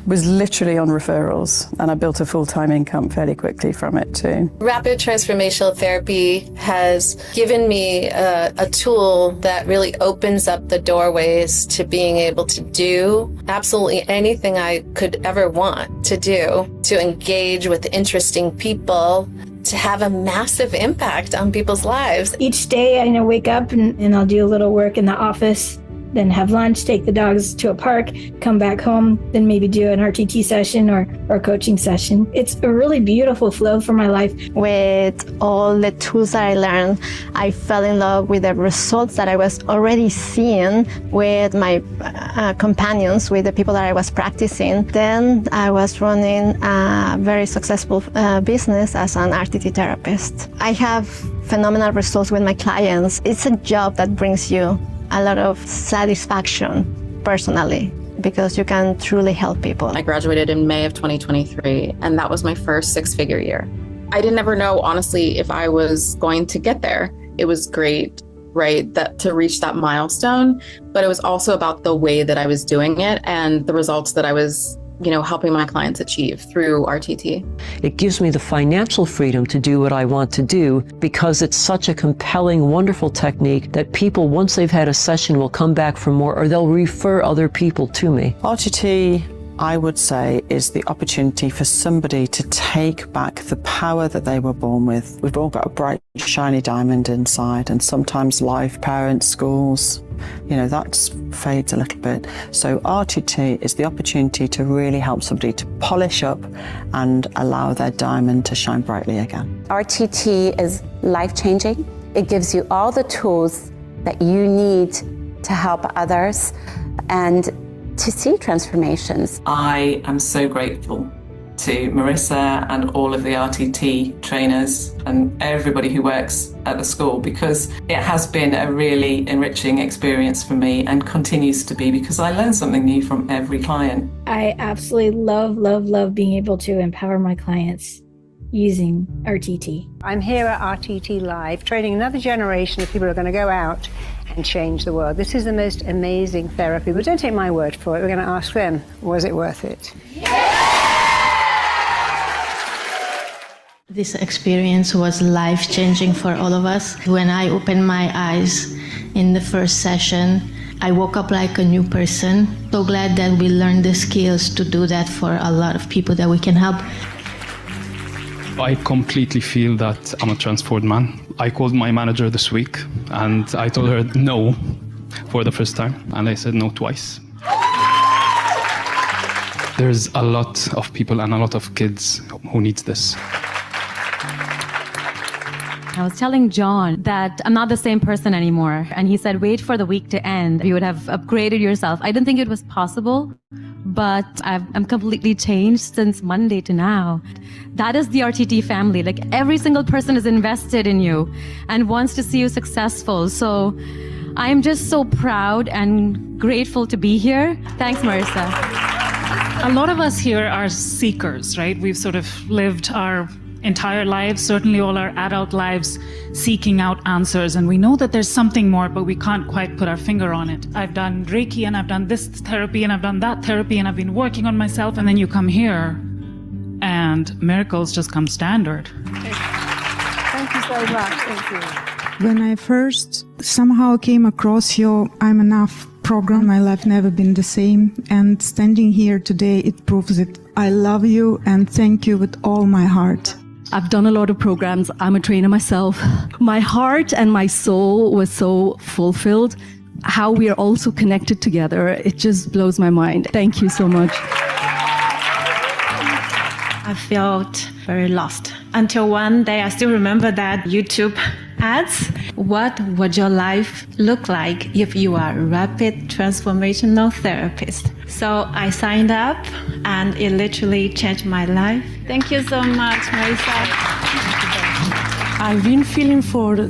was literally on referrals, and I built a full-time income fairly quickly from it too. Rapid transformational therapy has given me a tool that really opens up the doorways to being able to do absolutely anything I could ever want to do, to engage with interesting people, to have a massive impact on people's lives. Each day I wake up and I'll do a little work in the office, then have lunch, take the dogs to a park, come back home, then maybe do an RTT session or a coaching session. It's a really beautiful flow for my life. With all the tools that I learned, I fell in love with the results that I was already seeing with my companions, with the people that I was practicing. Then I was running a very successful business as an RTT therapist. I have phenomenal results with my clients. It's a job that brings you a lot of satisfaction personally, because you can truly help people. I graduated in May of 2023, and that was my first 6-figure year. I didn't ever know, honestly, if I was going to get there. It was great, right, that to reach that milestone, but it was also about the way that I was doing it and the results that I was, helping my clients achieve through RTT. It gives me the financial freedom to do what I want to do because it's such a compelling, wonderful technique that people, once they've had a session, will come back for more or they'll refer other people to me. RTT, I would say, is the opportunity for somebody to take back the power that they were born with. We've all got a bright, shiny diamond inside, and sometimes life, parents, schools, that fades a little bit. So RTT is the opportunity to really help somebody to polish up and allow their diamond to shine brightly again. RTT is life-changing. It gives you all the tools that you need to help others and to see transformations. I am so grateful to Marissa and all of the RTT trainers and everybody who works at the school, because it has been a really enriching experience for me and continues to be, because I learn something new from every client. I absolutely love being able to empower my clients using RTT. I'm here at RTT Live, training another generation of people who are going to go out and change the world. This is the most amazing therapy, but don't take my word for it. We're going to ask them, was it worth it? This experience was life-changing for all of us. When I opened my eyes in the first session, I woke up like a new person. So glad that we learned the skills to do that for a lot of people that we can help. I completely feel that I'm a transformed man. I called my manager this week and I told her no for the first time, and I said no twice. There's a lot of people and a lot of kids who need this. I was telling John that I'm not the same person anymore. And he said, wait for the week to end. You would have upgraded yourself. I didn't think it was possible, but I'm completely changed since Monday to now. That is the RTT family. Like, every single person is invested in you and wants to see you successful. So I am just so proud and grateful to be here. Thanks, Marissa. A lot of us here are seekers, right? We've sort of lived our entire lives, certainly all our adult lives, seeking out answers. And we know that there's something more, but we can't quite put our finger on it. I've done Reiki and I've done this therapy and I've done that therapy and I've been working on myself. And then you come here and miracles just come standard. Thank you so much. Thank you. When I first somehow came across your I'm Enough program, my life never been the same. And standing here today, it proves it. I love you and thank you with all my heart. I've done a lot of programs. I'm a trainer myself. My heart and my soul was so fulfilled. How we are also connected together, it just blows my mind. Thank you so much. I felt very lost until one day I still remember that YouTube ads. What would your life look like if you are a rapid transformational therapist? So I signed up and it literally changed my life. Thank you so much, Marissa. I've been feeling for